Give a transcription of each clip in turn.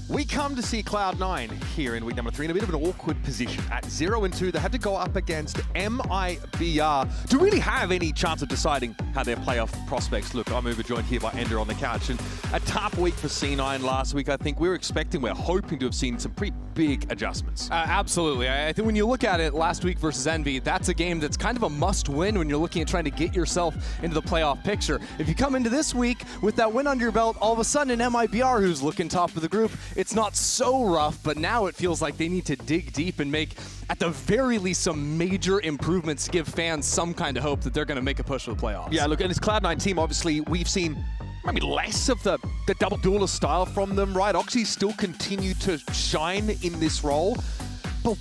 We come to see Cloud9 here in week number 3 in a bit of an awkward position. At 0-2, they had to go up against MIBR to really have any chance of deciding how their playoff prospects look. I'm overjoined here by Ender on the couch. And a tough week for C9 last week. I think we're hoping to have seen some pretty big adjustments. Absolutely. I think when you look at it last week versus Envy, that's a game that's kind of a must-win when you're looking at trying to get yourself into the playoff picture. If you come into this week with that win under your belt, all of a sudden an MIBR who's looking top of the group, it's not so rough, but now it feels like they need to dig deep and make, at the very least, some major improvements to give fans some kind of hope that they're going to make a push for the playoffs. Yeah, look, and this Cloud9 team, obviously, we've seen maybe less of the double duelist style from them, right? Oxy still continue to shine in this role. But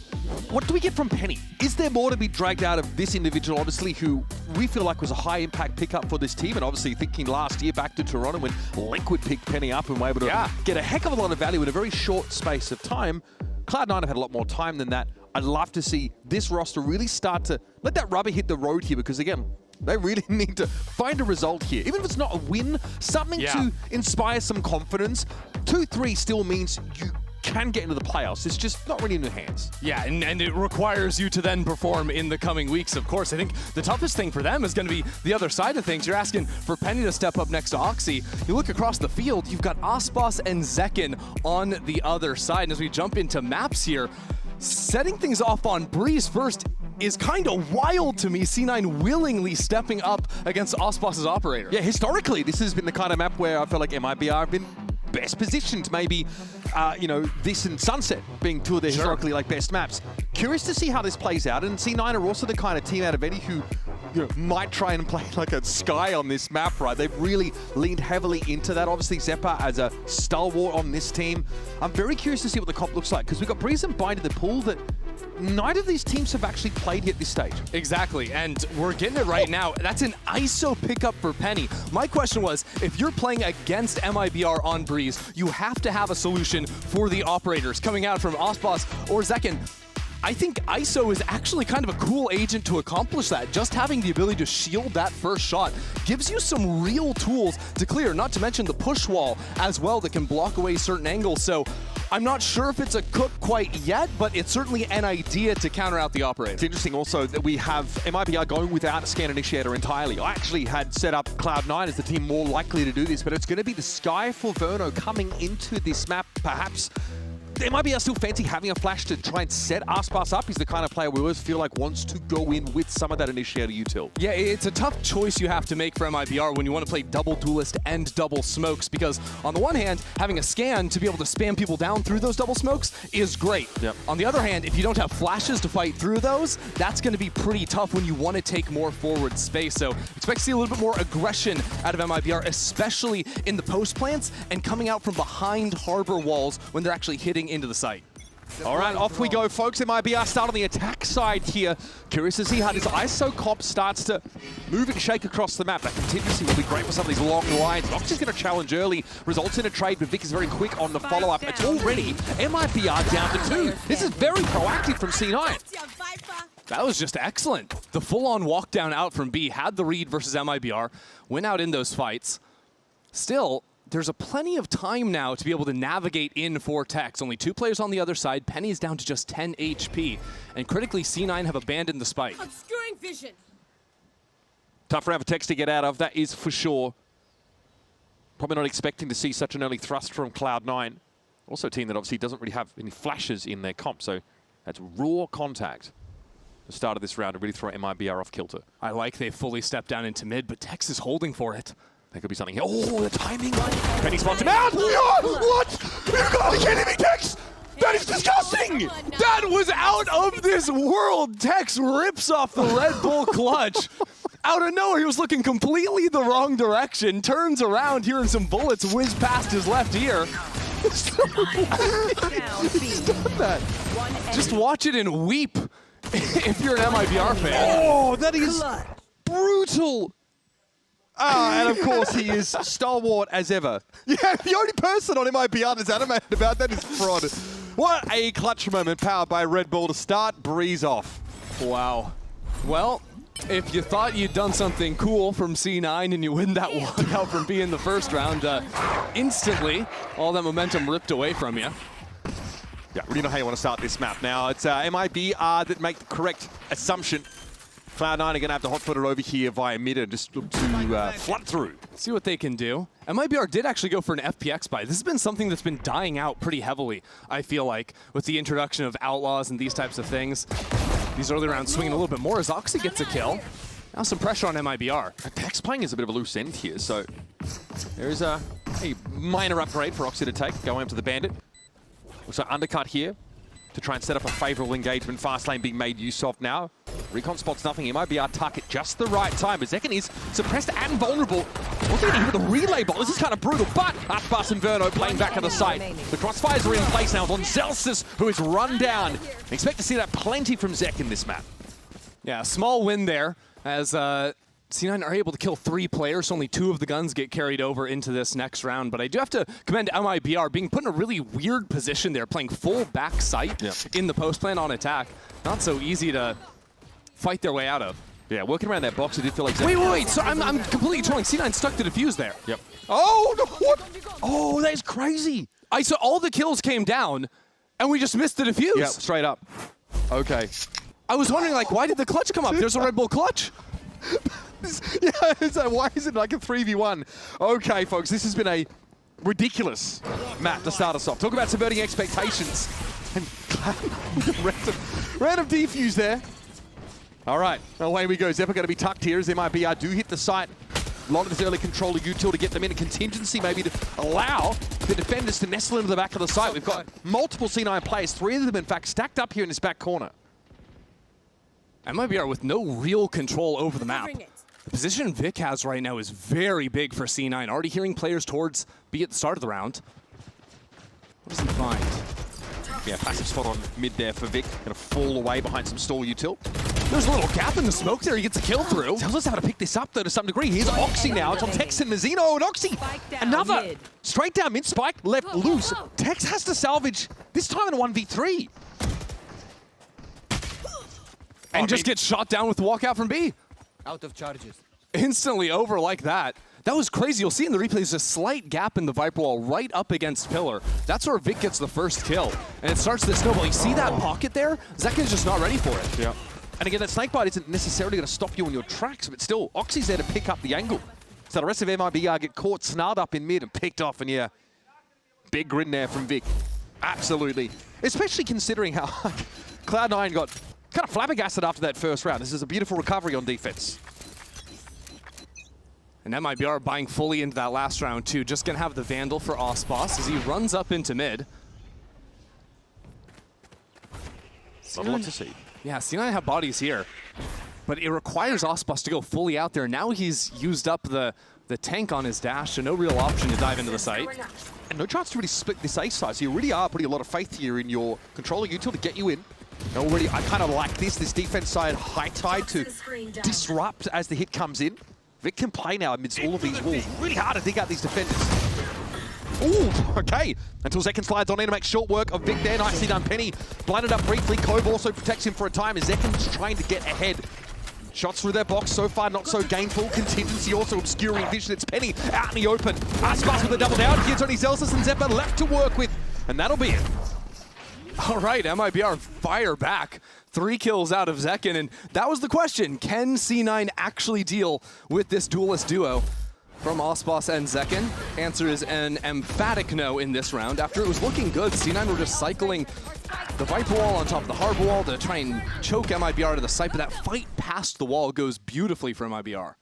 what do we get from Penny? Is there more to be dragged out of this individual, obviously, who we feel like was a high-impact pickup for this team, and obviously thinking last year back to Toronto when Liquid picked Penny up and were able to get a heck of a lot of value in a very short space of time. Cloud9 have had a lot more time than that. I'd love to see this roster really start to let that rubber hit the road here, because again, they really need to find a result here. Even if it's not a win, something to inspire some confidence. 2-3 still means you can get into the playoffs. It's just not really in your hands. Yeah, and it requires you to then perform in the coming weeks, of course. I think the toughest thing for them is going to be the other side of things. You're asking for Penny to step up next to Oxy. You look across the field, you've got Aspas and Zekken on the other side. And as we jump into maps here, setting things off on Breeze first is kind of wild to me. C9 willingly stepping up against Aspas's operator. Yeah, historically, this has been the kind of map where I feel like MIBR have been best positioned, maybe, you know, this and Sunset being two of their historically like best maps. Curious to see how this plays out, and C9 are also the kind of team out of any who might try and play like a Sky on this map, right? They've really leaned heavily into that. Obviously, Zeppa as a stalwart on this team. I'm very curious to see what the comp looks like, because we've got Breeze and Bind in the pool that neither of these teams have actually played yet this stage. Exactly, and we're getting it right now. That's an ISO pickup for Penny. My question was, if you're playing against MIBR on Breeze, you have to have a solution for the operators coming out from Aspas or Zekken. I think ISO is actually kind of a cool agent to accomplish that. Just having the ability to shield that first shot gives you some real tools to clear, not to mention the push wall as well that can block away certain angles. So I'm not sure if it's a cook quite yet, but it's certainly an idea to counter out the operator. It's interesting also that we have MIBR going without a scan initiator entirely. I actually had set up Cloud9 as the team more likely to do this, but it's going to be the Sky for Verno coming into this map, perhaps. MIBR still fancy having a flash to try and set Aspas up. He's the kind of player we always feel like wants to go in with some of that initiator util. Yeah, it's a tough choice you have to make for MIBR when you want to play double duelist and double smokes, because on the one hand, having a scan to be able to spam people down through those double smokes is great. Yep. On the other hand, if you don't have flashes to fight through those, that's going to be pretty tough when you want to take more forward space. So expect to see a little bit more aggression out of MIBR, especially in the post plants and coming out from behind harbor walls when they're actually hitting into the site. All right, off we go, folks. MIBR start on the attack side here. Curious to see how this ISO comp starts to move and shake across the map. That contingency will be great for some of these long lines. Oxy's going to challenge early, results in a trade, but Vic is very quick on the follow-up. It's already MIBR down to 2. This is very proactive from C9. That was just excellent. The full-on walk down out from B had the read versus MIBR, went out in those fights. Still, there's a plenty of time now to be able to navigate in for Tex. Only 2 players on the other side. Penny's down to just 10 HP. And critically, C9 have abandoned the spike. Obscuring vision. Tough round for Tex to get out of, that is for sure. Probably not expecting to see such an early thrust from Cloud9. Also a team that obviously doesn't really have any flashes in their comp, so that's raw contact. The start of this round to really throw MIBR off kilter. I like they fully stepped down into mid, but Tex is holding for it. There could be something here. Oh, the timing. Penny spots him out. What? You gotta be kidding me, Tex! That is disgusting! That was out of this world. Tex rips off the Red Bull clutch. Out of nowhere, he was looking completely the wrong direction, turns around, hearing some bullets whiz past his left ear. He's done that. Just watch it and weep if you're an MIBR fan. Oh, that is brutal. And of course, he is stalwart as ever. Yeah, the only person on MIBR that's animated about that is Fraud. What a clutch moment powered by Red Bull to start Breeze off. Wow. Well, If you thought you'd done something cool from C9 and you win that walkout from B in the first round, instantly all that momentum ripped away from you. Yeah, really know how you want to start this map. Now, it's MIBR that make the correct assumption. Cloud9 are going to have to hot-foot it over here via mid and just look to flood through. See what they can do. MIBR did actually go for an FPX buy. This has been something that's been dying out pretty heavily, I feel like, with the introduction of Outlaws and these types of things. These early rounds swinging a little bit more as Oxy gets a kill. Now some pressure on MIBR. Dex playing is a bit of a loose end here, so there is a minor upgrade for Oxy to take, going up to the Bandit. Also undercut here to try and set up a favorable engagement. Fast lane being made use of now. Recon spots nothing. MIBR tuck at just the right time. But Zekken is suppressed and vulnerable. What's he with the relay ball? This is kind of brutal, but Aspas and Verno playing back at the site. The crossfires are in place now on Zelsis, who is run down. Expect to see that plenty from Zek in this map. Yeah, small win there as C9 are able to kill 3 players, so only 2 of the guns get carried over into this next round. But I do have to commend MIBR being put in a really weird position there, playing full back sight in the post plan on attack. Not so easy to fight their way out of. Yeah, working around that box, it did feel like... Wait, so I'm completely trolling. C9 stuck the defuse there. Yep. Oh, no, what? Oh, that is crazy. I saw all the kills came down, and we just missed the defuse. Yeah, straight up. Okay. I was wondering, like, why did the clutch come up? There's a Red Bull clutch. Yeah, so why is it like a 3v1? Okay, folks, this has been a ridiculous map to start us off. Talk about subverting expectations. And random defuse there. All right, away we go. Zephyr going to be tucked here as MIBR do hit the site. A lot of this early controller util to get them in a contingency, maybe to allow the defenders to nestle into the back of the site. We've got multiple C9 players, 3 of them, in fact, stacked up here in this back corner. MIBR with no real control over the map. The position Vic has right now is very big for C9. Already hearing players towards B at the start of the round. What does he find? Yeah, passive spot on mid there for Vic. Gonna fall away behind some stall util. There's a little gap in the smoke there. He gets a kill through. Tells us how to pick this up, though, to some degree. Here's Oxy now. It's on Tex and Mazino, and Oxy, another. Mid. Straight down mid, spike, left loose. Tex has to salvage, this time in a 1v3. And just gets shot down with the walkout from B. Out of charges. Instantly over like that. That was crazy. You'll see in the replay there's a slight gap in the Viper wall right up against Pillar. That's where Vic gets the first kill. And it starts the snowball. You see that pocket there? Zekken's just not ready for it. Yeah. And again, that snakebite isn't necessarily going to stop you on your tracks, but still, Oxy's there to pick up the angle. So the rest of MIBR get caught, snarled up in mid and picked off. And yeah, big grin there from Vic. Absolutely. Especially considering how Cloud9 got kind of flabbergasted after that first round. This is a beautiful recovery on defense. And MIBR buying fully into that last round too. Just gonna have the Vandal for Aspas as he runs up into mid. Not a lot to see. Yeah, C9 have bodies here. But it requires Aspas to go fully out there. Now he's used up the tank on his dash, so no real option to dive into the site. And no chance to really split this ace side. So you really are putting a lot of faith here in your controller util to get you in. And already, I kind of like this defense side high tide to disrupt as the hit comes in. Vic can play now amidst all of these walls. Really hard to dig out these defenders. Ooh, okay. Until Zekken slides on in to make short work of Vic there. Nicely done, Penny. Blinded up briefly. Cove also protects him for a time as Zekken's trying to get ahead. Shots through their box, so far not so gainful. Contingency also obscuring vision. It's Penny out in the open. Aspas with a double down. Here's only Zelsis and Zephyr left to work with. And that'll be it. All right, MIBR fire back. 3 kills out of Zekken, and that was the question. Can C9 actually deal with this duelist duo from Aspas and Zekken? Answer is an emphatic no in this round. After it was looking good, C9 were just cycling the Viper wall on top of the Harbor wall to try and choke MIBR to the site, but that fight past the wall goes beautifully for MIBR.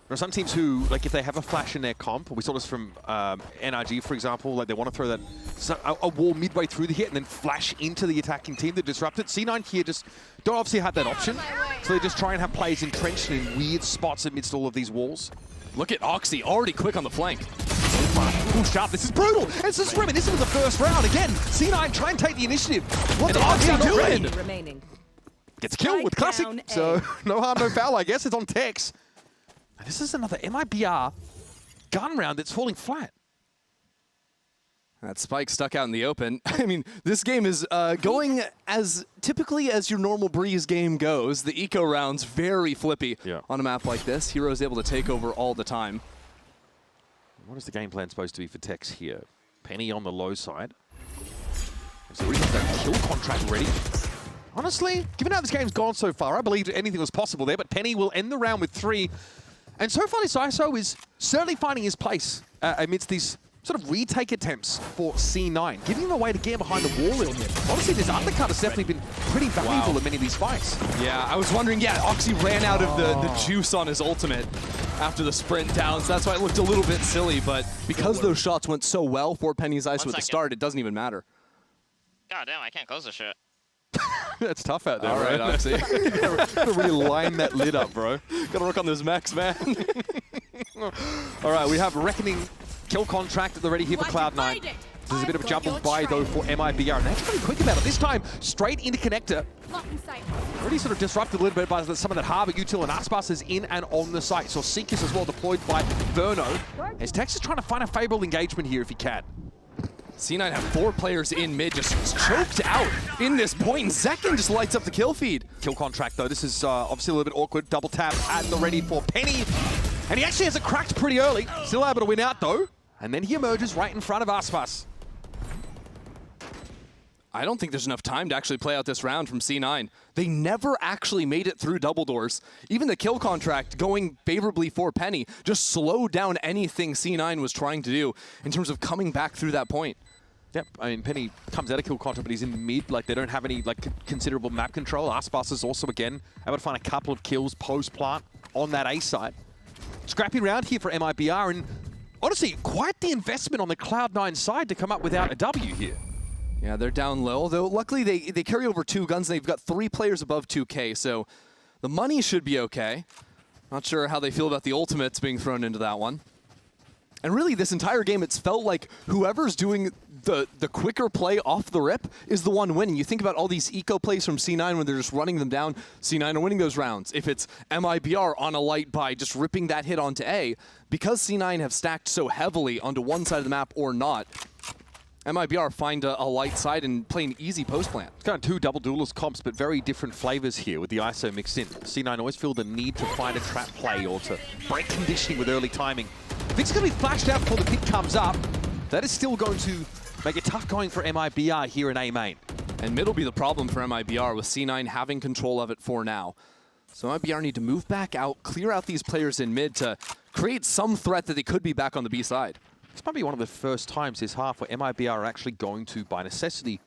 There are some teams who, like, if they have a flash in their comp, we saw this from NRG, for example, like they want to throw that a wall midway through the hit and then flash into the attacking team to disrupt it. C9 here just don't obviously have that option, so they just try and have players entrenched in weird spots amidst all of these walls. Look at Oxy, already quick on the flank. Ooh, sharp, this is brutal. It's a scrim, and this was the first round. Again, C9 try and take the initiative. What's Oxy doing? Gets killed with Classic, so no harm, no foul, I guess. It's on Tex. And this is another MIBR gun round that's falling flat. That spike stuck out in the open. I mean, this game is going as typically as your normal Breeze game goes. The eco rounds very flippy on a map like this. Hero's able to take over all the time. What is the game plan supposed to be for Tex here? Penny on the low side. So we got that kill contract ready. Honestly, given how this game's gone so far, I believed anything was possible there, but Penny will end the round with 3. And so far, this ISO is certainly finding his place amidst these sort of retake attempts for C9, giving him a way to get behind the wall. Honestly, this undercut has definitely been pretty valuable in many of these fights. Yeah, I was wondering, Oxy ran out of the juice on his ultimate after the sprint down, so that's why it looked a little bit silly, but because those shots went so well for Penny's ISO at the start, it doesn't even matter. God damn, I can't close this shit. That's tough out there, all right, Oxy. Gotta really line that lid up, bro. Gotta work on those mechs, man. All right, we have Reckoning kill contract at the ready here for Cloud9. There's a bit of a jumble by, though, for MIBR. And they're actually pretty quick about it. This time, straight into connector. Already sort of disrupted a little bit by some of that Harbor util, and Aspas is in and on the site. So Seekers as well deployed by Verno. As Tex is trying to find a favorable engagement here if he can. C9 have 4 players in mid, just choked out in this point, and Zekin just lights up the kill feed. Kill contract, though. This is obviously a little bit awkward. Double tap at the ready for Penny. And he actually has it cracked pretty early. Still able to win out, though. And then he emerges right in front of Aspas. I don't think there's enough time to actually play out this round from C9. They never actually made it through double doors. Even the kill contract going favorably for Penny just slowed down anything C9 was trying to do in terms of coming back through that point. Yep, I mean, Penny comes out of kill contract, but he's in mid. Like, they don't have any, like, considerable map control. Aspas is also, again, able to find a couple of kills post-plant on that A side. Scrappy round here for MIBR, and honestly, quite the investment on the Cloud9 side to come up without a W here. Yeah, they're down low, though luckily they carry over 2 guns, and they've got 3 players above 2K, so the money should be okay. Not sure how they feel about the ultimates being thrown into that one. And really, this entire game, it's felt like whoever's doing the quicker play off the rip is the one winning. You think about all these eco plays from C9 when they're just running them down. C9 are winning those rounds. If it's MIBR on a light by just ripping that hit onto A, because C9 have stacked so heavily onto one side of the map or not, MIBR find a light side and play an easy post-plant. It's kind of 2 double duelist comps, but very different flavors here with the ISO mixed in. C9 always feel the need to find a trap play or to break conditioning with early timing. If it's going to be flashed out before the pick comes up, that is still going to make it tough going for MIBR here in A main. And mid will be the problem for MIBR with C9 having control of it for now. So MIBR need to move back out, clear out these players in mid to create some threat that they could be back on the B side. This might be one of the first times this half where MIBR are actually going to, by necessity,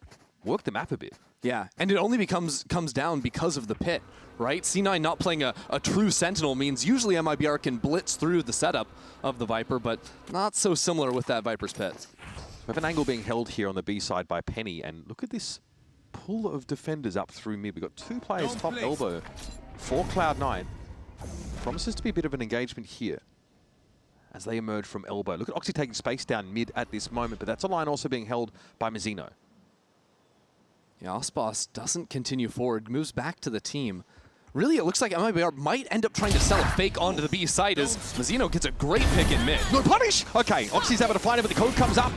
work the map a bit. Yeah, and it only comes down because of the pit, right? C9 not playing a true Sentinel means usually MIBR can blitz through the setup of the Viper, but not so similar with that Viper's pit. We have an angle being held here on the B side by Penny, and look at this pull of defenders up through mid. We've got 2 players top elbow for Cloud9. Promises to be a bit of an engagement here as they emerge from elbow. Look at Oxy taking space down mid at this moment, but that's a line also being held by Mazzino. Yeah, Aspas doesn't continue forward, moves back to the team. Really, it looks like MIBR might end up trying to sell a fake onto the B side as Mazzino gets a great pick in mid. No punish! Okay, Oxy's able to find him, but the code comes up.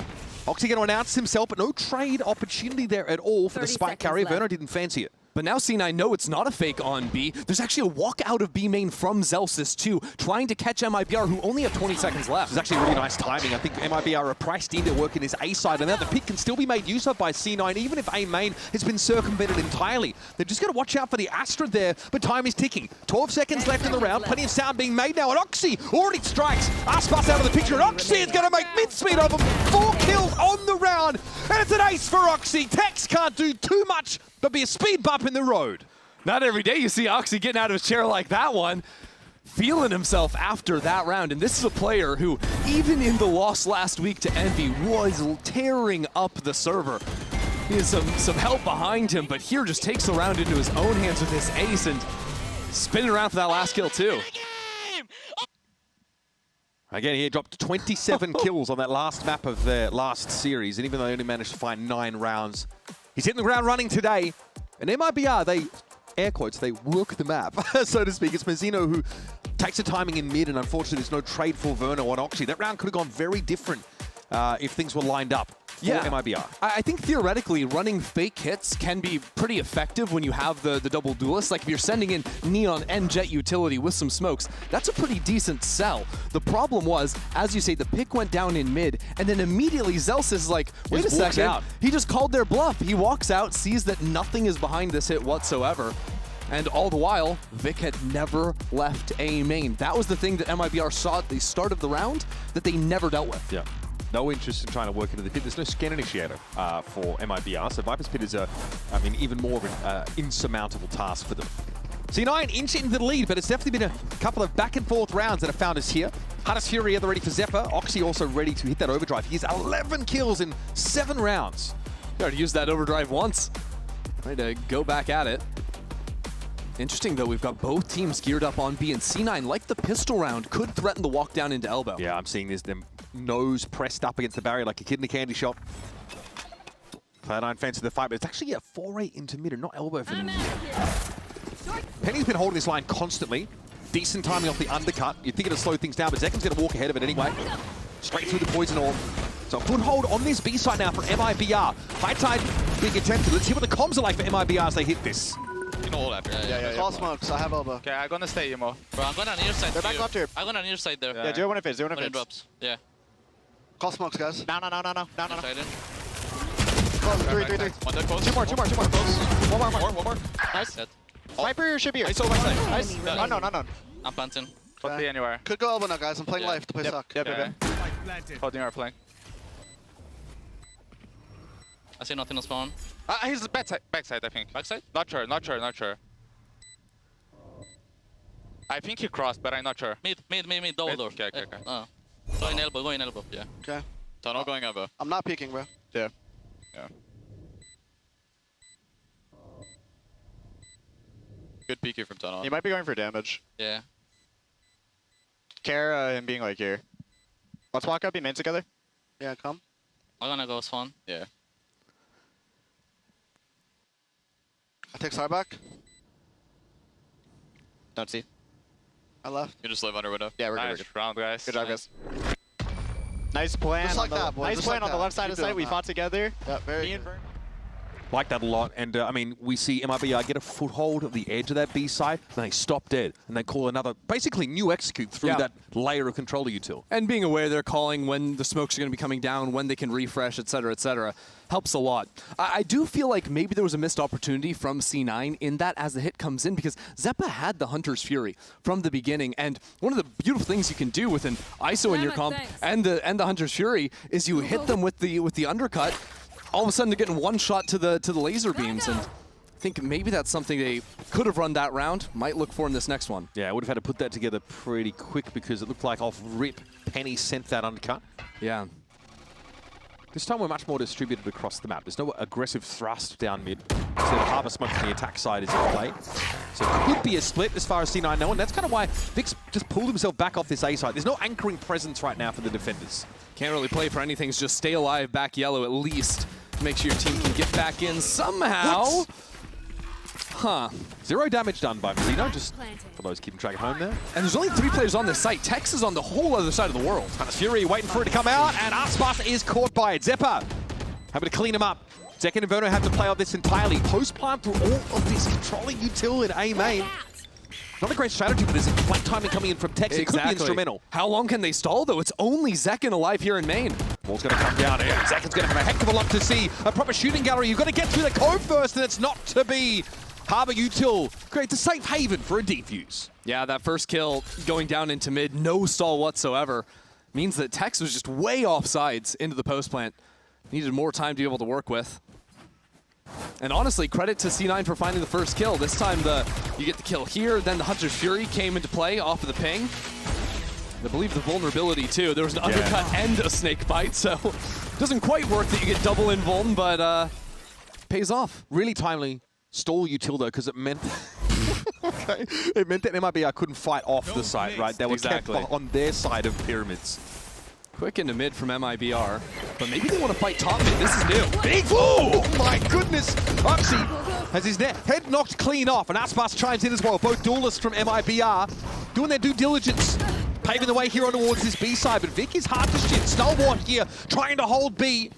Oxy going to announce himself, but no trade opportunity there at all for the spike carrier. Verno didn't fancy it. But now C9 know it's not a fake on B. There's actually a walk out of B main from Zelsis too, trying to catch MIBR, who only have 20 seconds left. It's actually really nice timing. I think MIBR are priced in to work in his A side, and now the pick can still be made use of by C9, even if A main has been circumvented entirely. They're just going to watch out for the Astra there, but time is ticking. 12 seconds left in the round, plenty of sound being made now, and Oxy already strikes. Aspas out of the picture, and Oxy is going to make mincemeat of him. 4 kills on the round, and it's an ace for Oxy. Tex can't do too much, but be a speed bump in the road. Not every day you see Oxy getting out of his chair like that one, feeling himself after that round. And this is a player who, even in the loss last week to Envy, was tearing up the server. He has some help behind him, but here just takes the round into his own hands with his ace and spinning around for that last kill too. Again, he dropped 27 kills on that last map of their last series, and even though they only managed to find 9 rounds, he's hitting the ground running today. And MIBR, they, air quotes, they work the map, so to speak. It's Mazzino who takes the timing in mid, and unfortunately there's no trade for Verno on Oxy. That round could have gone very different if things were lined up. MIBR. I think theoretically running fake hits can be pretty effective when you have the double duelists. Like if you're sending in Neon and Jet utility with some smokes, that's a pretty decent sell. The problem was, as you say, the pick went down in mid, and then immediately Zelsis is like, wait a second. Out. He just called their bluff. He walks out, sees that nothing is behind this hit whatsoever. And all the while, Vic had never left A main. That was the thing that MIBR saw at the start of the round that they never dealt with. Yeah. No interest in trying to work into the pit. There's no scan initiator for MIBR, so Viper's pit is even more of an insurmountable task for them. C9 inch into the lead, but it's definitely been a couple of back and forth rounds that have found us here. Hardest Fury at the ready for Zephyr. Oxy also ready to hit that overdrive. He has 11 kills in 7 rounds. He already used that overdrive once. Ready to go back at it. Interesting, though, we've got both teams geared up on B, and C9, like the pistol round, could threaten the walk down into elbow. Yeah, I'm seeing this, them nose pressed up against the barrier like a kid in a candy shop. Cloud9 fancy the fight, but it's actually a foray into mid and not elbow for them. Penny's been holding this line constantly. Decent timing off the undercut. You'd think it'd slow things down, but Zekin's going to walk ahead of it anyway. Straight through the poison orb. So a good hold on this B side now for MIBR. High tide being attempted. Let's see what the comms are like for MIBR as they hit this. You know all after. Yeah. All smokes. I have elbow. Okay, I'm gonna stay emo. Bro, I'm going on your side. They're back left here. I'm going on your side there. Yeah, do it when it fits. Do it when When it it fits. drops. Yeah. Call smokes, guys. No. Excited. Close. Three. One dead close. Two more. Close. One more. Nice. Dead. Viper should be here. I saw backside. Nice. Dead. Unknown. I'm planting. Could be anywhere. Could go elbow now, guys. I'm playing Yeah. life to play suck. Yep. Okay. Holding our flank. I see nothing on spawn. He's backside, I think. Backside? Not sure. I think he crossed, but I'm not sure. Mid. Double door. Okay. Go in elbow. Yeah. Okay. Tunnel going elbow. I'm not peeking, bro. Yeah. Good peek here from tunnel. He might be going for damage. Yeah. Care him being like here. Let's walk up, be main together. Yeah, come. I'm gonna go spawn. Yeah. I take side back. Don't see. I left. You just live under window. Yeah, we're Nice. good round, guys. Good job, guys. Nice plan. Just like on the, that, boys. Nice Just plan like on the that. left side Keep of the site. doing We that. fought together. Yeah, very Me and good. Vern. Like that a lot, and we see MIBR get a foothold of the edge of that B side, and they stop dead, and they call another, basically new execute through that layer of controller util. And being aware they're calling when the smokes are going to be coming down, when they can refresh, etc., helps a lot. I do feel like maybe there was a missed opportunity from C9 in that as the hit comes in, because Zeppa had the Hunter's Fury from the beginning, and one of the beautiful things you can do with an ISO in your comp and the Hunter's Fury is you hit them with the undercut. All of a sudden they're getting one shot to the laser beams, and I think maybe that's something they could have run that round, might look for in this next one. Yeah, I would have had to put that together pretty quick because it looked like off rip, Penny sent that undercut. Yeah. This time we're much more distributed across the map. There's no aggressive thrust down mid. So the Harbour Smoke on the attack side is in play. So it could be a split as far as C9 know, and that's kind of why Vic's just pulled himself back off this A side. There's no anchoring presence right now for the defenders. Can't really play for anything, just stay alive back yellow at least. Make sure your team can get back in somehow. What? Huh. 0 damage done by Mazino, just for those keeping track at home there. And there's only 3 players on this site. Tex is on the whole other side of the world. Hardest Fury waiting for it to come out, and Aspas is caught by it. Zeppa having to clean him up. Zekin and Verno have to play on this entirely. Post-plant through all of this controlling util in A main. Not a great strategy, but there's a flank timing coming in from Tex. It could be instrumental. How long can they stall, though? It's only Zekin alive here in main. Wall's going to come down here. Zekin's going to have a heck of a lot to see. A proper shooting gallery. You've got to get through the cove first, and it's not to be. Harbour util creates a safe haven for a defuse. Yeah, that first kill going down into mid, no stall whatsoever, means that Tex was just way off sides into the post plant. Needed more time to be able to work with. And honestly, credit to C9 for finding the first kill. This time you get the kill here, then the Hunter's Fury came into play off of the ping. I believe the vulnerability too. There was an undercut and a snake bite, so it doesn't quite work that you get double invuln, but pays off. Really timely stall util though, because it meant it meant that MIBR couldn't fight off the site, right? They were kept on their side of pyramids. Quick into mid from MIBR, but maybe they want to fight top mid. This is new. Big oh my goodness! Oxy has his head knocked clean off, and Aspas chimes in as well. Both duelists from MIBR doing their due diligence, paving the way here on towards this B side, but Vic is hard to shit. Stalwart here trying to hold B.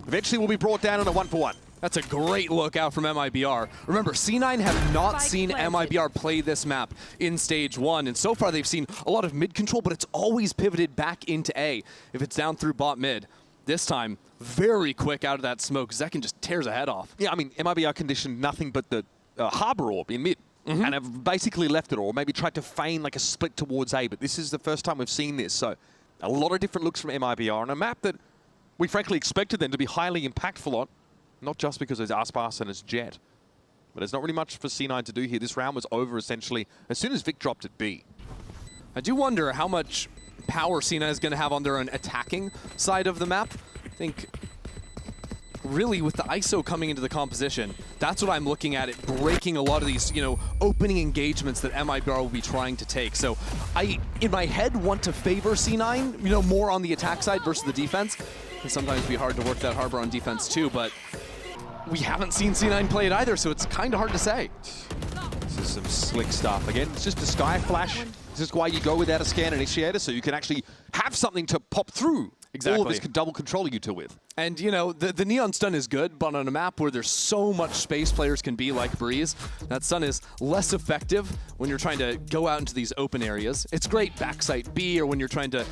Eventually will be brought down on a 1-for-1. That's a great look out from MIBR. Remember, C9 have not seen MIBR play this map in Stage 1, and so far they've seen a lot of mid control, but it's always pivoted back into A if it's down through bot mid. This time, very quick out of that smoke. Zekin just tears a head off. Yeah, I mean, MIBR conditioned nothing but the Harbor Orb in mid, and have basically left it, or maybe tried to feign like a split towards A, but this is the first time we've seen this, so a lot of different looks from MIBR on a map that we frankly expected them to be highly impactful on. Not just because it's Aspas and it's Jet, but there's not really much for C9 to do here. This round was over essentially as soon as Vic dropped at B. I do wonder how much power C9 is going to have on their own attacking side of the map. I think really with the ISO coming into the composition, that's what I'm looking at, it breaking a lot of these, opening engagements that MIBR will be trying to take. So I, in my head, want to favor C9, more on the attack side versus the defense. It can sometimes be hard to work that Harbor on defense too, but we haven't seen C9 play it either, so it's kind of hard to say. This is some slick stuff. Again, it's just a sky flash. This is why you go without a scan initiator, so you can actually have something to pop through. Exactly. All of this double control you two with. And, the Neon Stun is good, but on a map where there's so much space players can be like Breeze, that stun is less effective when you're trying to go out into these open areas. It's great backside B, or when you're trying to,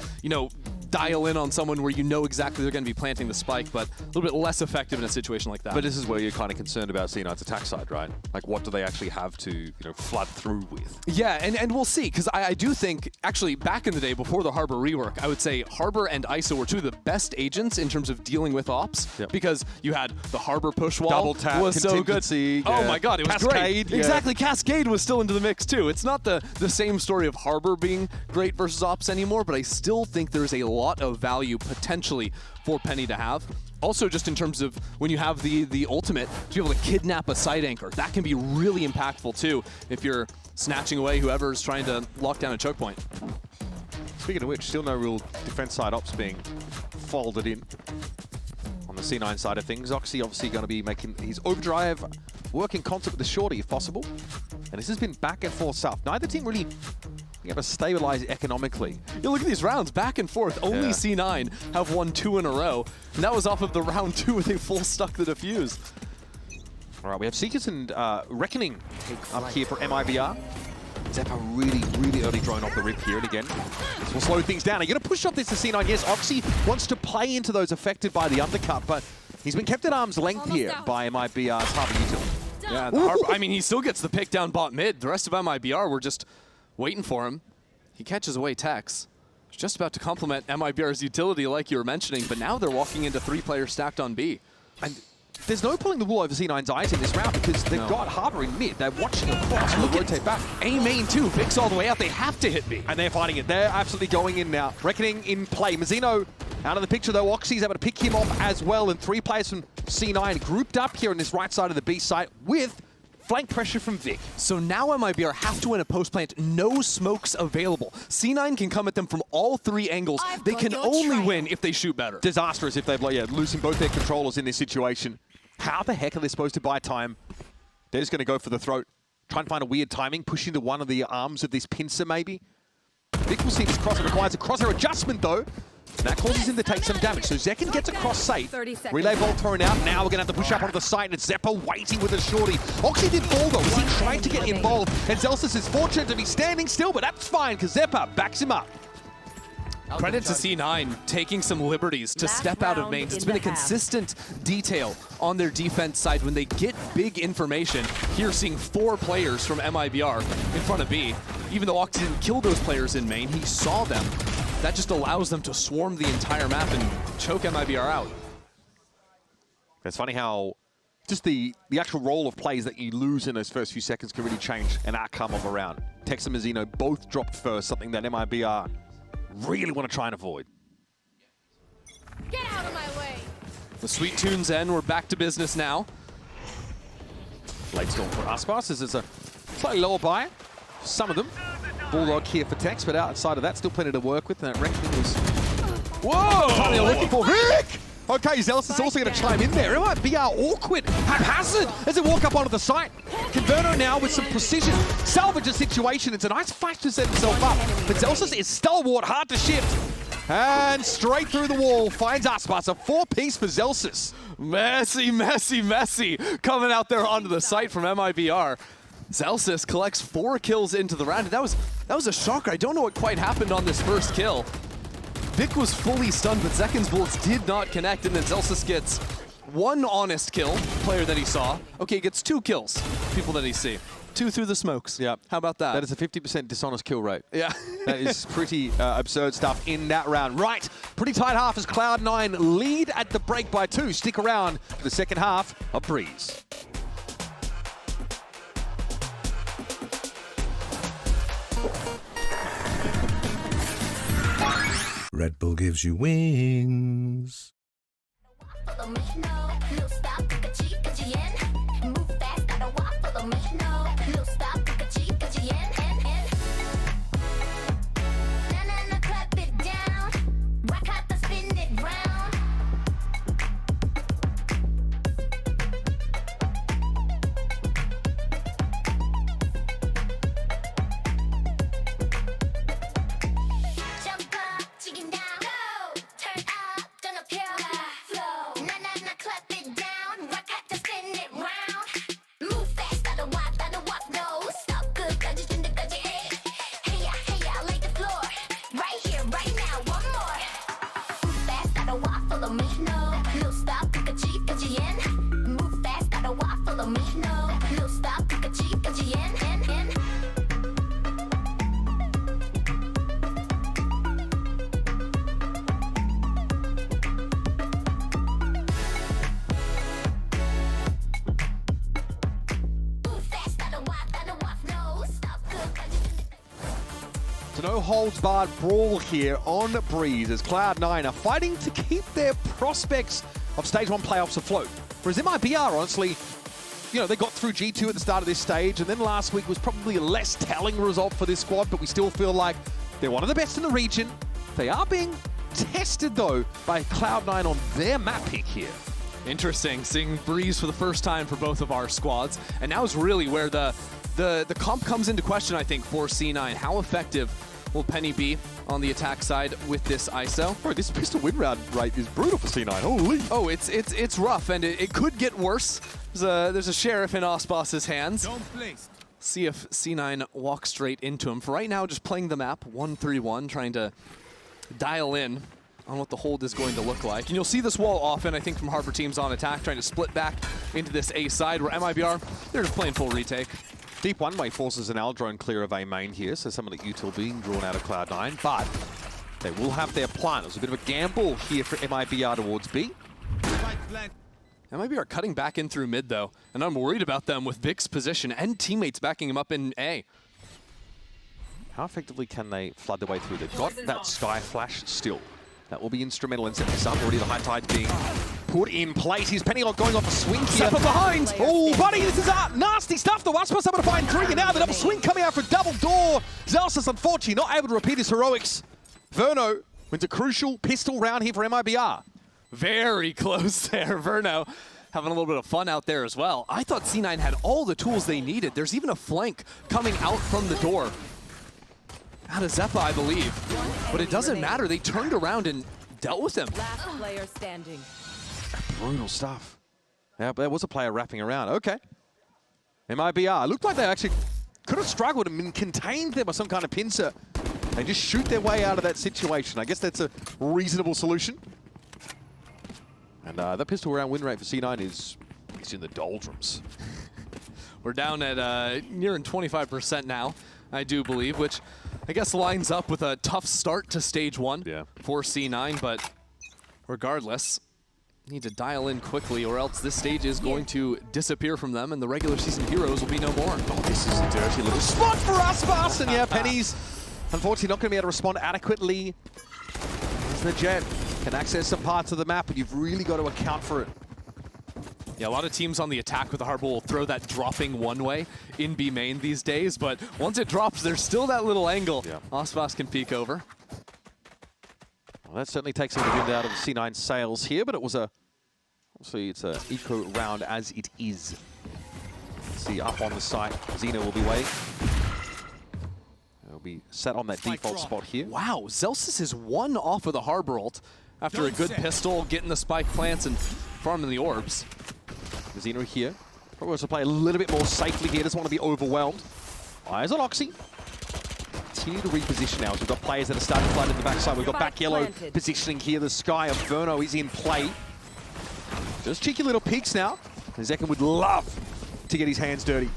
dial in on someone where you know exactly they're going to be planting the spike, but a little bit less effective in a situation like that. But this is where you're kind of concerned about C9's attack side, right? Like, what do they actually have to, flood through with? Yeah, and we'll see, because I do think, actually, back in the day, before the Harbor rework, I would say Harbor and ISO were two of the best agents in terms of dealing with ops, because you had the Harbor push wall. Double tap, was so good. yeah. Oh my god, it was Cascade, great. yeah. Exactly, Cascade was still into the mix too. It's not the same story of Harbor being great versus ops anymore, but I still think there's a lot of value potentially for Penny to have. Also, just in terms of when you have the ultimate, to be able to kidnap a side anchor, that can be really impactful too if you're snatching away whoever's trying to lock down a choke point. Speaking of which, still no real defense side ops being folded in. On the C9 side of things, Oxy obviously going to be making his overdrive work in concert with the shorty if possible. And this has been back and forth stuff. Neither team really able to stabilize economically. You look at these rounds, back and forth. Only C9 have won 2 in a row. And that was off of the round 2 where they full stuck the defuse. All right, we have Seekers and Reckoning up here for MIBR. Zeppa really early drawing off the rip here, and again, this will slow things down. Are you going to push off this to C9? Yes, Oxy wants to play into those affected by the undercut, but he's been kept at arm's length here by MIBR's Harbor utility. Yeah, the Harbor, I mean, he still gets the pick down bot mid. The rest of MIBR were just waiting for him. He catches away Tex. He's just about to complement MIBR's utility like you were mentioning, but now they're walking into 3 players stacked on B. And there's no pulling the wool over C9's eyes in this round because they've got Harbor in mid. They're watching across. Look, rotate back. A main too. Vic's all the way out. They have to hit B. And they're fighting it. They're absolutely going in now. Reckoning in play. Mazzino out of the picture though. Oxy's able to pick him off as well. And 3 players from C9 grouped up here on this right side of the B site with flank pressure from Vic. So now MIBR have to win a post plant. No smokes available. C9 can come at them from all 3 angles. They can only win if they shoot better. Disastrous if they're losing both their controllers in this situation. How the heck are they supposed to buy time? They're just going to go for the throat. Try and find a weird timing. Push into one of the arms of this pincer, maybe. Vic will see this cross. It requires a crosshair adjustment, though. That causes him to take some damage. So Zekin gets a cross safe. Relay bolt thrown out. Now we're going to have to push up onto the site, and it's Zeppa waiting with a shorty. Oxy did fall, though, as he tried to get involved. And Zelsis is fortunate to be standing still, but that's fine, because Zeppa backs him up. Credit to C9 taking some liberties to step out of mains. It's been a consistent detail on their defense side when they get big information. Here seeing 4 players from MIBR in front of B. Even though Oxy didn't kill those players in main, he saw them. That just allows them to swarm the entire map and choke MIBR out. It's funny how just the actual role of plays that you lose in those first few seconds can really change an outcome of a round. Tex and Mazzino both dropped first, something that MIBR really want to try and avoid. Get out of my way. The sweet tunes end. We're back to business now. Late storm for Aspas as it's a slightly lower buy. Some of them. Bulldog here for Tex, but outside of that, still plenty to work with. And that Reckoning was... Whoa! Finally looking for Vic! Okay, Zealous is also going to chime in there. It might be awkward, haphazard, as they walk up onto the site. Converto now with some precision. Salvage a situation. It's a nice flash to set himself up. But Zealous is stalwart, hard to shift. And straight through the wall, finds Aspas, a 4-piece for Zelsis. Messy coming out there onto the site from MIBR. Zelsis collects 4 kills into the round. That was a shocker. I don't know what quite happened on this first kill. Vic was fully stunned, but Zekin's bullets did not connect, and then Zelsis gets 1 honest kill, player that he saw. Okay, gets 2 kills, people that he see. 2 through the smokes. Yeah. How about that? That is a 50% dishonest kill rate. Yeah. That is pretty absurd stuff in that round. Right, pretty tight half as Cloud9 lead at the break by 2. Stick around for the second half of Breeze. Red Bull gives you wings. No holds barred brawl here on Breeze as Cloud9 are fighting to keep their prospects of Stage 1 playoffs afloat. Whereas MIBR, honestly, you know, they got through G2 at the start of this stage, and then last week was probably a less telling result for this squad, but we still feel like they're one of the best in the region. They are being tested, though, by Cloud9 on their map pick here. Interesting, seeing Breeze for the first time for both of our squads. And now is really where the comp comes into question, I think, for C9. How effective will Penny be on the attack side with this ISO? Bro, this pistol win round rate is brutal for C9. Holy! Oh, it's rough, and it could get worse. There's a sheriff in Aspas's hands. See if C9 walks straight into him. For right now, just playing the map 1-3-1, trying to dial in on what the hold is going to look like. And you'll see this wall often, I think, from Harbor teams on attack, trying to split back into this A side, where MIBR, they're just playing full retake. Deep one-way forces an L drone clear of A main here, so some of the util being drawn out of Cloud9, but they will have their plan. It was a bit of a gamble here for MIBR towards B. MIBR cutting back in through mid, though, and I'm worried about them with Vic's position and teammates backing him up in A. How effectively can they flood their way through? They've got that Sky Flash still. That will be instrumental in setting this up. Already the high tide's being put in place. He's Pennylock going off a swing here. Step behind! Oh, buddy, this is nasty stuff. The Aspas able to find 3, and now the double swing coming out for double door. Zelsis, unfortunately, not able to repeat his heroics. Verno wins a crucial pistol round here for MIBR. Very close there. Verno having a little bit of fun out there as well. I thought C9 had all the tools they needed. There's even a flank coming out from the door. Out of Zeppa, I believe. But it doesn't matter. They turned around and dealt with him. Last player standing. Brutal stuff. Yeah, but there was a player wrapping around. Okay. MIBR. Looked like they actually could have struggled and been contained there by some kind of pincer. They just shoot their way out of that situation. I guess that's a reasonable solution. And that pistol round win rate for C9 is in the doldrums. We're down at nearing 25% now, I do believe, which I guess lines up with a tough start to Stage 1 for C9, but regardless, need to dial in quickly or else this stage is going to disappear from them and the regular season heroes will be no more. Oh, this is a dirty little spot for Aspas, and yeah, Penny's unfortunately not going to be able to respond adequately. As the Jet can access some parts of the map, but you've really got to account for it. Yeah, a lot of teams on the attack with the Harbor will throw that dropping one-way in B main these days, but once it drops, there's still that little angle Aspas can peek over. Well, that certainly takes some of the wind out of the C9 sails here, but it was obviously it's an eco round as it is. Let's see, up on the site, Xeno will be waiting. There'll be set on that default spot here. Wow, Zelsis is one off of the Harbor ult after a good pistol, getting the spike plants and farming the orbs. Zeno here. Probably wants to play a little bit more safely here. Doesn't want to be overwhelmed. Eyes on Oxy. Continue to reposition now as we've got players that are starting to flood in the backside. We've got back yellow positioning here. The Sky of Verno is in play. Just cheeky little peeks now. Zekken would love to get his hands dirty.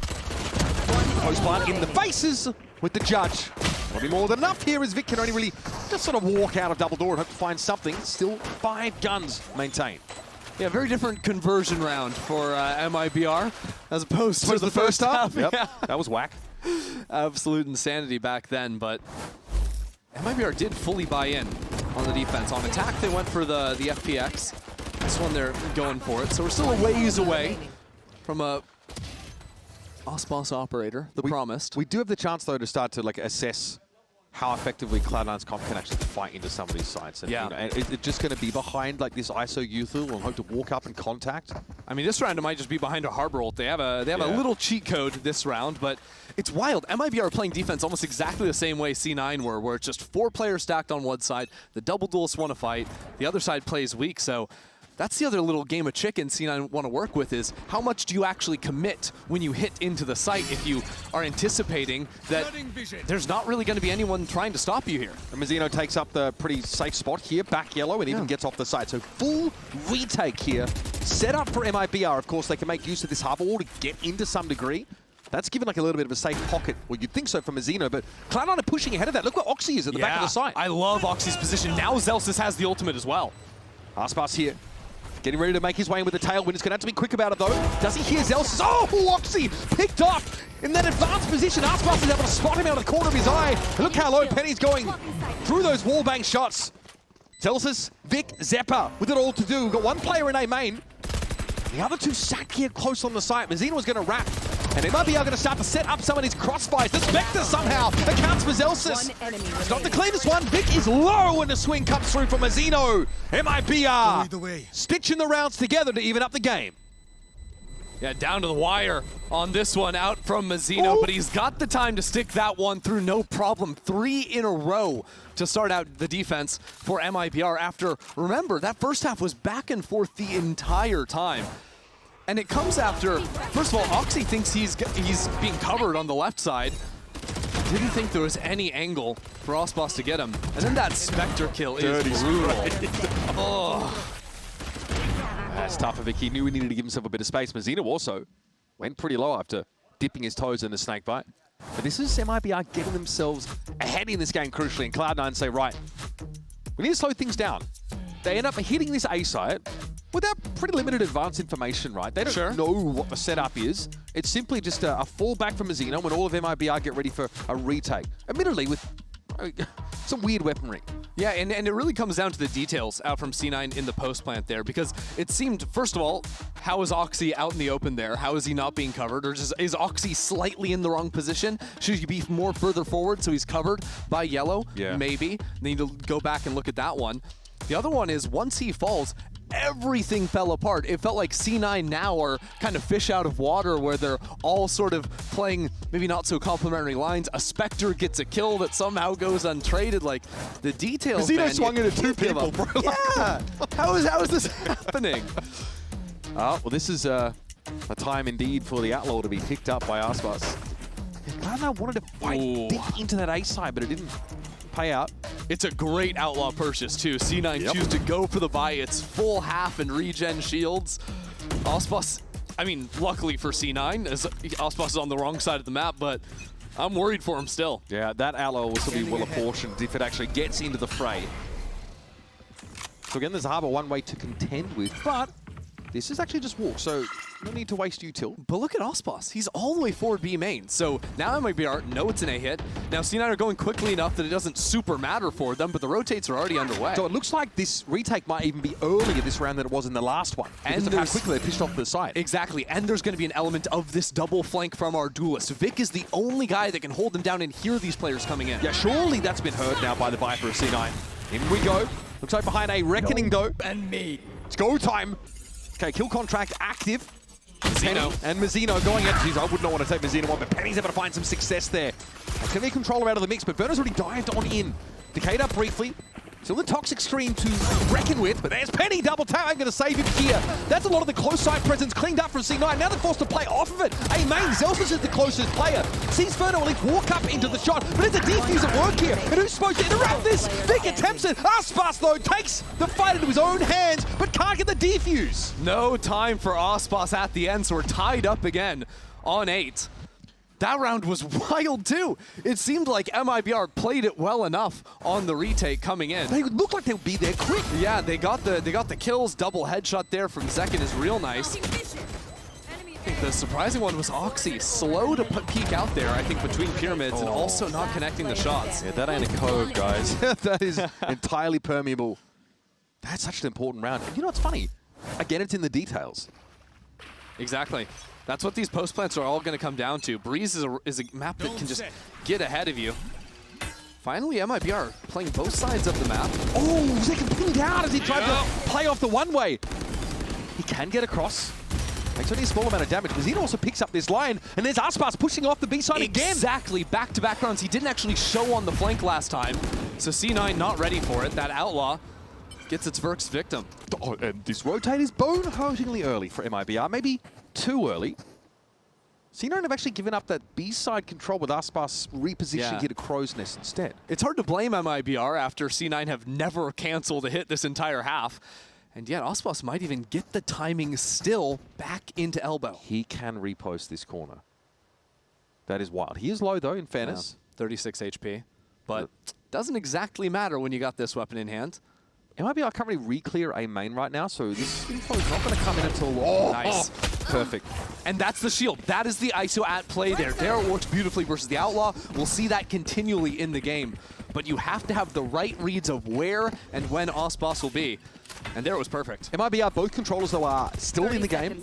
Post plant in the faces with the judge. Probably more than enough here as Vic can only really just sort of walk out of double door and hope to find something. Still 5 guns maintained. Yeah, very different conversion round for MIBR as opposed to the first half. Yep, Yeah. that was whack. Absolute insanity back then, but MIBR did fully buy in on the defense. On attack, they went for the FPX. This one, they're going for it. So we're still a ways away from a Aspas operator, the promised. We do have the chance, though, to start to like assess how effectively Cloud9's comp can actually fight into some of these sites. And, yeah. You know, and it's just going to be behind like this ISO Youthul and hope to walk up and contact. I mean, this round it might just be behind a Harbor ult. They have a little cheat code this round, but it's wild. MIBR are playing defense almost exactly the same way C9 were, where it's just 4 players stacked on one side. The double duelists want to fight. The other side plays weak, so that's the other little game of chicken C9 want to work with is how much do you actually commit when you hit into the site if you are anticipating that there's not really going to be anyone trying to stop you here. And Mazzino takes up the pretty safe spot here, back yellow, and even gets off the side. So full retake here. Set up for MIBR. Of course, they can make use of this harbor wall to get into some degree. That's given like a little bit of a safe pocket. Well, you'd think so for Mazzino, but Cloud9 are pushing ahead of that. Look where Oxy is at the back of the site. I love Oxy's position. Now Zelsis has the ultimate as well. Aspas here. Getting ready to make his way in with the tailwind. It's going to have to be quick about it, though. Does he hear Zelsis? Oh, Oxy picked up in that advanced position. Aspas is able to spot him out of the corner of his eye. And look how low Penny's going through those wallbang shots. Zelsis, Vic, Zeppa with it all to do. We've got one player in A main. The other 2 sat here close on the site. Mazzino was going to wrap. And MIBR going to start to set up some of these crossfires. The Spectre somehow accounts for Zelsis. It's not the cleanest one. Vic is low and the swing comes through from Mazzino. MIBR stitching the rounds together to even up the game. Yeah, down to the wire on this one, out from Mazzino, but he's got the time to stick that one through, no problem. 3 in a row to start out the defense for MIBR after, remember, that first half was back and forth the entire time. And it comes after, first of all, Oxy thinks he's being covered on the left side. Didn't think there was any angle for Aspas to get him. And then that Spectre kill is brutal. Oh. That's tough for Vic. He knew he needed to give himself a bit of space. Mazzino also went pretty low after dipping his toes in the snake bite. But this is MIBR getting themselves ahead in this game crucially. And Cloud9 say, right, we need to slow things down. They end up hitting this A site without pretty limited advanced information, right? They don't know what the setup is. It's simply just a fallback from Mazzino when all of MIBR get ready for a retake. Admittedly, with some weird weaponry. Yeah, and it really comes down to the details out from C9 in the post plant there, because it seemed, first of all, how is Oxy out in the open there? How is he not being covered? Or just, is Oxy slightly in the wrong position? Should he be more further forward so he's covered by yellow? Yeah. Maybe. Need to go back and look at that one. The other one is once he falls, everything fell apart. It felt like C9 now are kind of fish out of water where they're all sort of playing maybe not so complementary lines. A Spectre gets a kill that somehow goes untraded. Like, the details, Mazzino swung into 2 people, bro. Yeah! how is this happening? Well, this is a time indeed for the Outlaw to be picked up by Aspas. Cloud9 wanted to fight deep into that A side, but it didn't pay out. It's a great Outlaw purchase, too. C9 choose to go for the buy. It's full half and regen shields. Aspas, I mean, luckily for C9, as Aspas is on the wrong side of the map, but I'm worried for him still. Yeah, that Outlaw will still be well apportioned if it actually gets into the fray. So again, there's a harbor one way to contend with, but this is actually just walk, so no need to waste util. But look at Aspas. He's all the way forward B main. So now MIBR know it's an A hit. Now C9 are going quickly enough that it doesn't super matter for them, but the rotates are already underway. So it looks like this retake might even be earlier this round than it was in the last one. And of how quickly they pushed off the side. Exactly, and there's going to be an element of this double flank from our duelist. Vic is the only guy that can hold them down and hear these players coming in. Yeah, surely that's been heard now by the Viper of C9. In we go. Looks like behind a reckoning though. And me. It's go time. Okay, kill contract active. Penny and Mazzino going at, geez, I would not want to take Mazzino on, but Penny's able to find some success there. That's going to be a controller out of the mix, but Verno's already dived on in. Decayed up briefly. Still the toxic stream to reckon with, but there's Penny, double tap, I'm going to save him here. That's a lot of the close side presence cleaned up from C9. Now they're forced to play off of it. A main, Zelsus is the closest player. Sees Verno at least walk up into the shot, but it's a defuse at work here. And who's supposed to interrupt this? Vic attempts it. Aspas, though, takes the fight into his own hands, but can't get the defuse. No time for Aspas at the end, so we're tied up again on 8. That round was wild too. It seemed like MIBR played it well enough on the retake coming in. They look like they'll be there quick. Yeah, they got the kills. Double headshot there from Zekin is real nice. I think the surprising one was Oxy. Slow to peek out there, I think, between pyramids and also not connecting the shots. Yeah, that ain't a code, guys. That is entirely permeable. That's such an important round. And you know what's funny? Again, it's in the details. Exactly. That's what these post plants are all going to come down to. Breeze is a map that can just get ahead of you. Finally, MIBR playing both sides of the map. Oh, Zekin pinned out as he tried to play off the one-way. He can get across. Makes only a small amount of damage, because he also picks up this line, and there's Aspas pushing off the B side again. Exactly, back-to-back rounds. He didn't actually show on the flank last time, so C9 not ready for it. That Outlaw gets its first victim. Oh, and this rotate is bone-hurtingly early for MIBR. Maybe too early. C9 have actually given up that B-side control with Aspas repositioning here to Crow's Nest instead. It's hard to blame MIBR after C9 have never canceled a hit this entire half. And yet, Aspas might even get the timing still back into elbow. He can repost this corner. That is wild. He is low, though, in fairness. 36 HP. But doesn't exactly matter when you got this weapon in hand. MIBR can't really re-clear a main right now, so this info is not going to come in until... Oh, nice. Perfect. And that's the shield. That is the ISO at play there. There it works beautifully versus the Outlaw. We'll see that continually in the game. But you have to have the right reads of where and when Aspas will be. And there it was perfect. MIBR, both controllers, though, are still in the game.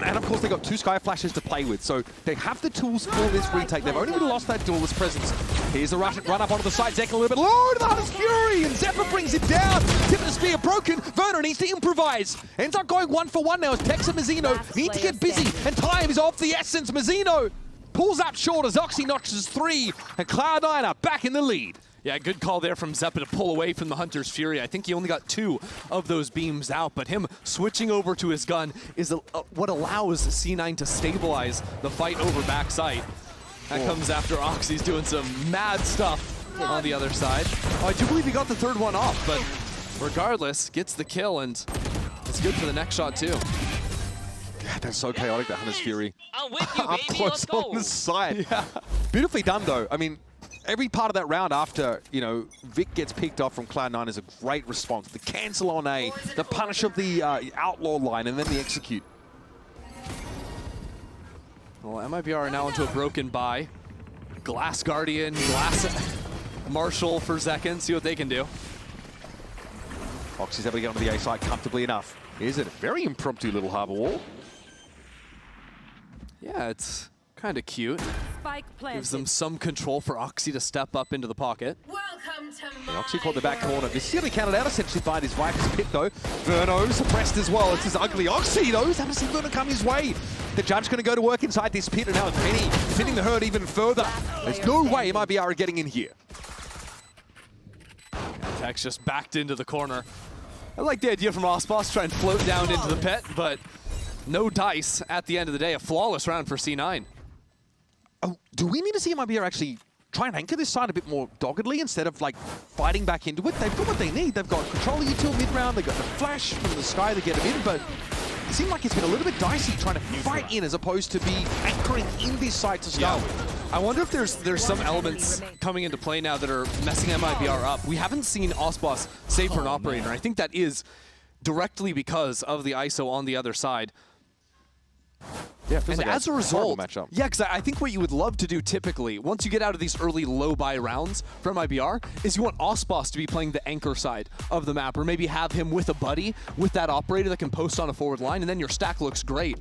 And, of course, they've got 2 Sky Flashes to play with. So they have the tools for this retake. They've only really lost that duelist presence. Here's the run up onto the side. Zekin a little bit low to the Hunter's Fury. And Zephyr brings it down. Tip of the spear broken. Verno needs to improvise. Ends up going 1-for-1 now as Tex and Mazzino need to get busy. And time is of the essence. Mazzino pulls up short as Oxy notches 3. And Cloud9 are back in the lead. Yeah, good call there from Zeppa to pull away from the Hunter's Fury. I think he only got 2 of those beams out, but him switching over to his gun is what allows C9 to stabilize the fight over backside. That comes after Oxy's doing some mad stuff on the other side. Oh, I do believe he got the 3rd one off, but regardless, gets the kill, and it's good for the next shot, too. God, that's so chaotic, that Hunter's Fury. I'm with you, Up baby. close Let's go. on the side. Yeah. Beautifully done, though. I mean, every part of that round after, you know, Vic gets picked off from Cloud9 is a great response. The cancel on A, the punish of the outlaw line, and then the execute. Well, MIBR are now into a broken buy. Glass Guardian, Glass Marshal for Zekin. See what they can do. Oxy's able to get onto the A side comfortably enough. Is it a very impromptu little harbor wall? Yeah, it's kind of cute. Spike planted. Gives them some control for Oxy to step up into the pocket. Welcome to my Oxy caught the back corner. This is going to be counted out essentially by his Viper's pit, though. Verno suppressed as well. It's his ugly Oxy, though. He's haven't seen Verno come his way. The judge going to go to work inside this pit, and now it's Penny thinning the herd even further. There's no way MIBR are getting in here. Tex just backed into the corner. I like the idea from Aspas trying to float down into the pit, but no dice at the end of the day. A flawless round for C9. Oh, do we need to see MIBR actually try and anchor this side a bit more doggedly instead of like fighting back into it? They've got what they need. They've got control of util mid-round. They've got the flash from the sky to get them in, but it seemed like it's been a little bit dicey trying to fight in as opposed to be anchoring in this side to start with. I wonder if there's some elements coming into play now that are messing MIBR up. We haven't seen Aspas save for an operator, and I think that is directly because of the ISO on the other side. Yeah, it feels and like as a result, matchup. yeah, because I think what you would love to do typically, once you get out of these early low-buy rounds from IBR, is you want Aspas to be playing the anchor side of the map, or maybe have him with a buddy, with that operator that can post on a forward line, and then your stack looks great.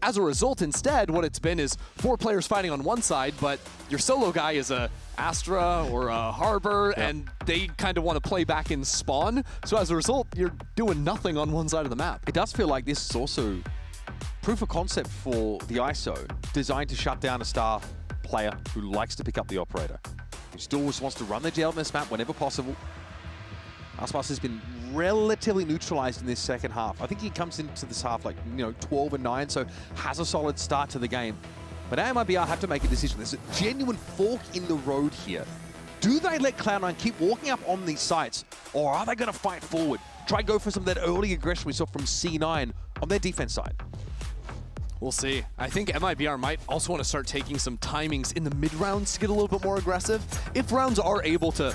As a result, instead, what it's been is 4 players fighting on one side, but your solo guy is a Astra or a Harbor, and they kind of want to play back in spawn. So as a result, you're doing nothing on one side of the map. It does feel like this is also proof of concept for the ISO, designed to shut down a star player who likes to pick up the operator, who still just wants to run the jail on this map whenever possible. Aspas has been relatively neutralized in this second half. I think he comes into this half like, 12-9, so has a solid start to the game. But now MIBR have to make a decision. There's a genuine fork in the road here. Do they let Cloud9 keep walking up on these sites, or are they going to fight forward? Try go for some of that early aggression we saw from C9 on their defense side. We'll see. I think MIBR might also want to start taking some timings in the mid-rounds to get a little bit more aggressive. If rounds are able to,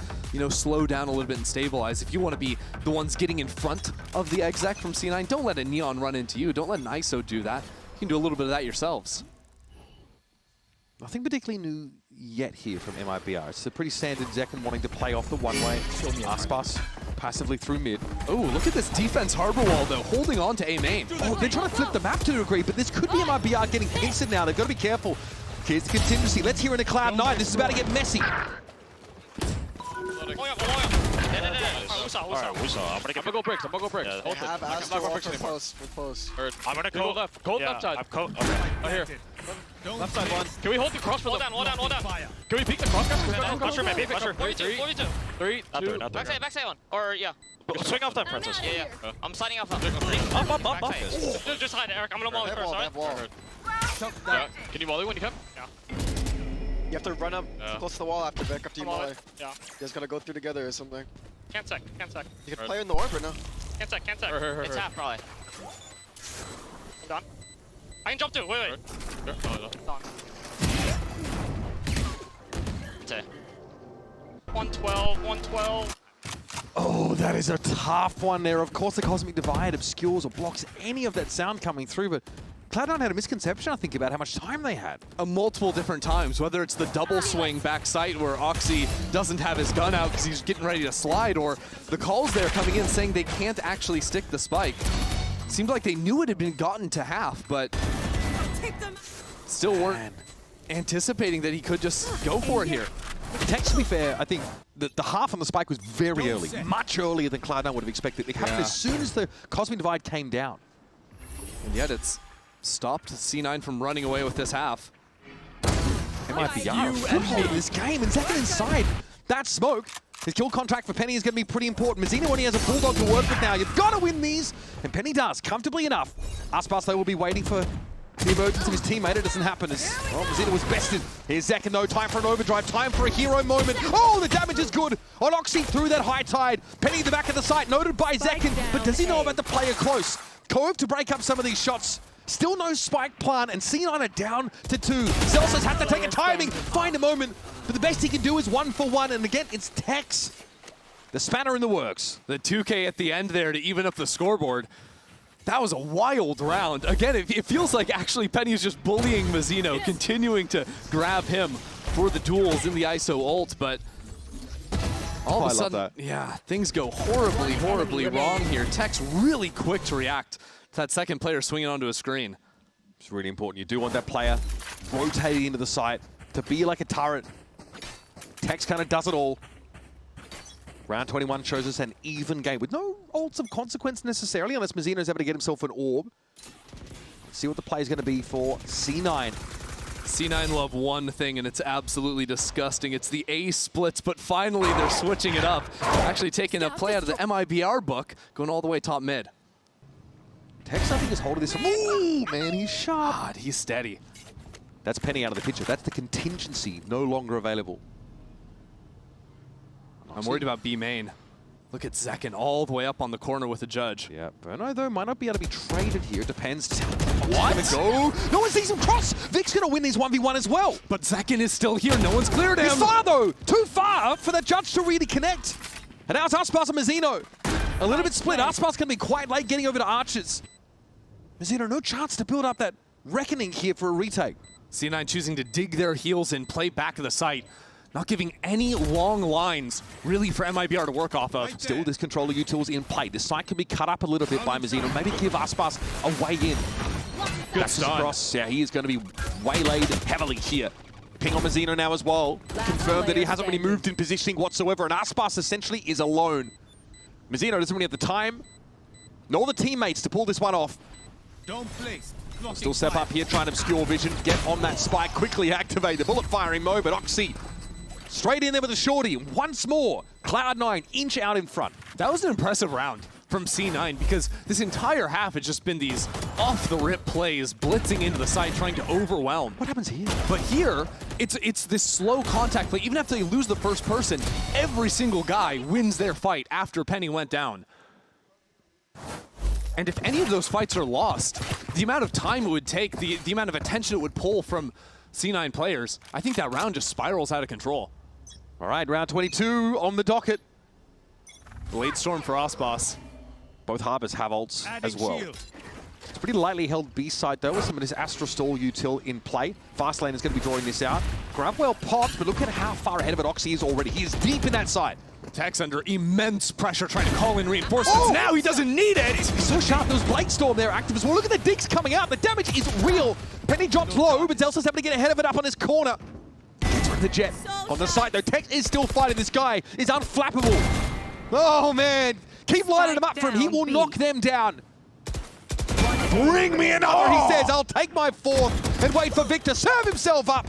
slow down a little bit and stabilize, if you want to be the ones getting in front of the exec from C9, don't let a Neon run into you. Don't let an ISO do that. You can do a little bit of that yourselves. Nothing particularly new yet here from MIBR. It's a pretty standard Zekken wanting to play off the one-way. Aspas passively through mid. Oh, look at this defense harbor wall, though, holding on to A main. Oh, they're trying to flip the map to a degree, but this could be MIBR getting pincered now. They've got to be careful. Here's the contingency. Let's hear in a Cloud9. This is about to get messy. I'm gonna go bricks. I'm gonna go bricks. They have Aspas for close. We're close. I'm gonna go left. Cold left side. Okay. Oh, here. Left side one. Can we hold the cross for the... Hold down. Can we peek the cross, guys? Usher, maybe. Usher. 4v2. 3, 2. Backside one. Or, yeah. Swing off that, Princess. Yeah. I'm sliding off. Up. Just hide, Eric. I'm gonna wall They first, have wall. alright? Can you volley when you come? You have to run up close to the wall after Vic, after you volley. Yeah. You guys gotta go through together or something. Can't sec. You can play in the orb or no? Can't sec. Hurt. It's half, probably. Done. I can jump too. Wait. Done. Okay. 112. Oh, that is a tough one there. Of course, the Cosmic Divide obscures or blocks any of that sound coming through, but Cloud9 had a misconception, I think, about how much time they had. Multiple different times, whether it's the double swing back sight where Oxy doesn't have his gun out because he's getting ready to slide, or the calls there coming in saying they can't actually stick the spike. Seemed like they knew it had been gotten to half, but still weren't anticipating that he could just go for it here. Tex, to be fair, I think the half on the spike was very early, much earlier than Cloud9 would have expected. It happened as soon as the Cosmic Divide came down. And yet it's stopped C9 from running away with this half. MIBR foothold in this game, and second inside that smoke. His kill contract for Penny is going to be pretty important. Mazzino only has a Bulldog to work with now. You've got to win these, and Penny does, comfortably enough. Aspas, though, will be waiting for the emergence of his teammate. It doesn't happen as, well, Mazzino was bested. Here's Zekken, though, time for an overdrive, time for a hero moment. Oh, the damage is good on Oxy through that high tide. Penny in the back of the site, noted by Zekken, but does he know about the player close? Cove to break up some of these shots. Still no spike plant, and C9 are down to 2. Celsius has to take a timing, find a moment, but the best he can do is 1 for 1, and again, it's Tex. The spanner in the works. The 2K at the end there to even up the scoreboard. That was a wild round. Again, it feels like actually Penny is just bullying Mazzino, continuing to grab him for the duels in the ISO ult, but all of a sudden, yeah, things go horribly wrong here. Tex really quick to react. That second player swinging onto a screen. It's really important. You do want that player rotating into the site to be like a turret. Tex kind of does it all. Round 21 shows us an even game with no ults of consequence necessarily, unless Mazzino's able to get himself an orb. Let's see what the play is going to be for C9. C9 love one thing, and it's absolutely disgusting. It's the A splits, but finally they're switching it up. Actually taking a play out of the MIBR book, going all the way top mid. Tex, I think, is holding this. Ooh, man, he's sharp. God, he's steady. That's Penny out of the picture. That's the contingency, no longer available. I'm worried about B main. Look at Zekken all the way up on the corner with the judge. Yeah, Burno, though, might not be able to be traded here. Depends. What? Go. No one sees him cross. Vic's going to win these 1v1 as well. But Zekken is still here. No one's cleared him. He's far, though. Too far for the judge to really connect. And now it's Aspas and Mazzino. A little bit split. Aspas going to be quite late getting over to Archers. Mazzino, no chance to build up that reckoning here for a retake. C9 choosing to dig their heels in, play back to the site. Not giving any long lines, really, for MIBR to work off of. Still, this controller utils in play. The site can be cut up a little bit by Mazzino. Maybe give Aspas a way in. Good start. Across. Yeah, he is going to be waylaid heavily here. Ping on Mazzino now as well. Confirmed that he hasn't really moved in positioning whatsoever, and Aspas essentially is alone. Mazzino doesn't really have the time, nor the teammates to pull this one off. Don't place. Still step up here, trying to obscure vision, get on that spike, quickly activate the bullet firing mode, but Oxy straight in there with a shorty. Once more, Cloud9 inch out in front. That was an impressive round from C9 because this entire half has just been these off-the-rip plays, blitzing into the side, trying to overwhelm. What happens here? But here, it's this slow contact play. Even after they lose the first person, every single guy wins their fight after Penny went down. And if any of those fights are lost, the amount of time it would take, the amount of attention it would pull from C9 players, I think that round just spirals out of control. All right, round 22 on the docket. Late storm for Aspas. Both Harbors have ults as well. It's pretty lightly held B side though with some of this Astral Stall util in play. Fastlane is going to be drawing this out. Grabwell popped, but look at how far ahead of it Oxy is already. He is deep in that side. Tex under immense pressure trying to call in reinforcements. Now he doesn't need it! He's so sharp. There was Blade Storm there active as well. Look at the dinks coming out. The damage is real. Penny drops low, but Zelsa's having to get ahead of it up on his corner. Gets rid of the jet. On the side though, Tex is still fighting. This guy is unflappable. Oh man. Keep lining him up for him. He will knock them down. Bring me another, he says. I'll take my fourth and wait for Vic to serve himself up.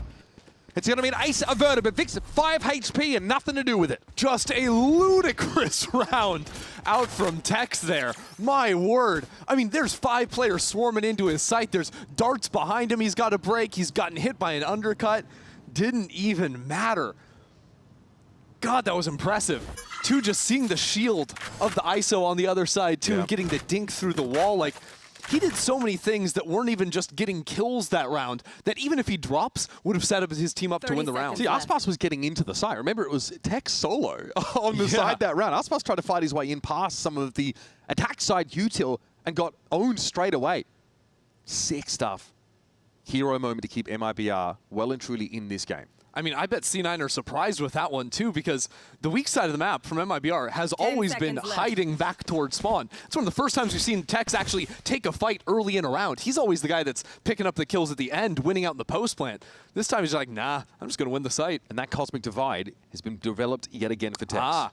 It's going to be an ace averted, but Vic's at 5 HP and nothing to do with it. Just a ludicrous round out from Tex there. My word. I mean, there's 5 players swarming into his sight. There's darts behind him. He's got a break. He's gotten hit by an undercut. Didn't even matter. God, that was impressive. Too, just seeing the shield of the ISO on the other side, too, getting the dink through the wall. Like, he did so many things that weren't even just getting kills that round, that even if he drops, would have set up his team up to win the round. See, Aspas was getting into the side. Remember, it was Tex solo on the side that round. Aspas tried to fight his way in past some of the attack side util and got owned straight away. Sick stuff. Hero moment to keep MIBR well and truly in this game. I mean, I bet C9 are surprised with that one, too, because the weak side of the map from MIBR has always been hiding back towards spawn. It's one of the first times we've seen Tex actually take a fight early in a round. He's always the guy that's picking up the kills at the end, winning out in the post plant. This time he's like, nah, I'm just going to win the site. And that Cosmic Divide has been developed yet again for Tex.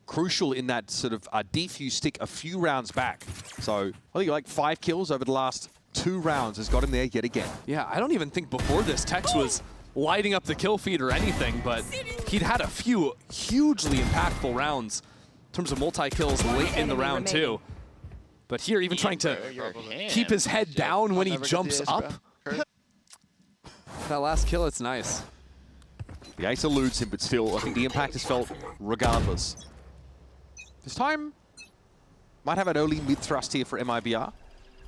Crucial in that sort of defuse stick a few rounds back. So I think like 5 kills over the last 2 rounds has got him there yet again. Yeah, I don't even think before this Tex was lighting up the kill feed or anything, but he'd had a few hugely impactful rounds in terms of multi-kills late in the round too. But here, even trying to keep his head down when he jumps up. That last kill, it's nice. The ace eludes him, but still, I think the impact is felt regardless. This time, might have an early mid-thrust here for MIBR.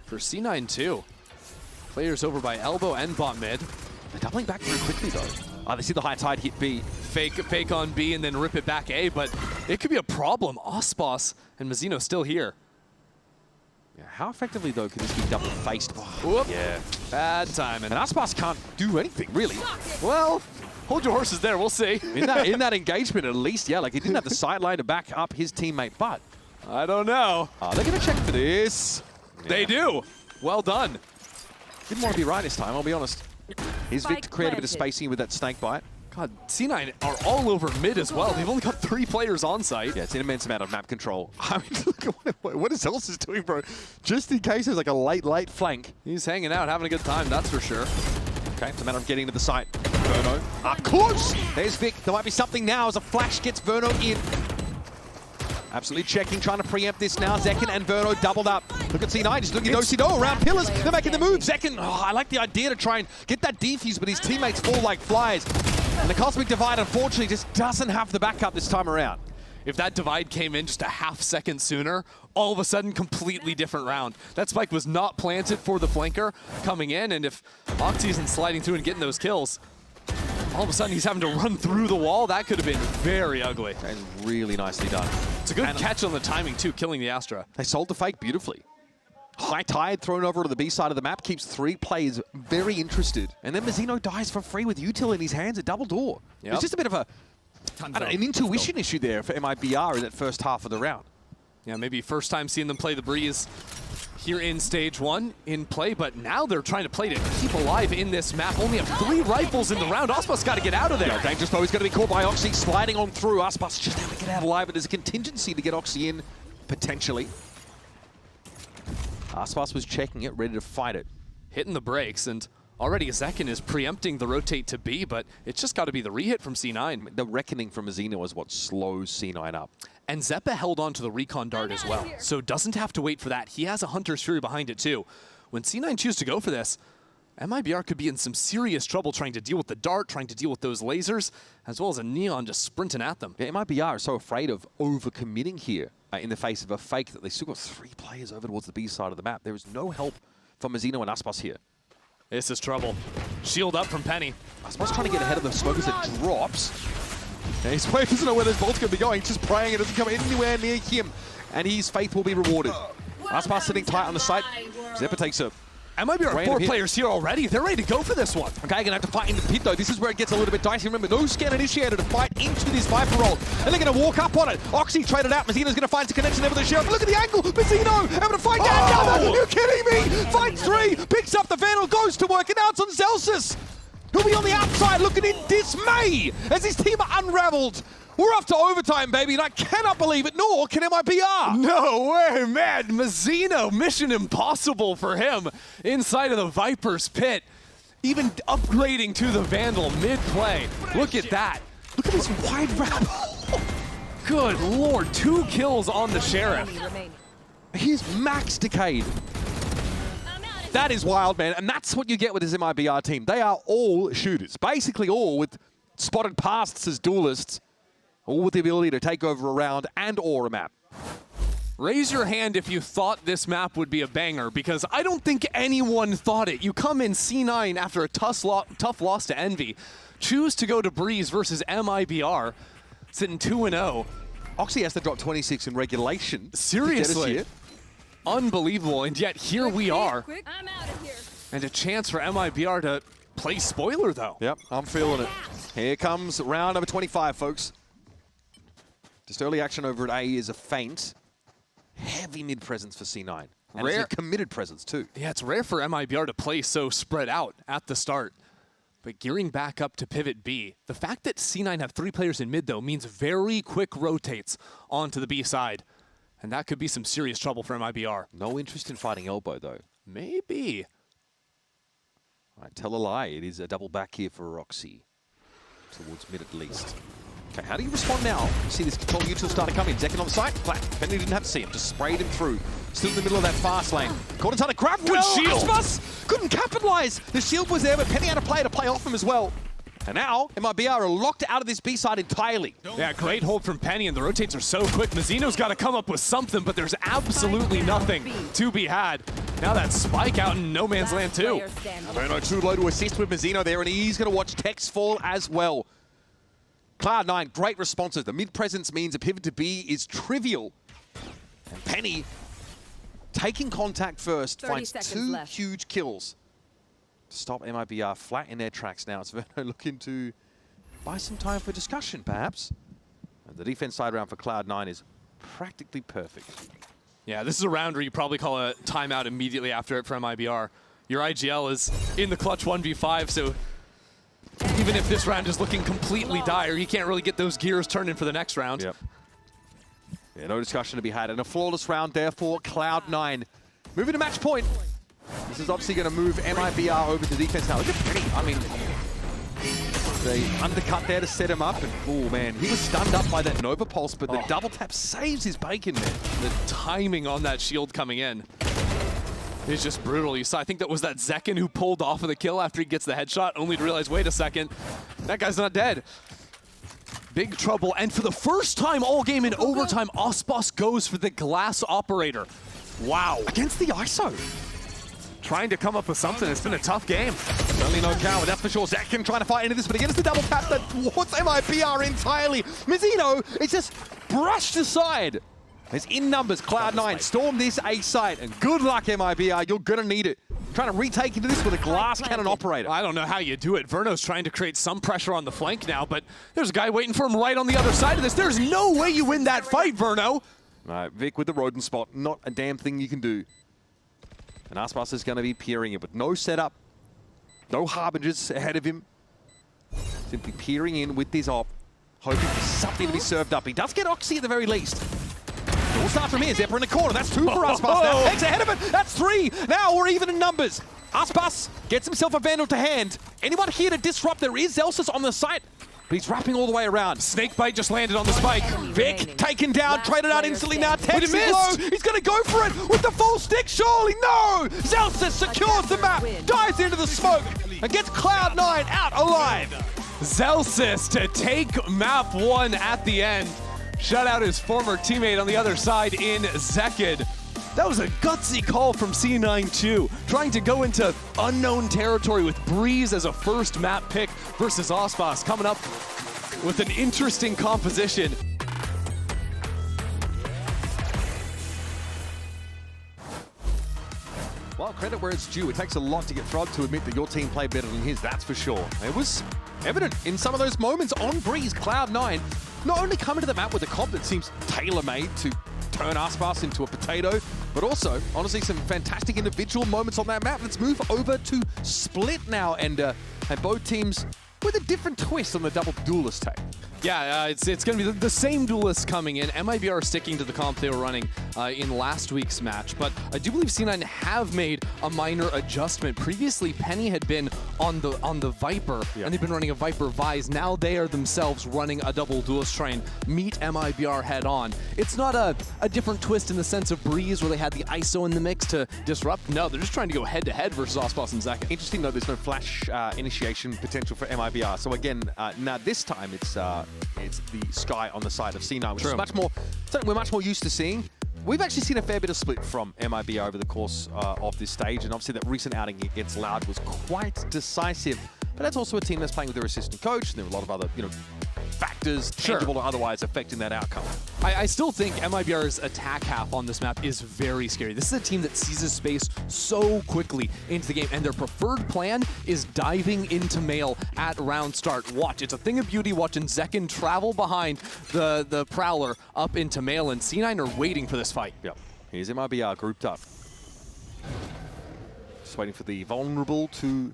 For C9 too. Players over by elbow and bot mid. They're doubling back very quickly, though. They see the high tide hit B. Fake on B and then rip it back A, but it could be a problem. Aspas and Mazzino still here. Yeah, how effectively, though, can this be double-faced? Whoop. Yeah. Bad timing. And Aspas can't do anything, really. Well, hold your horses there. We'll see. In that engagement, at least, yeah, like he didn't have the sideline to back up his teammate, but I don't know. They're going to check for this. They do. Well done. Didn't want to be right this time, I'll be honest. Here's Vic to create a bit of spacing with that snake bite. God, C9 are all over mid as well. They've only got 3 players on site. Yeah, it's an immense amount of map control. I mean, look at what else is doing, bro. Just in case there's like a late flank. He's hanging out, having a good time, that's for sure. Okay, it's a matter of getting to the site. Verno, up close! There's Vic. There might be something now as a flash gets Verno in. Absolutely checking, trying to preempt this now. Zekin and Verno doubled up. Look at C9, he's looking no around pillars. They're making the move. Zekin, I like the idea to try and get that defuse, but his teammates fall like flies. And the Cosmic Divide, unfortunately, just doesn't have the backup this time around. If that divide came in just a half second sooner, all of a sudden, completely different round. That spike was not planted for the flanker coming in, and if Oxy isn't sliding through and getting those kills, all of a sudden he's having to run through the wall. That could have been very ugly. That is really nicely done. It's a good catch on the timing too, killing the Astra. They sold the fake beautifully. High tide thrown over to the B side of the map keeps 3 players very interested. And then Mazzino dies for free with util in his hands at double door. Yep. It's just a bit of a, an intuition issue there for MIBR in that first half of the round. Yeah, maybe first time seeing them play the Breeze here in stage 1 in play, but now they're trying to play to keep alive in this map. Only have 3 rifles in the round. Aspas got to get out of there. Yeah, dangerous though. He's going to be caught by Oxy, sliding on through. Aspas just have to get out alive, but there's a contingency to get Oxy in, potentially. Aspas was checking it, ready to fight it. hitting the brakes, and already Zekin is preempting the rotate to B, but it's just got to be the re-hit from C9. The reckoning from Mazino is what slows C9 up. And Zeppa held on to the recon dart as well, so doesn't have to wait for that. He has a Hunter's Fury behind it too. When C9 choose to go for this, MIBR could be in some serious trouble trying to deal with the dart, trying to deal with those lasers, as well as a Neon just sprinting at them. Yeah, MIBR are so afraid of overcommitting here in the face of a fake that they still got 3 players over towards the B side of the map. There is no help from Mazino and Aspas here. This is trouble. Shield up from Penny. Aspas trying to get ahead of the smoke as it drops. And his wave doesn't know where those bolts going to be going, just praying it doesn't come anywhere near him. And his faith will be rewarded. Aspas sitting tight on the site. Zeppa takes a MIBR 4 players here already. They're ready to go for this one. Okay, gonna have to fight in the pit though. This is where it gets a little bit dicey. Remember, no scan initiator to fight into this Viper roll. And they're gonna walk up on it. Oxy traded out. Mazino's gonna find a connection there with the sheriff. Look at the angle. Mazino able to find down. Are you kidding me? Fight 3, picks up the Vandal, goes to work, and now it's on Celsius. He'll be on the outside looking in dismay as his team are unraveled. We're off to overtime, baby, and I cannot believe it, nor can MIBR. No way, man. Mazino, mission impossible for him inside of the Viper's pit. Even upgrading to the Vandal mid-play. Look at that. Look at this wide wrap. Good Lord, 2 kills on the Sheriff. He's max decayed. That is wild, man, and that's what you get with this MIBR team. They are all shooters, basically all with spotted pasts as duelists, all with the ability to take over a round and or a map. Raise your hand if you thought this map would be a banger, because I don't think anyone thought it. You come in C9 after a tough loss to Envy, choose to go to Breeze versus MIBR, sitting 2-0. Oxy has to drop 26 in regulation. Seriously. Unbelievable, and yet here we are. I'm out of here. And a chance for MIBR to play spoiler, though. Yep, I'm feeling it. Here comes round number 25, folks. Just early action over at A is a feint. Heavy mid presence for C9. And Rare. it's a committed presence, too. Yeah, it's rare for MIBR to play so spread out at the start. But gearing back up to pivot B, the fact that C9 have 3 players in mid, though, means very quick rotates onto the B side. And that could be some serious trouble for MIBR. No interest in fighting elbow, though. Maybe. All right, tell a lie. It is a double back here for Roxy. Towards mid at least. Okay, how do you respond now? You see this control neutral starter coming. Zekin on the site. Flat. Penny didn't have to see him. Just sprayed him through. Still in the middle of that fast lane. Caught inside a grab. Good shield. Aspas couldn't capitalize. The shield was there, but Penny had a player to play off him as well. And now, MIBR are locked out of this B side entirely. Yeah, great hold from Penny, and the rotates are so quick. Mazino's got to come up with something, but there's absolutely nothing to be had. Now that spike out in no man's land too. Bruno too low to assist with Mazino there, and he's going to watch Tex fall as well. Cloud9, great responses. The mid-presence means a pivot to B is trivial. And Penny, taking contact first, finds 2 huge kills. Stop MIBR flat in their tracks now. It's Verno looking to buy some time for discussion, perhaps. And the defense side round for Cloud9 is practically perfect. Yeah, this is a round where you probably call a timeout immediately after it for MIBR. Your IGL is in the clutch 1v5, so even if this round is looking completely dire, you can't really get those gears turning for the next round. Yep. Yeah, no discussion to be had. And a flawless round there for Cloud9. Moving to match point. This is obviously going to move MIBR over to defense now. Look at Penny. I mean, they undercut there to set him up. And, oh, man, he was stunned up by that Nova Pulse, but the double tap saves his bacon, man. The timing on that shield coming in is just brutal. You saw, I think that was that Zekin who pulled off of the kill after he gets the headshot, only to realize, wait a second, that guy's not dead. Big trouble. And for the first time all game in overtime, Aspas goes for the glass operator. Wow. Against the ISO. Trying to come up with something. It's been a tough game. Certainly no coward, that's for sure. Zekin trying to fight into this, but against the double tap that thwarts MIBR entirely. Mazino is just brushed aside. As in numbers, Cloud9 storm this A site, and good luck MIBR, you're gonna need it. Trying to retake into this with a glass cannon operator. I don't know how you do it. Verno's trying to create some pressure on the flank now, but there's a guy waiting for him right on the other side of this. There's no way you win that fight, Verno. All right, Vic with the rodent spot, not a damn thing you can do. And Aspas is going to be peering it, but no setup, no harbingers ahead of him. Simply peering in with this op, hoping for something to be served up. He does get Oxy at the very least. We'll start from here. Zephyr in the corner. That's 2 for Aspas now. X ahead of it. That's 3. Now we're even in numbers. Aspas gets himself a Vandal to hand. Anyone here to disrupt? There is Zelsis on the site, but he's wrapping all the way around. Snakebite just landed on the spike. Vic taken down, traded out instantly now. Tex is low. He's going to go for it with the full stick. Surely, no! Zelsis secures the map, dives into the smoke, and gets Cloud9 out alive. Zelsis to take map 1 at the end. Shut out his former teammate on the other side in Zekid. That was a gutsy call from C9 too, trying to go into unknown territory with Breeze as a first map pick versus Aspas, coming up with an interesting composition. Well, credit where it's due. It takes a lot to get Throg to admit that your team played better than his, that's for sure. It was evident in some of those moments on Breeze. Cloud9 not only coming to the map with a comp that seems tailor-made to turn Aspas into a potato, but also, honestly, some fantastic individual moments on that map. Let's move over to Split now, and both teams with a different twist on the double duelist tag. Yeah, it's going to be the same duelists coming in. MIBR sticking to the comp they were running in last week's match, but I do believe C9 have made a minor adjustment. Previously, Penny had been on the Viper, and they've been running a Viper Vise. Now they are themselves running a double duelist try and meet MIBR head on. It's not a different twist in the sense of Breeze where they had the ISO in the mix to disrupt. No, they're just trying to go head to head versus Aspas and Zekid. Interesting though, there's no flash initiation potential for MIBR. So again, now this time it's the Sky on the side of C9, which is much more, something we're much more used to seeing. We've actually seen a fair bit of split from MIBR over the course of this stage, and obviously that recent outing against Loud was quite decisive. But that's also a team that's playing with their assistant coach, and there are a lot of other, factors, tangible or otherwise, affecting that outcome. I still think MIBR's attack half on this map is very scary. This is a team that seizes space so quickly into the game, and their preferred plan is diving into Mail at round start. Watch, it's a thing of beauty watching Zekin travel behind the Prowler up into Mail, and C9 are waiting for this fight. Yep. Here's MIBR grouped up. Just waiting for the vulnerable to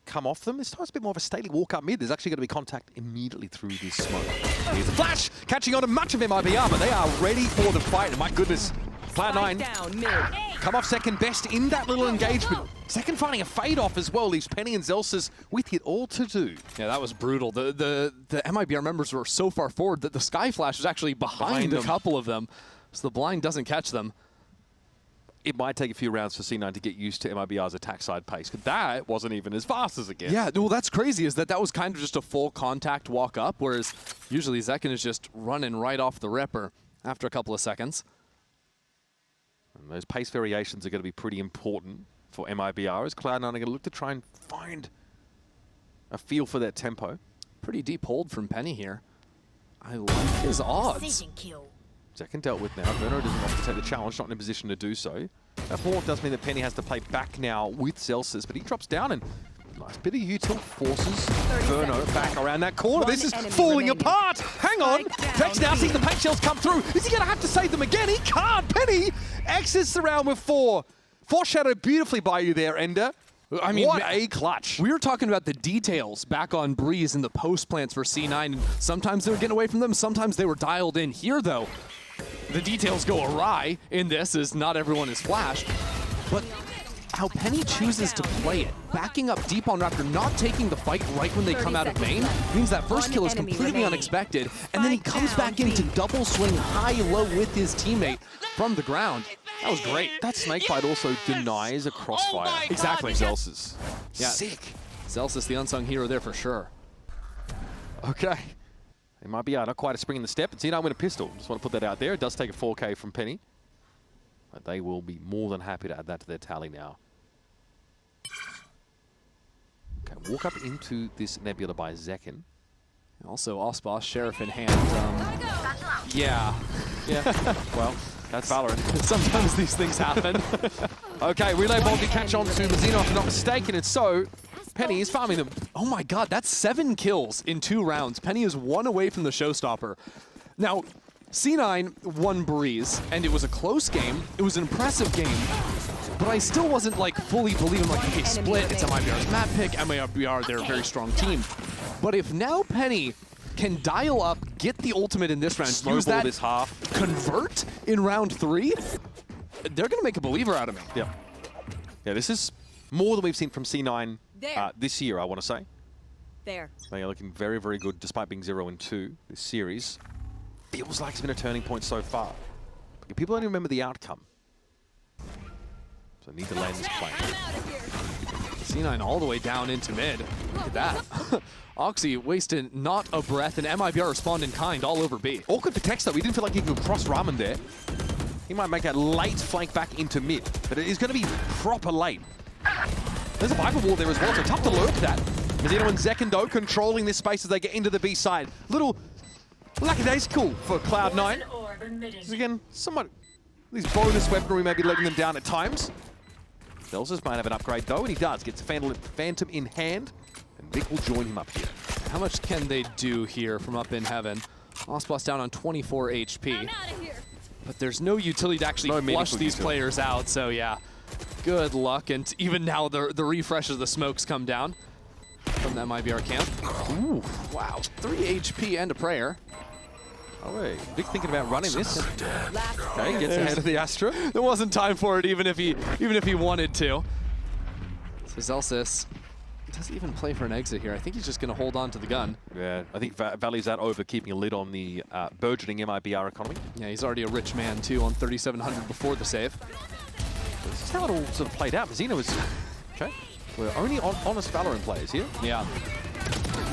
come off them. This time it's a bit more of a stately walk up mid. There's actually going to be contact immediately through this smoke. Here's the flash, catching on to much of MIBR, but they are ready for the fight. And my goodness, Cloud9 come off second best in that little engagement. Second finding a fade off as well, leaves Penny and Zelsis with it all to do. Yeah, that was brutal. The MIBR members were so far forward that the Sky Flash was actually behind a couple of them, so the blind doesn't catch them. It might take a few rounds for C9 to get used to MIBR's attack side pace, but that wasn't even as fast as it gets. Yeah, well, that's crazy, is that was kind of just a full contact walk up, whereas usually Zekin is just running right off the ripper after a couple of seconds. And those pace variations are going to be pretty important for MIBR, as Cloud9 are going to look to try and find a feel for that tempo. Pretty deep hold from Penny here. I like his odds. Zekin dealt with now. Verno doesn't want to take the challenge, not in a position to do so. That port does mean that Penny has to play back now with Zelsis, but he drops down and nice bit of util forces Verno back around that corner. This is falling apart. Hang on. Vex now seeing the paint shells come through. Is he going to have to save them again? He can't. Penny exits the round with 4. Foreshadowed beautifully by you there, Ender. I mean, what a clutch. We were talking about the details back on Breeze and the post plants for C9, and sometimes they were getting away from them, sometimes they were dialed in. Here, though, the details go awry in this, as not everyone is flashed. But how Penny chooses to play it, backing up deep on Raptor, not taking the fight right when they come out of main, means that first kill is completely unexpected, and then he comes back in to double swing high-low with his teammate from the ground. That was great. That snakebite also denies a crossfire. Exactly. Zelsis. Yeah. Sick. Zelsis, the unsung hero there for sure. Okay. It might be not quite a spring in the step. And C9 with a pistol. Just want to put that out there. It does take a 4K from Penny. But they will be more than happy to add that to their tally now. Okay, walk up into this Nebula by Zekin. Also, Aspas, Sheriff in hand. Yeah. Well, that's Valorant. Sometimes these things happen. Okay, relay ball to catch on to Mazino if I'm not mistaken. And so, Penny is farming them. Oh my god, that's 7 kills in 2 rounds. Penny is 1 away from the showstopper. Now, C9 won Breeze, and it was a close game. It was an impressive game. But I still wasn't like fully believing, like, okay, Split, it's MIBR's map pick, MIBR, they're a very strong team. But if now Penny can dial up, get the ultimate in this round, use Snowball that, this half. convert in round 3, they're going to make a believer out of me. Yeah. Yeah, this is more than we've seen from C9 this year, I want to say. There. They are looking very, very good despite being 0-2 this series. Feels like it's been a turning point so far. But people only remember the outcome. So need to land this plane. C9 all the way down into mid. Look at that. Oxy wasted not a breath, and MIBR respond in kind all over B. Awkward for Tex though. We didn't feel like he could cross Ramen there. He might make a late flank back into mid, but it is going to be proper late. There's a Viper wall there as well, so tough to lurk that. Mazino and Zekendo controlling this space as they get into the B side. Little lackadaisical for Cloud9. This is again, somewhat, these bonus weaponry may be letting them down at times. Delzas might have an upgrade though, and he does. Gets Phantom in hand, and Vic will join him up here. How much can they do here from up in heaven? Aspas down on 24 HP. But there's no utility to actually flush these players out, so yeah. Good luck, and even now the refresh of the smokes come down from that MIBR camp. Ooh, wow, 3 HP and a prayer. Oh wait, Vic thinking about running this. Okay, gets ahead of the Astra. There wasn't time for it, even if he wanted to. So Zelsis doesn't even play for an exit here. I think he's just going to hold on to the gun. Yeah, I think Valley's out over keeping a lid on the burgeoning MIBR economy. Yeah, he's already a rich man too on 3,700 before the save. This is how it all sort of played out. Mazino was okay. We're only honest Valorant players here. Yeah.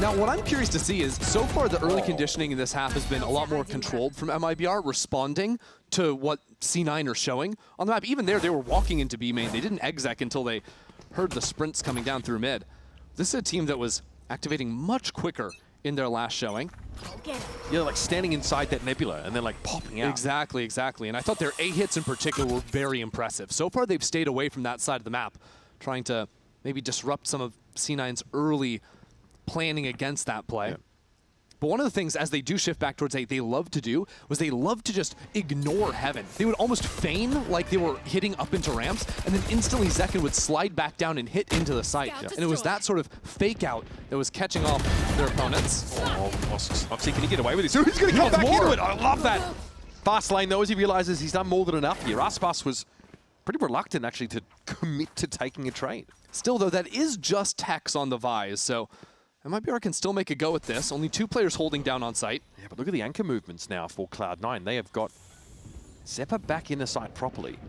Now, what I'm curious to see is, so far the early conditioning in this half has been a lot more controlled from MIBR, responding to what C9 are showing on the map. Even there, they were walking into B main. They didn't exec until they heard the sprints coming down through mid. This is a team that was activating much quicker in their last showing. Yeah, like standing inside that nebula and then like popping out. Exactly, exactly. And I thought their A hits in particular were very impressive. So far, they've stayed away from that side of the map, trying to maybe disrupt some of C9's early planning against that play. Yeah. But one of the things, as they do shift back towards A, they love to do, was they love to just ignore heaven. They would almost feign like they were hitting up into ramps, and then instantly Zekken would slide back down and hit into the site. Yeah. And it was that sort of fake out that was catching off their opponents. Oh, Oxy, can he get away with this? Who's going to come back into it? I love that. Fast lane, though, as he realizes he's done more than enough here. Aspas was pretty reluctant, actually, to commit to taking a trade. Still, though, that is just Tex on the Vise, so MIBR can still make a go at this. Only 2 players holding down on site. Yeah, but look at the anchor movements now for Cloud9. They have got Zeppa back in the site properly.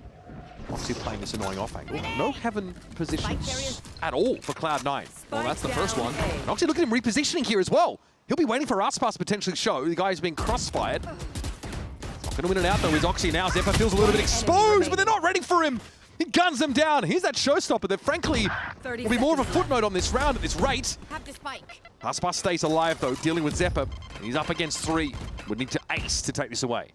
Obviously playing this annoying off angle. No heaven positions at all for Cloud9. Well, that's the first one. And Oxy, look at him repositioning here as well. He'll be waiting for Aspas to potentially show. The guy's being crossfired. Not going to win it out, though, is Oxy now. Zeppa feels a little bit exposed, but they're not ready for him. He guns them down. Here's that showstopper that, frankly, will be more of a footnote on this round at this rate. Aspas stays alive, though, dealing with Zeppa. He's up against 3. Would need to ace to take this away.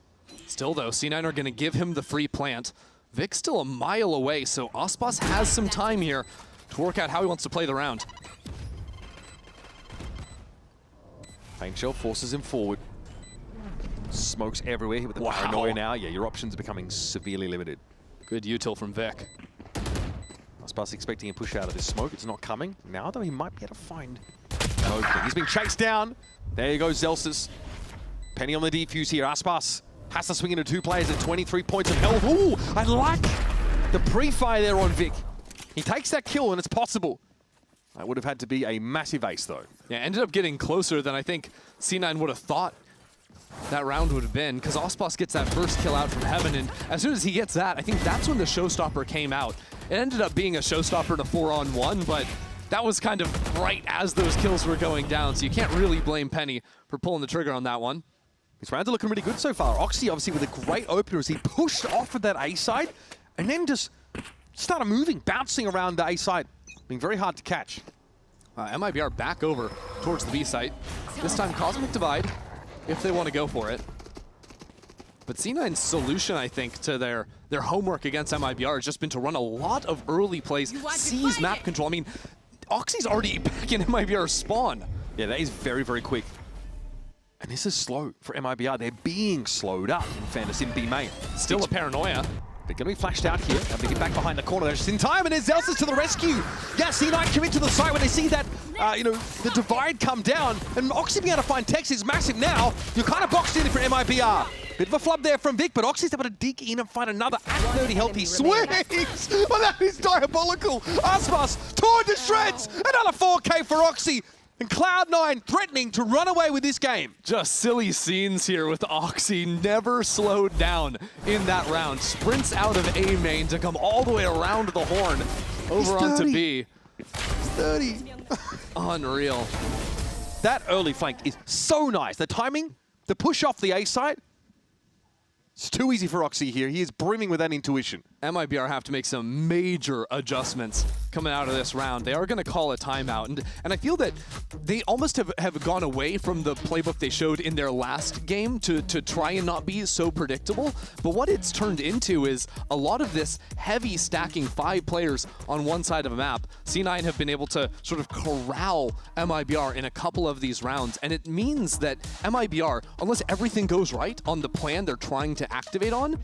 Still, though, C9 are going to give him the free plant. Vic's still a mile away, so Aspas has some time here to work out how he wants to play the round. Pain Shell forces him forward. Smokes everywhere with the paranoia now. Yeah, your options are becoming severely limited. Good util from Vic. Aspas expecting a push out of this smoke. It's not coming. Now, though, he might be able to find an opening. He's being chased down. There you go, Zelsis. Penny on the defuse here. Aspas has to swing into 2 players at 23 points of health. Ooh, I like the pre-fire there on Vic. He takes that kill, and it's possible. That would have had to be a massive ace, though. Yeah, ended up getting closer than I think C9 would have thought that round would have been, because Aspas gets that first kill out from heaven, and as soon as he gets that, I think that's when the showstopper came out. It ended up being a showstopper to 4-on-1, but that was kind of right as those kills were going down, so you can't really blame Penny for pulling the trigger on that one. These rounds are looking really good so far. Oxy, obviously, with a great opener as he pushed off of that A side, and then just started moving, bouncing around the A side, being very hard to catch. MIBR back over towards the B site. This time, Cosmic Divide, if they want to go for it. But C9's solution, I think, to their homework against MIBR has just been to run a lot of early plays, seize map control. I mean, Oxy's already back in MIBR's spawn. Yeah, that is very, very quick. And this is slow for MIBR. They're being slowed up in fairness in B main. Still a paranoia. They're going to be flashed out here. They get back behind the corner. They're just in time, and there's Zelsis to the rescue. Yeah, C9 commit to the site when they see that you know, the divide come down, and Oxy being able to find Tex is massive now. You're kind of boxed in for MIBR. Bit of a flub there from Vic, but Oxy's able to dig in and find another at 30 health. He swings! Well, that is diabolical. Aspas torn to shreds. Another 4K for Oxy. And Cloud9 threatening to run away with this game. Just silly scenes here with Oxy, never slowed down in that round. Sprints out of A main to come all the way around the horn over onto B. He's 30. Unreal. That early flank is so nice. The timing, the push off the A side, it's too easy for Oxy here. He is brimming with that intuition. MIBR have to make some major adjustments coming out of this round. They are going to call a timeout, and I feel that they almost have gone away from the playbook they showed in their last game to try and not be so predictable. But what it's turned into is a lot of this heavy stacking 5 players on one side of a map. C9 have been able to sort of corral MIBR in a couple of these rounds, and it means that MIBR, unless everything goes right on the plan they're trying to activate on,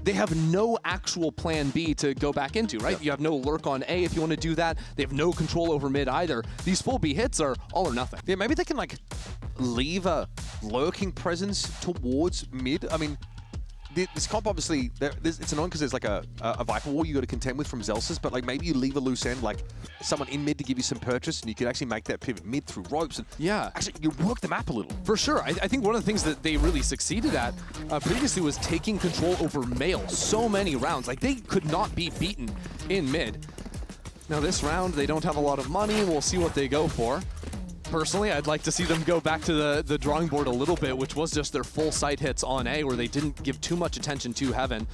they have no actual plan B to go back into, right? You have no lurk on A if you want to do that. They have no control over mid either. These full B hits are all or nothing. Yeah, maybe they can like leave a lurking presence towards mid. I mean, this comp obviously, it's annoying because there's like a Viper wall you got to contend with from Zelsis, but like maybe you leave a loose end, like someone in mid to give you some purchase, and you can actually make that pivot mid through ropes, and yeah, actually you work the map a little. For sure. I think one of the things that they really succeeded at previously was taking control over Mail so many rounds. Like they could not be beaten in mid. Now this round, they don't have a lot of money. We'll see what they go for. Personally, I'd like to see them go back to the drawing board a little bit, which was just their full sight hits on A, where they didn't give too much attention to Heaven.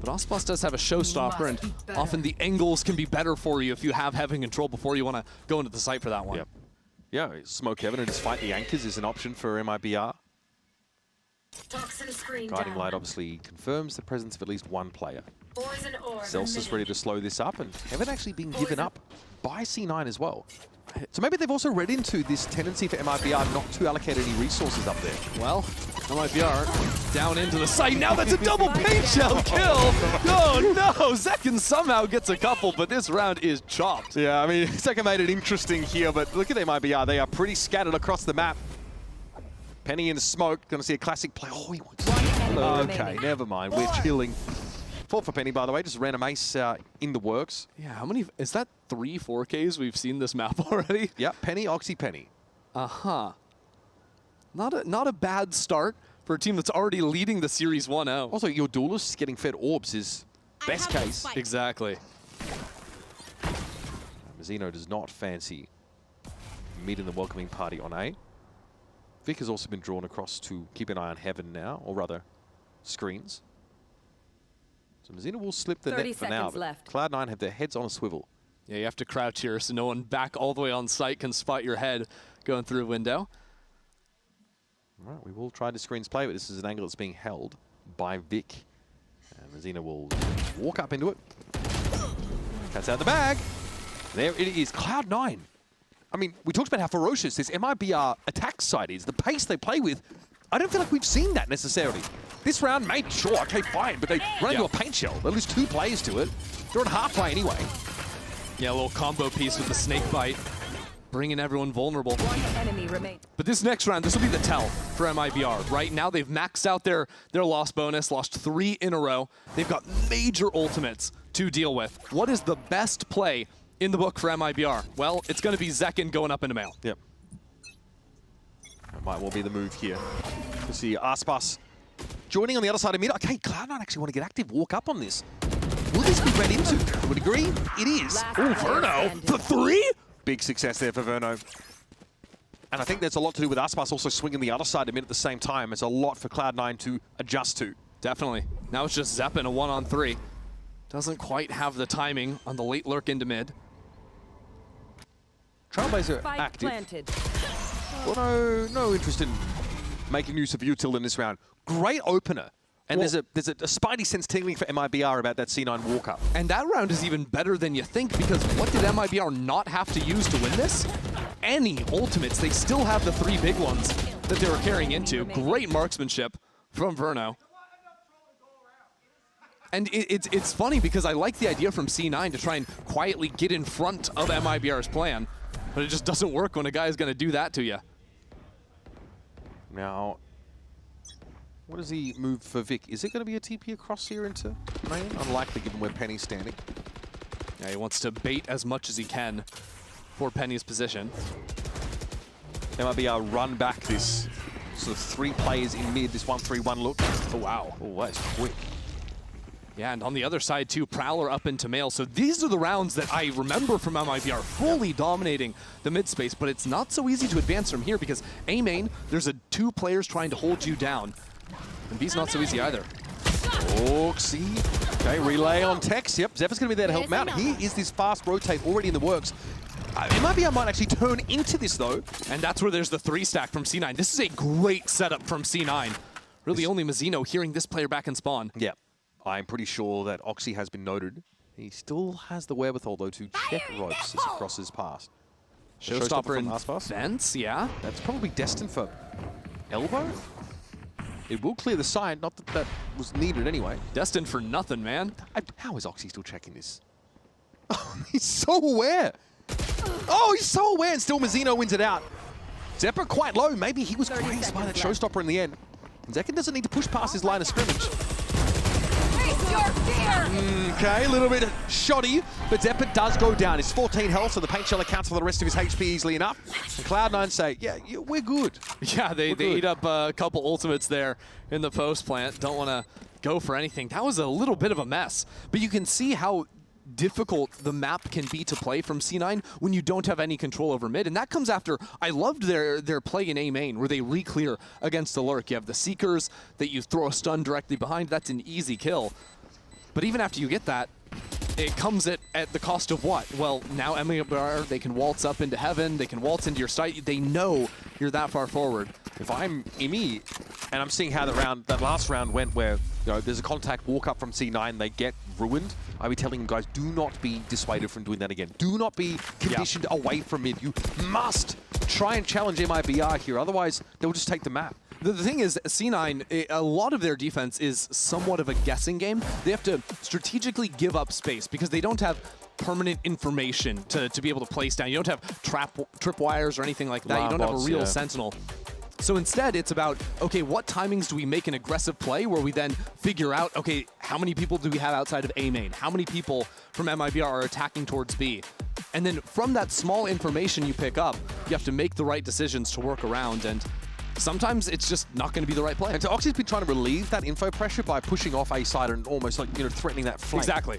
But Aspas does have a showstopper, and often the angles can be better for you if you have Heaven control before you want to go into the site for that one. Yep. Yeah, smoke Heaven and just fight the anchors is an option for MIBR. Guiding Light obviously confirms the presence of at least one player. Zelsis is ready to slow this up, and Heaven actually being given up by C9 as well. So maybe they've also read into this tendency for MIBR not to allocate any resources up there. Well, MIBR down into the site. Now that's a double paint shell kill. Oh no, Zekin somehow gets a couple, but this round is chopped. Yeah, I mean, Zekin made it interesting here, but look at MIBR. They are pretty scattered across the map. Penny in the smoke, gonna see a classic play. Oh, he wants okay, never mind. We're chilling. Fault for Penny, by the way, just random ace in the works. Yeah, how many, is that 3 4Ks we've seen this map already? Yeah, Penny, Oxy, Penny. Uh-huh. Not a bad start for a team that's already leading the Series 1-0. Also, your duelist getting fed orbs is best case. Exactly. Mazzino does not fancy mid in the welcoming party on A. Vic has also been drawn across to keep an eye on Heaven now, or rather, screens. So Mazzino will slip the net for now, but Cloud9 have their heads on a swivel. Yeah, you have to crouch here so no one back all the way on site can spot your head going through a window. All right, we will try to screens play, but this is an angle that's being held by Vic. And Mazzino will walk up into it. Cat's out the bag. There it is, Cloud9. I mean, we talked about how ferocious this MIBR attack side is, the pace they play with. I don't feel like we've seen that necessarily. This round, maybe, sure, okay, fine, but they run into a paint shell. They lose 2 players to it. They're at halfway anyway. Yeah, a little combo piece with the snake bite, bringing everyone vulnerable. But this next round, this will be the tell for MIBR. Right now, they've maxed out their loss bonus, lost 3 in a row. They've got major ultimates to deal with. What is the best play in the book for MIBR? Well, it's going to be Zekin going up into Mail. Yep. That might well be the move here. We'll see Aspas joining on the other side of mid. Okay, Cloud9 actually want to get active, walk up on this. Will this be read into? To a degree, it is. Oh, Verno for 3? Big success there for Verno. And I think there's a lot to do with Aspas also swinging the other side of mid at the same time. It's a lot for Cloud9 to adjust to. Definitely. Now it's just Zeppin, a 1-on-3. Doesn't quite have the timing on the late lurk into mid. Trailblazer active. Well, no interest in making use of util in this round. Great opener. And well, there's a spidey sense tingling for MIBR about that C9 walk-up. And that round is even better than you think, because what did MIBR not have to use to win this? Any ultimates. They still have the 3 big ones that they were carrying into. Great marksmanship from Verno. And it's funny because I like the idea from C9 to try and quietly get in front of MIBR's plan. But it just doesn't work when a guy is going to do that to you. Now, what does he move for Vic? Is it going to be a TP across here into main? Unlikely given where Penny's standing. Yeah, he wants to bait as much as he can for Penny's position. There might be a run back this sort of 3 players in mid, this 1-3-1 look. Oh, wow. Oh, that's quick. Yeah, and on the other side too, Prowler up into Mail. So these are the rounds that I remember from MIBR, fully dominating the mid space, but it's not so easy to advance from here because A main, there's 2 players trying to hold you down. And B's not so easy either. Oxy. Okay, relay on Tex. Yep, Zephyr's going to be there to help him out. Here is this fast rotate already in the works. MIBR might actually turn into this, though. And that's where there's the 3-stack from C9. This is a great setup from C9. Really only Mazzino hearing this player back in spawn. Yeah, I'm pretty sure that Oxy has been noted. He still has the wherewithal, though, to check ropes as he crosses past. Showstopper in Aspas. fence, yeah. That's probably destined for elbow. It will clear the side, not that that was needed anyway. Destined for nothing, man. How is Oxy still checking this? Oh, he's so aware. Oh, he's so aware, and still Mazzino wins it out. Zephyr quite low. Maybe he was grazed by that showstopper in the end. And Zekin doesn't need to push past his line of scrimmage. Okay, a little bit shoddy, but Zephyr does go down. He's 14 health, so the paint shell accounts for the rest of his HP easily enough. And Cloud9 say, yeah, we're good. Yeah, they eat up a couple ultimates there in the post plant. Don't want to go for anything. That was a little bit of a mess, but you can see how difficult the map can be to play from C9 when you don't have any control over mid, and that comes after, I loved their play in A main where they re-clear against the lurk. You have the Seekers that you throw a stun directly behind. That's an easy kill. But even after you get that, it comes at the cost of what? Well, now MIBR, they can waltz up into heaven, they can waltz into your sight, they know you're that far forward. If I'm Imi, and I'm seeing how that last round went where there's a contact walk up from C9, they get ruined, I'd be telling them, guys, do not be dissuaded from doing that again. Do not be conditioned away from mid. You must try and challenge MIBR here, otherwise they'll just take the map. The thing is, C9, a lot of their defense is somewhat of a guessing game. They have to strategically give up space because they don't have permanent information to be able to place down. You don't have tripwires or anything like that. You don't have a real sentinel. So instead, it's about, okay, what timings do we make an aggressive play where we then figure out, okay, how many people do we have outside of A main? How many people from MIBR are attacking towards B? And then from that small information you pick up, you have to make the right decisions to work around, and sometimes it's just not going to be the right play. And so Oxy's been trying to relieve that info pressure by pushing off A side and almost like, threatening that flank. Exactly.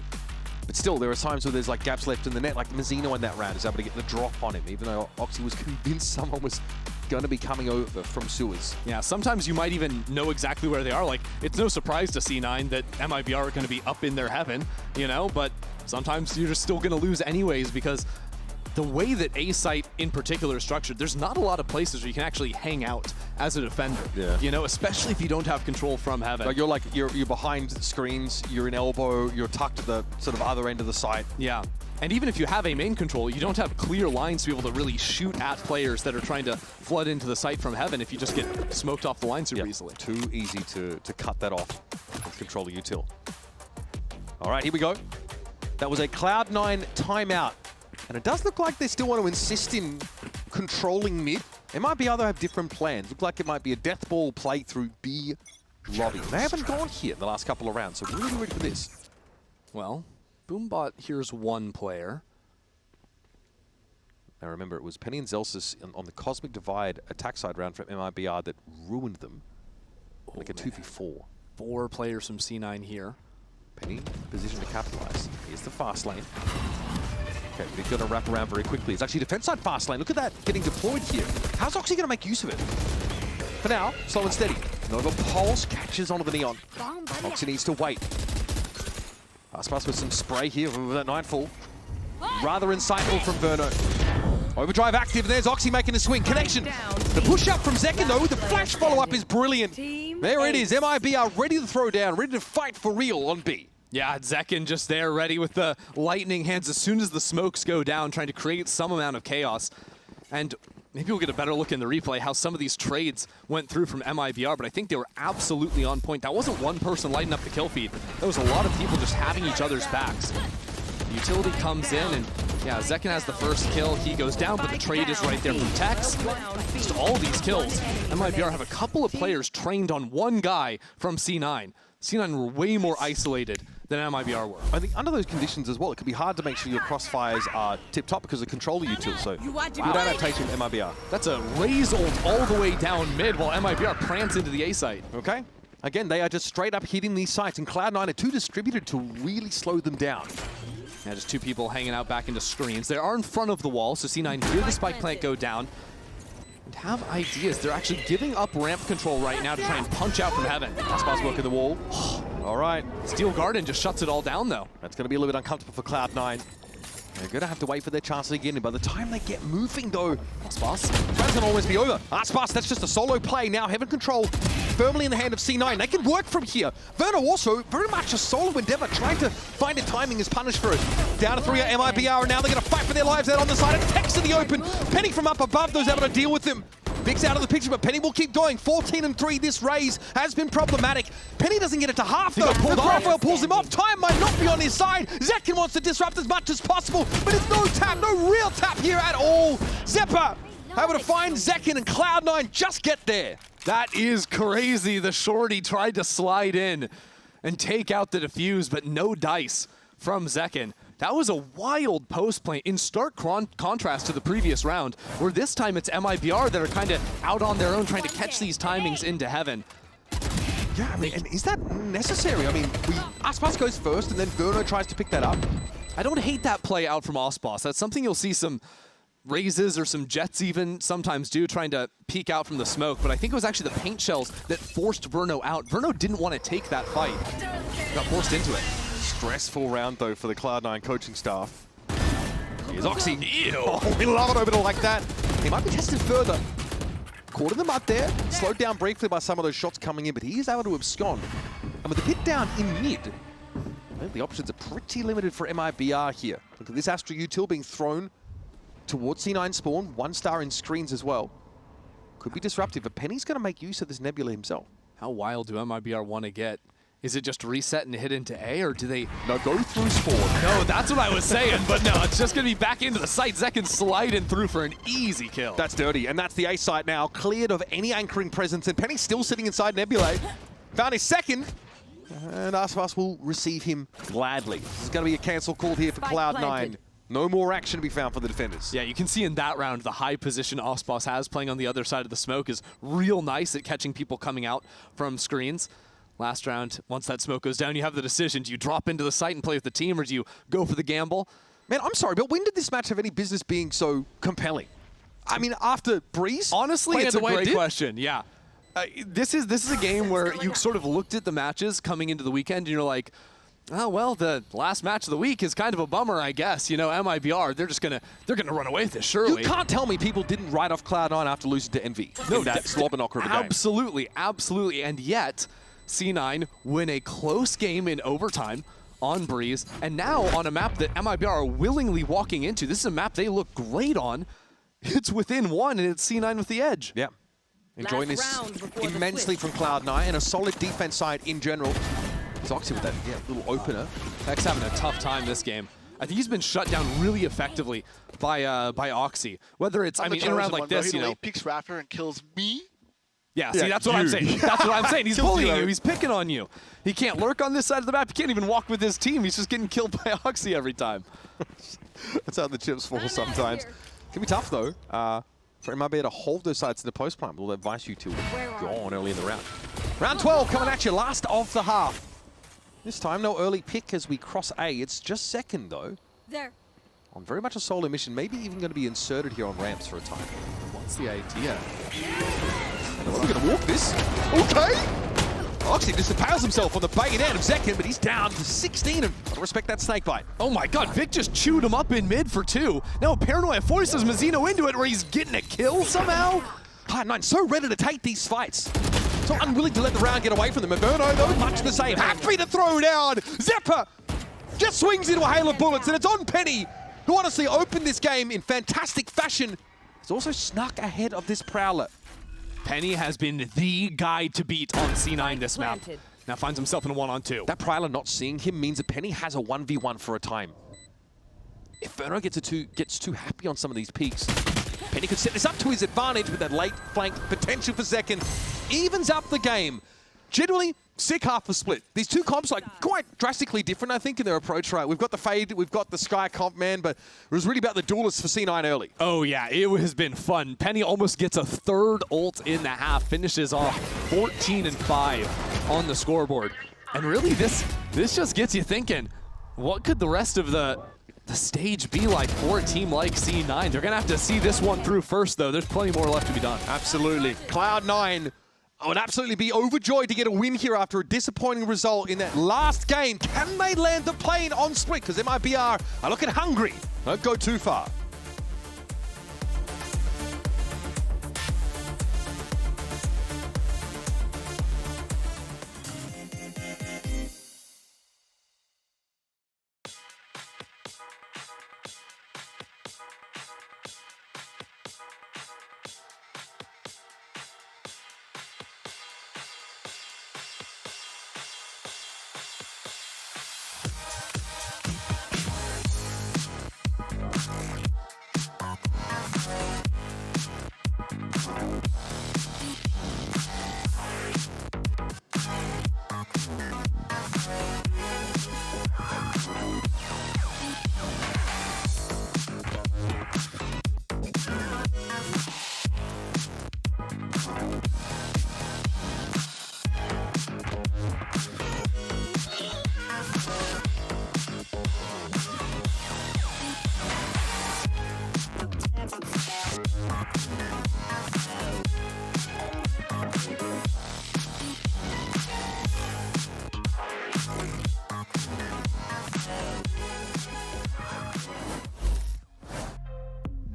But still, there are times where there's like gaps left in the net, like Mazzino in that round is able to get the drop on him, even though Oxy was convinced someone was going to be coming over from sewers. Yeah, sometimes you might even know exactly where they are. Like, it's no surprise to C9 that MIBR are going to be up in their heaven, but sometimes you're just still going to lose anyways because the way that A site in particular is structured, there's not a lot of places where you can actually hang out as a defender. Yeah. Especially if you don't have control from heaven. Like you're behind screens, you're in elbow, you're tucked to the sort of other end of the site. Yeah. And even if you have a main control, you don't have clear lines to be able to really shoot at players that are trying to flood into the site from heaven if you just get smoked off the line super easily. Too easy to cut that off with controlling util. All right, here we go. That was a Cloud9 timeout. And it does look like they still want to insist in controlling mid. It might be other have different plans. Look like it might be a death ball play through B lobby. They haven't gone here in the last couple of rounds, so really ready for this. Well, Boombot here's one player. Now remember, it was Penny and Zelsis on the Cosmic Divide attack side round from MIBR that ruined them. Like a 2v4. 4 players from C9 here. Penny position to capitalize. Here's the fast lane. Okay, but he's going to wrap around very quickly. It's actually defense side fast lane. Look at that getting deployed here. How's Oxy going to make use of it? For now, slow and steady. Nova Pulse catches onto the Neon. Oxy needs to wait. Aspas with some spray here with that Nightfall. Rather insightful from Verno. Overdrive active. There's Oxy making a swing. Connection. The push up from Zekin though with the flash follow up is brilliant. There it is. MIBR ready to throw down, ready to fight for real on B. Yeah, Zekin just there, ready with the lightning hands as soon as the smokes go down, trying to create some amount of chaos. And maybe we'll get a better look in the replay how some of these trades went through from MIBR, but I think they were absolutely on point. That wasn't one person lighting up the kill feed. That was a lot of people just having each other's backs. The utility comes in, and Yeah, Zekken has the first kill. He goes down, but the trade is right there from Tex. Just all these kills. MIBR have a couple of players trained on one guy from C9. C9 were way more isolated than MIBR were. I think under those conditions as well, it can be hard to make sure your crossfires are tip-top because of controller util, so good adaptation from MIBR. That's a raise ult all the way down mid while MIBR prance into the A site. Okay. Again, they are just straight up hitting these sites, and Cloud9 are too distributed to really slow them down. Yeah, just two people hanging out back into screens. They are in front of the wall, so C9 hear the spike plant go down and have ideas. They're actually giving up ramp control right now to try and punch out from heaven. Aspas look at the wall. All right. Steel Garden just shuts it all down, though. That's going to be a little bit uncomfortable for Cloud9. They're going to have to wait for their chance again. And by the time they get moving, though, Aspas. it's going to always be over. Aspas, that's just a solo play. Now Heaven control firmly in the hand of C9. They can work from here. Verno also very much a solo endeavor, trying to find a timing is punished for it. Down to 3 at MIBR, and now they're going to fight for their lives out on the side. And Tex in the open. Penny from up above, those able to deal with them. Vic's out of the picture, but Penny will keep going. 14 and 3, this raise has been problematic. Penny doesn't get it to half, though. The Raphael pulls him off. Time might not be on his side. Zekken wants to disrupt as much as possible, but it's no tap, no real tap here at all. Zeppa able to find Zekken, and Cloud9 just get there. That is crazy. The shorty tried to slide in and take out the defuse, but no dice from Zekken. That was a wild post play in stark contrast to the previous round, where this time it's MIBR that are kind of out on their own trying to catch these timings into heaven. Yeah, I mean, and is that necessary? I mean, Aspas goes first, and then Verno tries to pick that up. I don't hate that play out from Aspas. That's something you'll see some raises or some Jets even sometimes do, trying to peek out from the smoke, but I think it was actually the paint shells that forced Verno out. Verno didn't want to take that fight. Got forced into it. Stressful round, though, for the Cloud9 coaching staff. Here's Oxy. Ew. Oh, we love it over like that. He might be tested further. Caught in the mud there. Slowed down briefly by some of those shots coming in, but he is able to abscond. And with the pit down in mid, I think the options are pretty limited for MIBR here. Look at this Astra util being thrown towards C9 spawn. 1 star in screens as well. Could be disruptive, but Penny's going to make use of this Nebula himself. How wild do MIBR want to get? Is it just reset and hit into A, or do they... No, go through spawn. No, that's what I was saying, but no, it's just going to be back into the site. Zekken sliding through for an easy kill. That's dirty, and that's the A site now, cleared of any anchoring presence, and Penny's still sitting inside Nebula. Found his second, and Aspas will receive him gladly. This is going to be a cancel call here for Cloud9. No more action to be found for the defenders. Yeah, you can see in that round the high position Aspas has playing on the other side of the smoke is real nice at catching people coming out from screens. Last round, once that smoke goes down, you have the decision. Do you drop into the site and play with the team, or do you go for the gamble? Man, I'm sorry, but when did this match have any business being so compelling? I mean, after Breeze? Honestly, it's a great question, yeah. This is a game where you sort of looked at the matches coming into the weekend, and you're like, oh, well, the last match of the week is kind of a bummer, I guess. You know, MIBR, they're gonna run away with this, surely. You can't tell me people didn't write off Cloud9 after losing to Envy. No, that slobberknocker of a game. Absolutely, absolutely, and yet C9 win a close game in overtime on Breeze, and now on a map that MIBR are willingly walking into. This is a map they look great on. It's within 1, and it's C9 with the edge. Yeah. Enjoying this immensely from Cloud9, and a solid defense side in general. It's Oxy with that little opener. Heck's having a tough time this game. I think he's been shut down really effectively by Oxy. Whether it's, I mean, in a round like this, you know. He picks Raptor and kills me. Yeah, see, that's what I'm saying. That's what I'm saying. He's bullying you. He's picking on you. He can't lurk on this side of the map. He can't even walk with his team. He's just getting killed by Oxy every time. That's how the chips fall sometimes. Can be tough, though, for MIBR to hold those sides in the post plant. Will that Vice util gone early in the round. Round 12 coming at you, last of the half. This time, no early pick as we cross A. It's just second, though. There. On very much a solo mission, maybe even going to be inserted here on ramps for a time. What's the idea? We're going to walk this. Okay. Oxy disavows himself on the bayonet of Zekken, but he's down to 16, and I respect that snake bite. Oh my god, Vic just chewed him up in mid for 2. Now Paranoia forces Mazzino into it where he's getting a kill somehow. Cloud9 so ready to take these fights. So unwilling to let the round get away from them. Inferno, though, much the same. Happy to throw down. Zeppa just swings into a hail of bullets, and it's on Penny, who honestly opened this game in fantastic fashion. He's also snuck ahead of this Prowler. Penny has been the guy to beat on C9 this map. Now finds himself in a 1-on-2. That Prowler not seeing him means that Penny has a 1v1 for a time. if Verno gets too happy on some of these peaks, Penny could set this up to his advantage with that late flank potential for second. Evens up the game. Generally, sick half a split. These two comps like quite drastically different, I think, in their approach, right? We've got the Fade, we've got the Sky comp, man, but it was really about the duelists for C9 early. Oh yeah, it has been fun. Penny almost gets a third ult in the half, finishes off 14-5 on the scoreboard. And really, this just gets you thinking, what could the rest of the stage be like for a team like C9? They're gonna have to see this one through first, though. There's plenty more left to be done. Absolutely. Cloud9 would absolutely be overjoyed to get a win here after a disappointing result in that last game. Can they land the plane on split? Because MIBR are looking hungry. Don't go too far.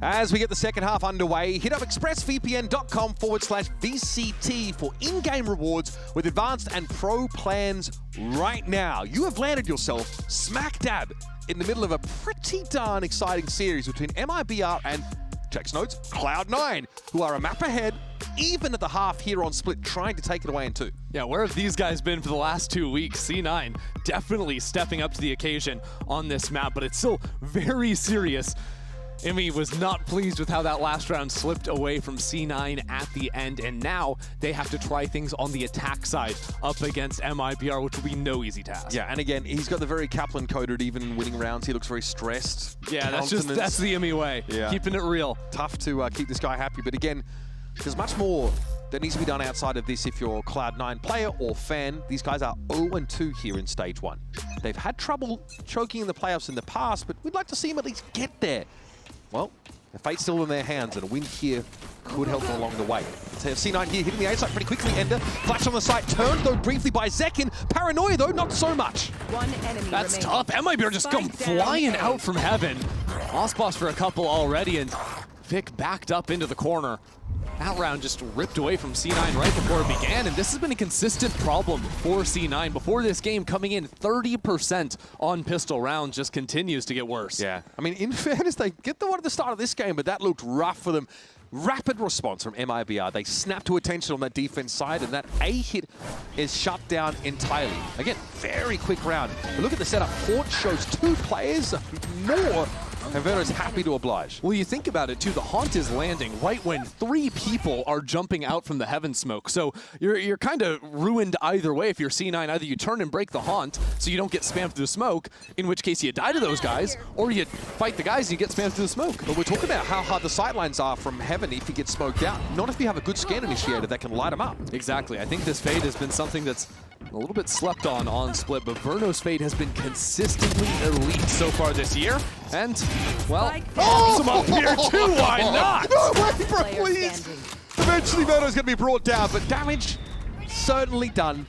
As we get the second half underway, hit up expressvpn.com/VCT for in-game rewards with advanced and pro plans right now. You have landed yourself smack dab in the middle of a pretty darn exciting series between MIBR and, checks notes, Cloud9, who are a map ahead, even at the half here on Split, trying to take it away in two. Yeah, where have these guys been for the last 2 weeks? C9 definitely stepping up to the occasion on this map, but it's still very serious. Emmy was not pleased with how that last round slipped away from C9 at the end, and now they have to try things on the attack side up against MIBR, which will be no easy task. Yeah, and again, he's got the very Kaplan-coded, even in winning rounds, he looks very stressed. Yeah, that's the Emmy way, keeping it real. Tough to keep this guy happy, but again, there's much more that needs to be done outside of this if you're a Cloud9 player or fan. These guys are 0-2 here in Stage 1. They've had trouble choking in the playoffs in the past, but we'd like to see them at least get there. Well, the fate's still in their hands, and a win here could help them along the way. So C9 here hitting the A site pretty quickly. Ender, flash on the site, turned though briefly by Zekin. Paranoia though, not so much. One enemy That's remaining. tough. MIBR just come flying out from heaven. Aspas for a couple already, and Vic backed up into the corner. That round just ripped away from C9 right before it began, and this has been a consistent problem for C9. Before this game, coming in 30% on pistol rounds, just continues to get worse. Yeah, I mean, in fairness, they get the one at the start of this game, but that looked rough for them. Rapid response from MIBR. They snap to attention on that defense side, and that A hit is shut down entirely. Again, very quick round. But look at the setup. Port shows 2 players more. And Verno's happy to oblige. Well, you think about it, too. The Haunt is landing right when 3 people are jumping out from the Heaven Smoke. So you're kind of ruined either way if you're C9. Either you turn and break the Haunt so you don't get spammed through the smoke, in which case you die to those guys, or you fight the guys and you get spammed through the smoke. But we're talking about how hard the sightlines are from Heaven if you get smoked out. Not if you have a good scan initiator that can light them up. Exactly. I think this Fade has been something that's a little bit slept on Split, but Verno's Fade has been consistently elite so far this year. And, well, some up here too, why not? No way, bro, please! Eventually Verno's going to be brought down, but damage certainly done.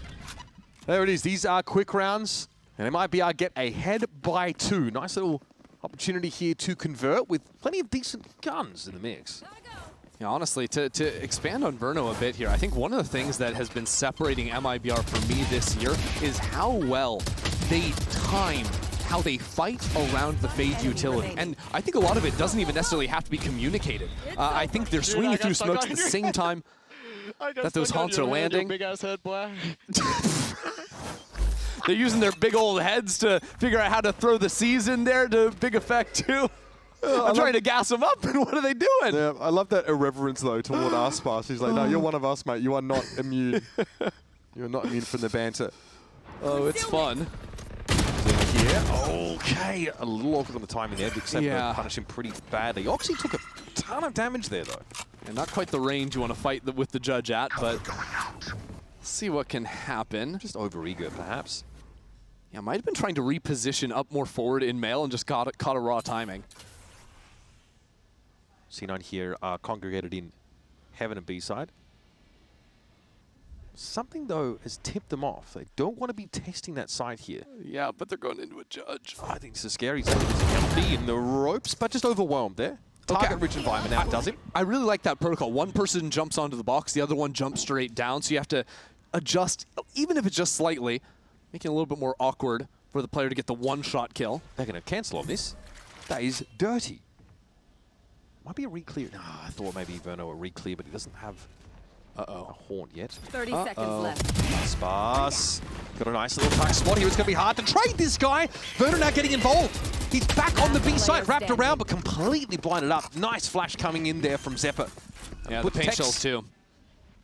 There it is. These are quick rounds, and MIBR get ahead by 2. Nice little opportunity here to convert with plenty of decent guns in the mix. Yeah, honestly, to expand on Verno a bit here, I think one of the things that has been separating MIBR from me this year is how well they time how they fight around the Fade utility. And I think a lot of it doesn't even necessarily have to be communicated. I think they're swinging through smokes at the same time that those Haunts are landing. Big ass head, boy. They're using their big old heads to figure out how to throw the C's in there to big effect too. I'm trying to gas them up, and what are they doing? Yeah, I love that irreverence though toward Aspas. He's like, no, you're one of us, mate. You are not immune. You're not immune from the banter. Oh, it's fun. Here. Okay, a little awkward on the timing there. Except punish him pretty badly. Oxy took a ton of damage there though. And not quite the range you want to fight with the judge at, but see what can happen. Just over-eager, perhaps. Yeah, might have been trying to reposition up more forward in mail and just caught a raw timing. C9 here are congregated in Heaven and B-side. Something, though, has tipped them off. They don't want to be testing that side here. Yeah, but they're going into a judge. Oh, I think this is scary. He's going to be in the ropes, but just overwhelmed there. Target-rich environment now does him. I really like that protocol. One person jumps onto the box, the other one jumps straight down, so you have to adjust, even if it's just slightly, making it a little bit more awkward for the player to get the one-shot kill. They're going to cancel on this. That is dirty. Might be a re-clear. No, I thought maybe Verno a re-clear, but he doesn't have a haunt yet. 30 seconds left. Aspas got a nice little tuck spot here. It's going to be hard to trade this guy. Verno now getting involved. He's back on the B side, wrapped around, but completely blinded up. Nice flash coming in there from Zephyr. Yeah, the paint shells too.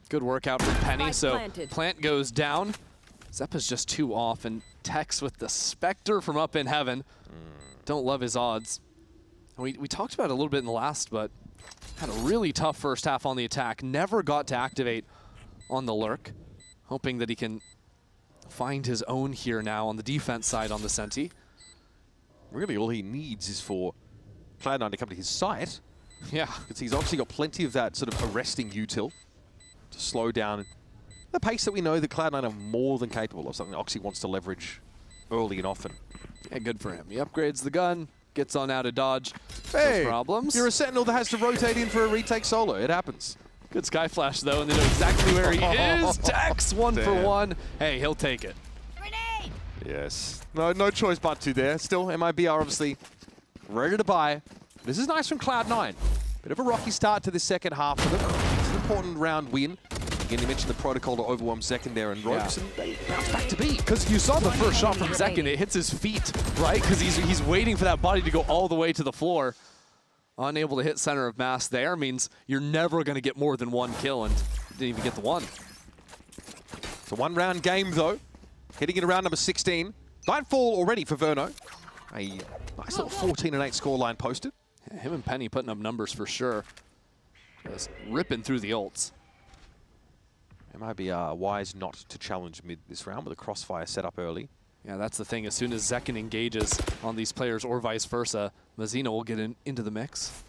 Good workout from Penny. So plant goes down. Zeppa's just 2 off, and Tex with the Spectre from up in heaven. Don't love his odds. We talked about it a little bit in the last, but had a really tough first half on the attack. Never got to activate on the lurk. Hoping that he can find his own here now on the defense side on the Senti. Really, all he needs is for Cloud9 to come to his site. Yeah. Because he's obviously got plenty of that sort of arresting util to slow down the pace that we know that Cloud9 are more than capable of, something Oxy wants to leverage early and often. Yeah, good for him. He upgrades the gun, gets on out of dodge. Hey, no problems. You're a Sentinel that has to rotate in for a retake solo. It happens. Good Sky Flash, though, and they know exactly where he is. Tex, 1 for 1. Hey, he'll take it. Grenade! Yes. No choice but to there. Still, MIBR obviously ready to buy. This is nice from Cloud9. Bit of a rocky start to the second half for them. It's an important round win. Again, you mentioned the protocol to overwhelm Zekin there and ropes, and they bounce back to B. Because you saw the first shot from Zekin, it hits his feet, right? Because he's waiting for that body to go all the way to the floor. Unable to hit center of mass there means you're never going to get more than 1 kill, and didn't even get the 1. It's a 1-round game, though. Hitting it around number 16. Nightfall already for Verno. A nice little 14-8 scoreline posted. Yeah, him and Penny putting up numbers for sure. Just ripping through the ults. MIBR wise not to challenge mid this round with a crossfire set up early. Yeah, that's the thing. As soon as Zekin engages on these players or vice versa, Mazina will get into the mix.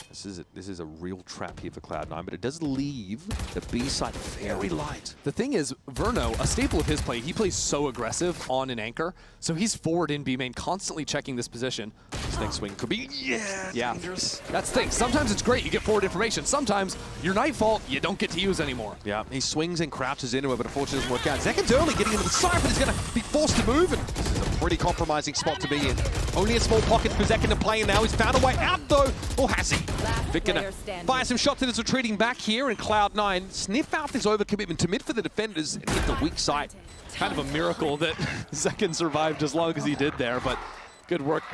This is a real trap here for Cloud9, but it does leave the B side very light. The thing is, Verno, a staple of his play, he plays so aggressive on an anchor, so he's forward in B main, constantly checking this position. This next swing could be dangerous. That's the thing. Sometimes it's great, you get forward information. Sometimes your Nightfall, you don't get to use anymore. Yeah, he swings and crouches into it, but unfortunately it doesn't work out. Zekin's early getting into the side, but he's going to be forced to move, and this is a pretty compromising spot to be in. Only a small pocket for Zekin to play in now. He's found a way out, though. Or has he? Vic gonna fire some shots and is retreating back here, and Cloud9 sniff out this overcommitment to mid for the defenders and hit the weak side. Kind of a miracle that Zekin survived as long as he did there, but good work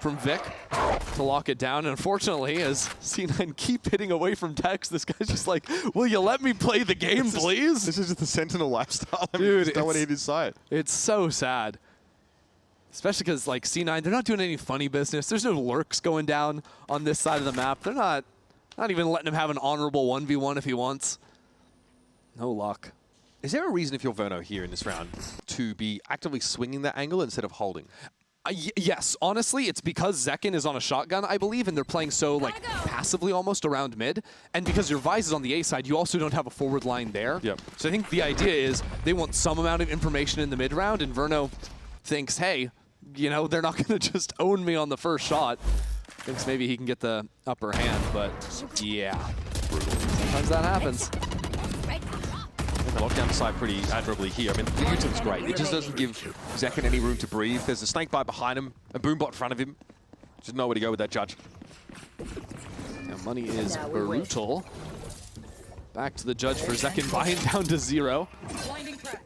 from Vic to lock it down. And unfortunately, as C9 keep hitting away from Tex, this guy's just like, will you let me play the game, please? This is just the Sentinel lifestyle. Dude, don't want to hit his side. It's so sad. Especially because, like, C9, they're not doing any funny business. There's no lurks going down on this side of the map. They're not even letting him have an honorable 1v1 if he wants. No luck. Is there a reason, if you're Verno here in this round, to be actively swinging that angle instead of holding? Yes, honestly, it's because Zekin is on a shotgun, I believe, and they're playing so, like, passively almost around mid. And because your Vise is on the A side, you also don't have a forward line there. Yep. So I think the idea is they want some amount of information in the mid round, and Verno thinks, hey, you know, they're not going to just own me on the first shot. Thinks maybe he can get the upper hand, but yeah, sometimes that happens. They lock down the side pretty admirably here. I mean, the util's great. It just doesn't give Zekin any room to breathe. There's a snake bite behind him, a boombot in front of him. Just nowhere to go with that judge. Now money is brutal. Back to the judge for Zekin, buying down to 0.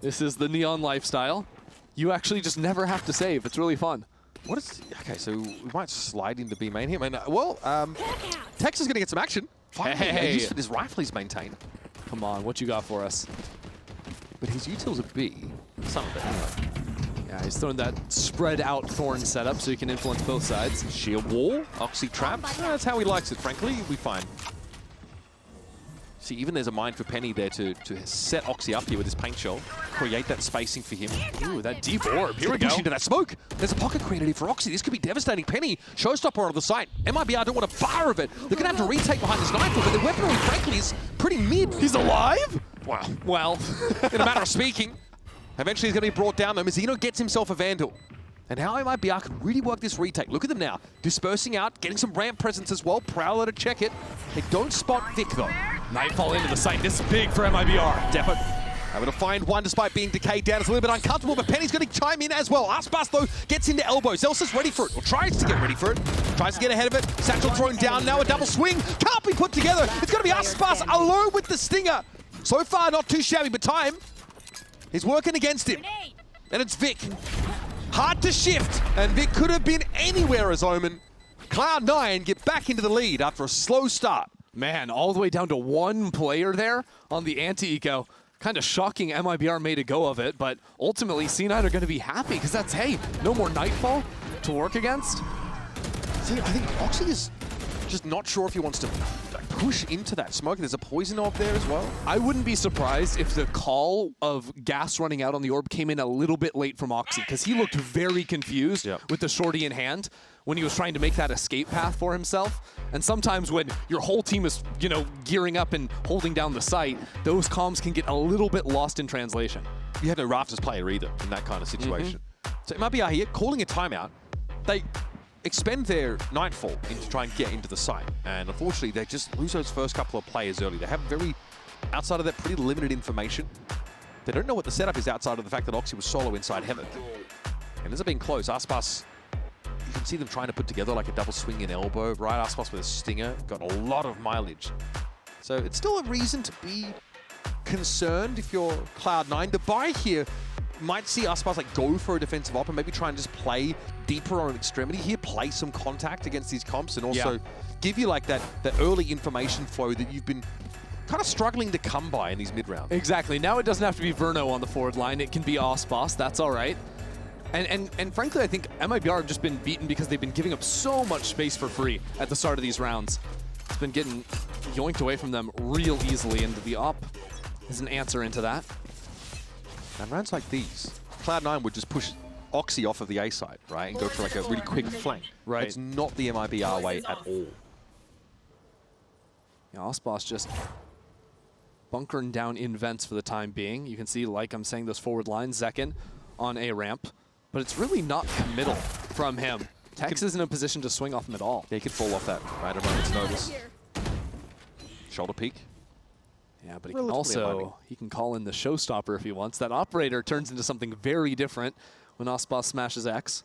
This is the Neon lifestyle. You actually just never have to save. It's really fun. What is... Okay, so we might slide into B main here. I mean, well, Tex is going to get some action. Finally, Hey. used for this rifle he's maintained. Come on, what you got for us? But his utils are B. Some of it, anyway. Yeah, he's throwing that spread out Thorn setup so you can influence both sides. Sheer wall, Oxy traps. That's how he likes it, frankly. We find. See, even there's a mind for Penny there to set Oxy up here with his paint shell, create that spacing for him. Ooh, that deep orb. Here we go. Push into that smoke. There's a pocket created here for Oxy. This could be devastating. Penny, showstopper on the site. MIBR don't want a bar of it. They're going to have to retake behind this nightfall, but their weaponry, frankly, is pretty mid. He's alive? Wow. Well, In a matter of speaking, eventually he's going to be brought down though. Mizzino gets himself a Vandal. And how MIBR can really work this retake. Look at them now. Dispersing out, getting some ramp presence as well. Prowler to check it. They don't spot Vic though. Nightfall into the site. This is big for MIBR. Depot able to find one despite being decayed down. It's a little bit uncomfortable, but Penny's going to chime in as well. Aspas, though, gets into elbow. Zelsa's ready for it, or tries to get ready for it. Tries to get ahead of it. Satchel thrown down. Now a double swing. Can't be put together. It's going to be Aspas alone with the stinger. So far, not too shabby, but time is working against him. And it's Vic. Hard to shift, and Vic could have been anywhere as Omen. Cloud9 get back into the lead after a slow start. Man, all the way down to one player there on the anti-eco. Kind of shocking MIBR made a go of it, but ultimately C9 are going to be happy because that's, hey, no more Nightfall to work against. See, I think Oxy is just not sure if he wants to push into that smoke. There's a poison orb there as well. I wouldn't be surprised if the call of gas running out on the orb came in a little bit late from Oxy because he looked very confused with the shorty in hand when he was trying to make that escape path for himself. And sometimes when your whole team is, you know, gearing up and holding down the site, those comms can get a little bit lost in translation. You have no Rafters player either in that kind of situation. So MIBR here calling a timeout. They expend their Nightfall to try and get into the site. And unfortunately, they just lose those first couple of players early. They have very, outside of that, pretty limited information. They don't know what the setup is outside of the fact that Oxy was solo inside Heaven. And this has been close. Aspas, you can see them trying to put together like a double swing in elbow, right? Aspas with a stinger, got a lot of mileage. So it's still a reason to be concerned if you're Cloud9. The buy here might see Aspas like go for a defensive op and maybe try and just play deeper on an extremity here, play some contact against these comps, and also give you like that early information flow that you've been kind of struggling to come by in these mid-rounds. Exactly. Now it doesn't have to be Verno on the forward line. It can be Aspas. That's all right. And frankly, I think MIBR have just been beaten because they've been giving up so much space for free at the start of these rounds. It's been getting yoinked away from them real easily, and the op is an answer into that. And rounds like these, Cloud9 would just push Oxy off of the A side, right, and go for like a really quick flank. Right. It's not the MIBR way at all. Yeah, Aspas just bunkering down in vents for the time being. You can see, like I'm saying, those forward lines, Zekin on A ramp, but it's really not committal from him. Tex isn't in a position to swing off him at all. Yeah, he could fall off that right at a moment's notice. Shoulder peek. Yeah, but he can also, he can call in the showstopper if he wants. That operator turns into something very different when Aspas smashes X.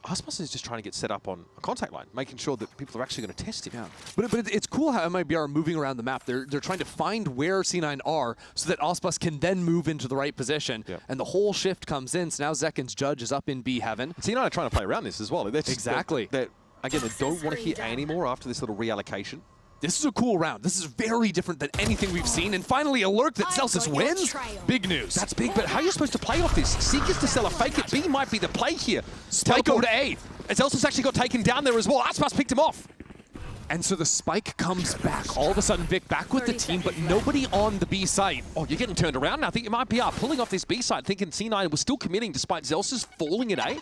Aspas is just trying to get set up on a contact line, making sure that people are actually going to test him. Yeah, but it's cool how MIBR are moving around the map. They're trying to find where C9 are so that Aspas can then move into the right position. Yeah. And the whole shift comes in. So now Zekin's judge is up in B heaven. C9 are trying to play around this as well. Exactly. Again, they don't want to hit A anymore after this little reallocation. This is a cool round. This is very different than anything we've seen. And finally, alert that Celsius wins. Big news. That's big, but how are you supposed to play off this? Seekers to sell a fake it. B might be the play here. Spike over to A. And Celsius actually got taken down there as well. Aspas picked him off. And so the spike comes back. All of a sudden, Vic back with the team, but nobody on the B site. Oh, you're getting turned around now. I think it might be pulling off this B side, thinking C9 was still committing despite Zelsa's falling at A.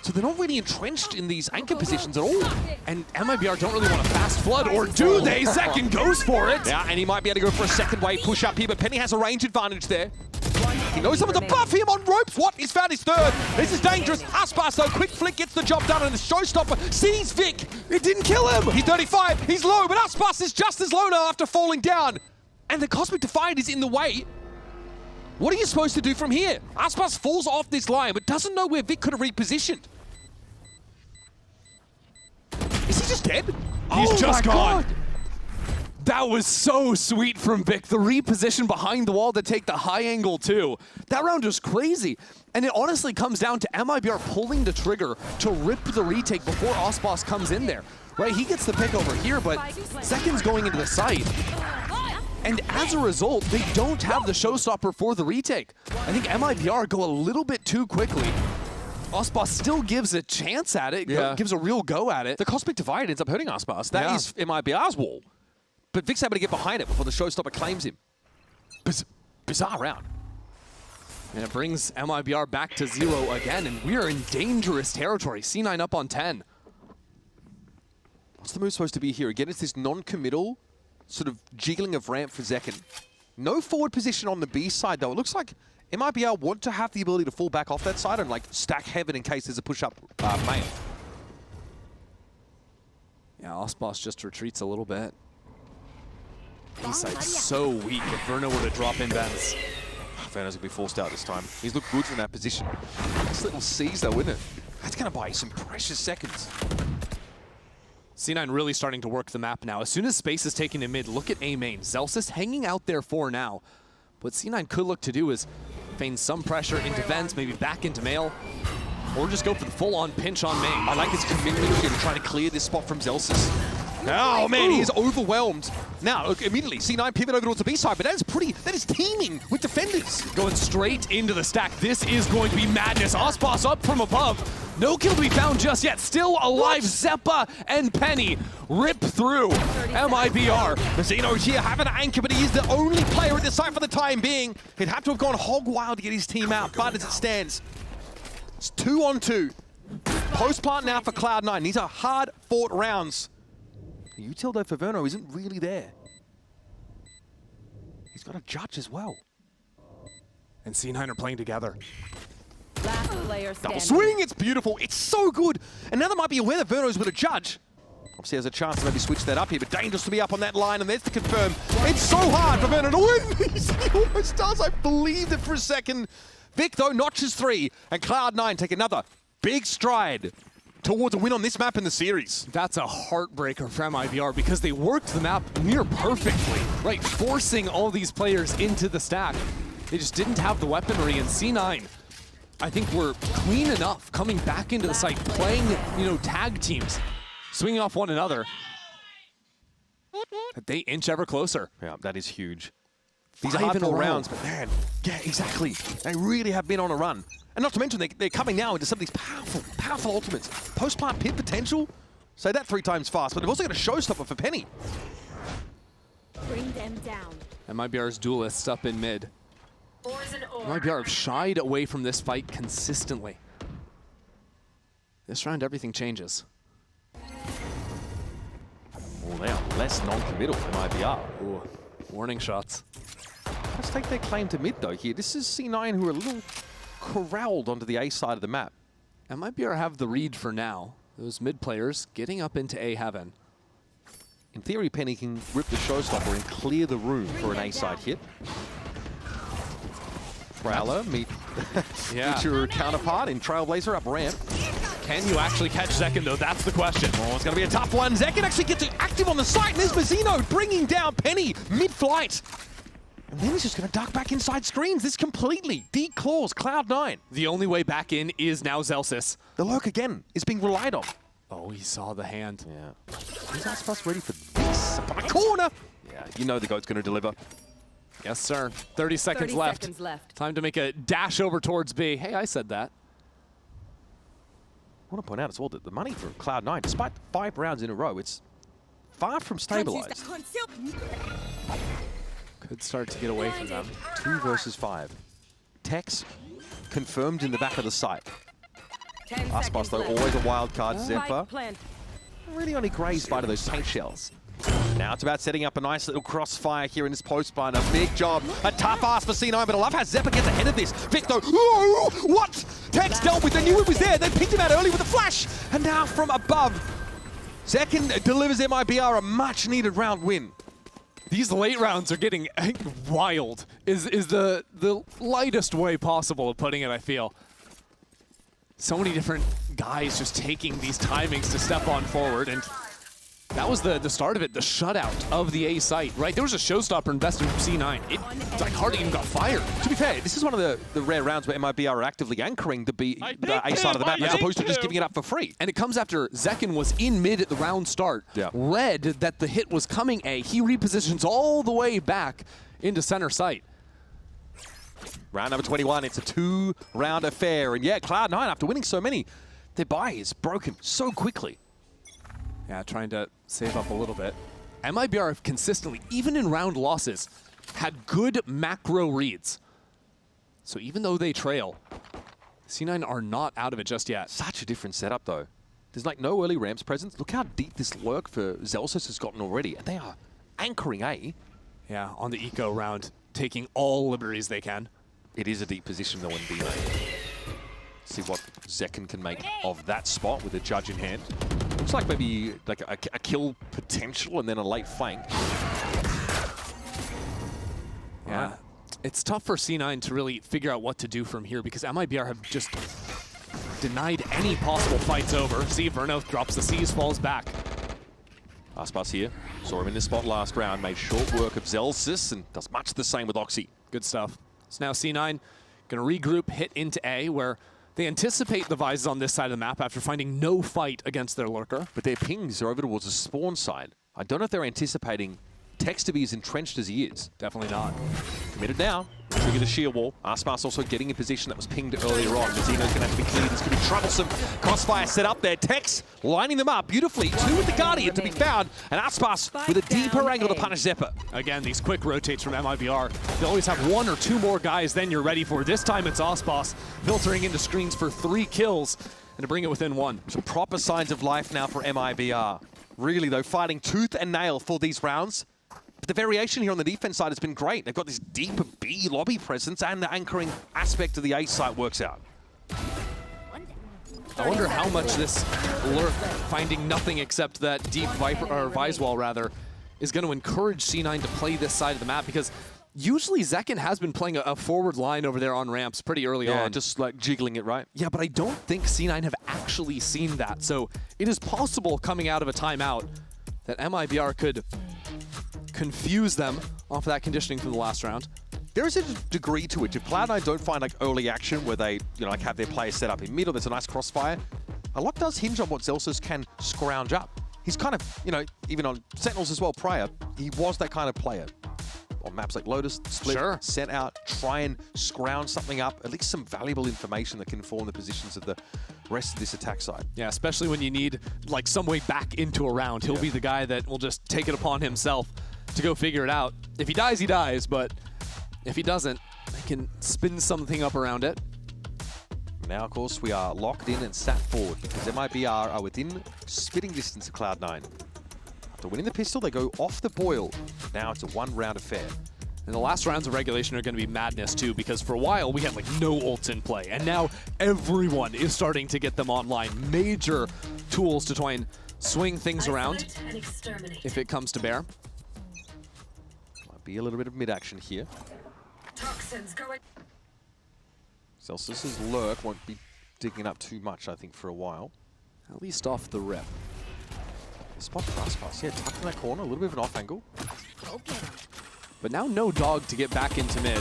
So they're not really entrenched in these anchor positions at all. And MIBR don't really want a fast flood, or do they? Zekin goes for it. Yeah, and he might be able to go for a second wave push up here, but Penny has a range advantage there. He knows someone's above him on ropes. What? He's found his third. This is dangerous. Aspas, though, quick flick gets the job done, and the showstopper sees Vic. It didn't kill him. He's 35. He's low, but Aspas is just as low now after falling down. And the Cosmic Defiant is in the way. What are you supposed to do from here? Aspas falls off this line, but doesn't know where Vic could have repositioned. Is he just dead? He's just gone. That was so sweet from Vic. The reposition behind the wall to take the high angle too. That round was crazy. And it honestly comes down to MIBR pulling the trigger to rip the retake before Aspas comes in there. Right, he gets the pick over here, but Zekin's going into the site. And as a result, they don't have the showstopper for the retake. I think MIBR go a little bit too quickly. Aspas still gives a chance at it, gives a real go at it. The Cosmic Divide ends up hurting Aspas. That is MIBR's wall. But Vic's able to get behind it before the showstopper claims him. Bizarre round. And it brings MIBR back to 0 again, and we are in dangerous territory. C9 up on 10. What's the move supposed to be here? Again, it's this non-committal sort of jiggling of ramp for Zekin. No forward position on the B side, though. It looks like MIBR want to have the ability to fall back off that side and like stack heaven in case there's a push-up main. Yeah, Aspas just retreats a little bit. B side's so weak. If Verno were to drop in Benz. Verno's gonna be forced out this time. He's looked good from that position. This little C's though, isn't it? That's gonna buy you some precious seconds. C9 really starting to work the map now. As soon as space is taken in mid, look at A main. Zelsis hanging out there for now. What C9 could look to do is feign some pressure into Vents, maybe back into Mail, or just go for the full-on pinch on main. I like his commitment here to try to clear this spot from Zelsis. Oh man, he is overwhelmed. Now, look, immediately, C9 pivot over towards the B side, but that is teaming with defenders. Going straight into the stack. This is going to be madness. Aspas up from above. No kill to be found just yet. Still alive. Zeppa and Penny rip through MIBR. Mazino here having an anchor, but he is the only player at the site for the time being. He'd have to have gone hog wild to get his team out, but as it stands, it's 2-on-2. Post plant now for Cloud9. These are hard-fought rounds. The util though for Verno isn't really there. He's got a judge as well. And C9 are playing together. Last player Double standing. swing, it's beautiful, it's so good. And now there might be aware that Verno's with a judge. Obviously has a chance to maybe switch that up here, but dangerous to be up on that line, and there's to confirm. It's so hard for Verno to win. He almost does, I believed it for a second. Vic though notches 3, and Cloud9 take another big stride towards a win on this map in the series. That's a heartbreaker for MIBR because they worked the map near perfectly, right? Forcing all these players into the stack. They just didn't have the weaponry, and C9, I think we're clean enough coming back into the site, playing, tag teams, swinging off one another, that they inch ever closer. Yeah, that is huge. These are hard-fought rounds, but man, yeah, exactly. They really have been on a run. And not to mention, they're coming now into some of these powerful ultimates. Post-plant pit potential, say that 3 times fast, but they've also got a showstopper for Penny. Bring them down. MIBR's duelists up in mid. MIBR have shied away from this fight consistently. This round, everything changes. Well, they are less non-committal than MIBR. Ooh, warning shots. Let's take their claim to mid, though, here. This is C9 who are a little corralled onto the A side of the map. MIBR have the read for now. Those mid players getting up into A heaven. In theory, Penny can rip the showstopper and clear the room for an A side hit. Prowler, meet your counterpart in Trailblazer up ramp. Can you actually catch Zekin, though? That's the question. Oh, it's going to be a tough one. Zekin actually gets active on the site, and there's Mazino bringing down Penny mid-flight. And then he's just going to duck back inside screens. This completely declaws Cloud9. The only way back in is now Zelsis. The lurk again is being relied on. Oh, he saw the hand. Yeah. Is Aspas ready for this? Up on the corner. Yeah, you know the GOAT's going to deliver. Yes, sir. 30 seconds left. Time to make a dash over towards B. Hey, I said that. I want to point out as well that the money for Cloud9, despite 5 rounds in a row, it's far from stabilized. Could start to get away from them. 2 versus 5. Tex confirmed in the back of the site. Aspas, though, always a wild card. Zephyr really only grazed by those tank shells. Now it's about setting up a nice little crossfire here in this post bind. A big job. A tough ask for C9, but I love how Zephyr gets ahead of this. Victor, whoa, what? Tex dealt with, they knew it was there. They picked him out early with a flash. And now from above, Zekin delivers MIBR a much-needed round win. These late rounds are getting wild, is the lightest way possible of putting it, I feel. So many different guys just taking these timings to step on forward, and That was the start of it, the shutout of the A site, right? There was a showstopper invested from C9. It like hardly even got fired. To be fair, this is one of the rare rounds where MIBR are actively anchoring the A side of the map as opposed to just giving it up for free. And it comes after Zekin was in mid at the round start, read that the hit was coming A. He repositions all the way back into center site. Round number 21, it's a 2-round affair. And yeah, Cloud9, after winning so many, their buy is broken so quickly. Yeah, trying to save up a little bit. MIBR have consistently, even in round losses, had good macro reads. So even though they trail, C9 are not out of it just yet. Such a different setup, though. There's like no early ramps presence. Look how deep this lurk for Zelsis has gotten already. And they are anchoring A. Yeah, on the eco round, taking all liberties they can. It is a deep position, though, in B lane. See what Zekin can make of that spot with a judge in hand. Looks like maybe like a kill potential and then a late flank. Yeah, it's tough for C9 to really figure out what to do from here because MIBR have just denied any possible fights over. See, Verno drops the C's, falls back. Aspas here. Saw him in this spot last round, made short work of Zelsis and does much the same with Oxy. Good stuff. So now C9 going to regroup, hit into A, where they anticipate the Vises on this side of the map after finding no fight against their lurker. But their pings are over towards the spawn side. I don't know if they're anticipating Tex to be as entrenched as he is. Definitely not. Committed now. Trigger the sheer wall. Aspas also getting in position that was pinged earlier on. Mazino's going to have to be clear. This could be troublesome. Crossfire set up there. Tex lining them up beautifully. Two with the Guardian to be found. And Aspas with a deeper angle to punish Zephyr. Again, these quick rotates from MIBR. They always have one or two more guys than you're ready for. This time it's Aspas filtering into screens for 3 kills and to bring it within 1. Some proper signs of life now for MIBR. Really, though, fighting tooth and nail for these rounds. But the variation here on the defense side has been great. They've got this deeper B lobby presence and the anchoring aspect of the A site works out. I wonder how much this lurk, finding nothing except that deep Viper, or Vise wall rather, is going to encourage C9 to play this side of the map because usually Zekin has been playing a forward line over there on ramps pretty early on. Yeah, just like jiggling it, right? Yeah, but I don't think C9 have actually seen that. So it is possible coming out of a timeout that MIBR could confuse them off of that conditioning from the last round. There is a degree to it. If Cloud9 don't find like early action where they, like have their players set up in mid or there's a nice crossfire, a lot does hinge on what Zelsis can scrounge up. He's kind of, even on Sentinels as well prior, he was that kind of player. On maps like Lotus, split, sent out, try and scrounge something up, at least some valuable information that can inform the positions of the rest of this attack side. Yeah, especially when you need like some way back into a round. He'll be the guy that will just take it upon himself to go figure it out. If he dies, he dies, but if he doesn't, they can spin something up around it. Now, of course, we are locked in and sat forward because MIBR are within spitting distance of Cloud9. After winning the pistol, they go off the boil. Now it's a 1-round affair. And the last rounds of regulation are going to be madness too, because for a while we had like no ults in play, and now everyone is starting to get them online. Major tools to try and swing things around if it comes to bear. Might be a little bit of mid-action here. Zelsis' lurk won't be digging up too much, I think, for a while. At least off the rip. Spot pass, yeah, tucked in that corner, a little bit of an off angle. But now no dog to get back into mid.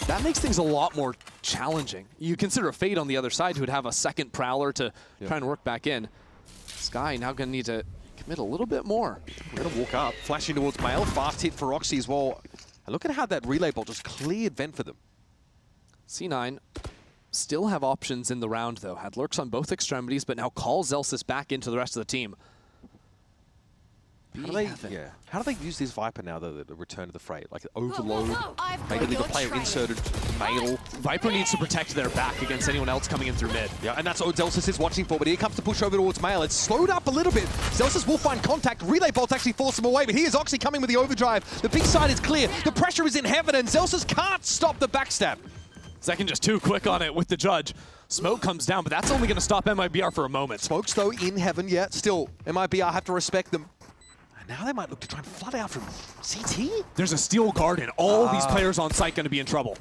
That makes things a lot more challenging. You consider a Fade on the other side who would have a second Prowler to try and work back in. Sky now going to need to commit a little bit more. We're going to walk up, flashing towards Mail, fast hit for Roxy as well. And look at how that relay bolt just cleared vent for them. C9 still have options in the round though. Had lurks on both extremities, but now calls Zelsis back into the rest of the team. How do they use this Viper now, though, the return to the fray? Like overload, maybe leave a player inserted, Mail. Viper needs to protect their back against anyone else coming in through mid. Yeah, and that's what Zelsis is watching for, but here comes the push over towards Mail. It's slowed up a little bit. Zelsis will find contact. Relay bolts actually force him away, but here's Oxy coming with the overdrive. The big side is clear. The pressure is in heaven, and Zelsis can't stop the backstab. Zekin just too quick on it with the judge. Smoke comes down, but that's only going to stop MIBR for a moment. Smoke's, though, in heaven, yeah. Still, MIBR have to respect them. Now they might look to try and flood out from CT. There's a steel garden. All these players on site going to be in trouble.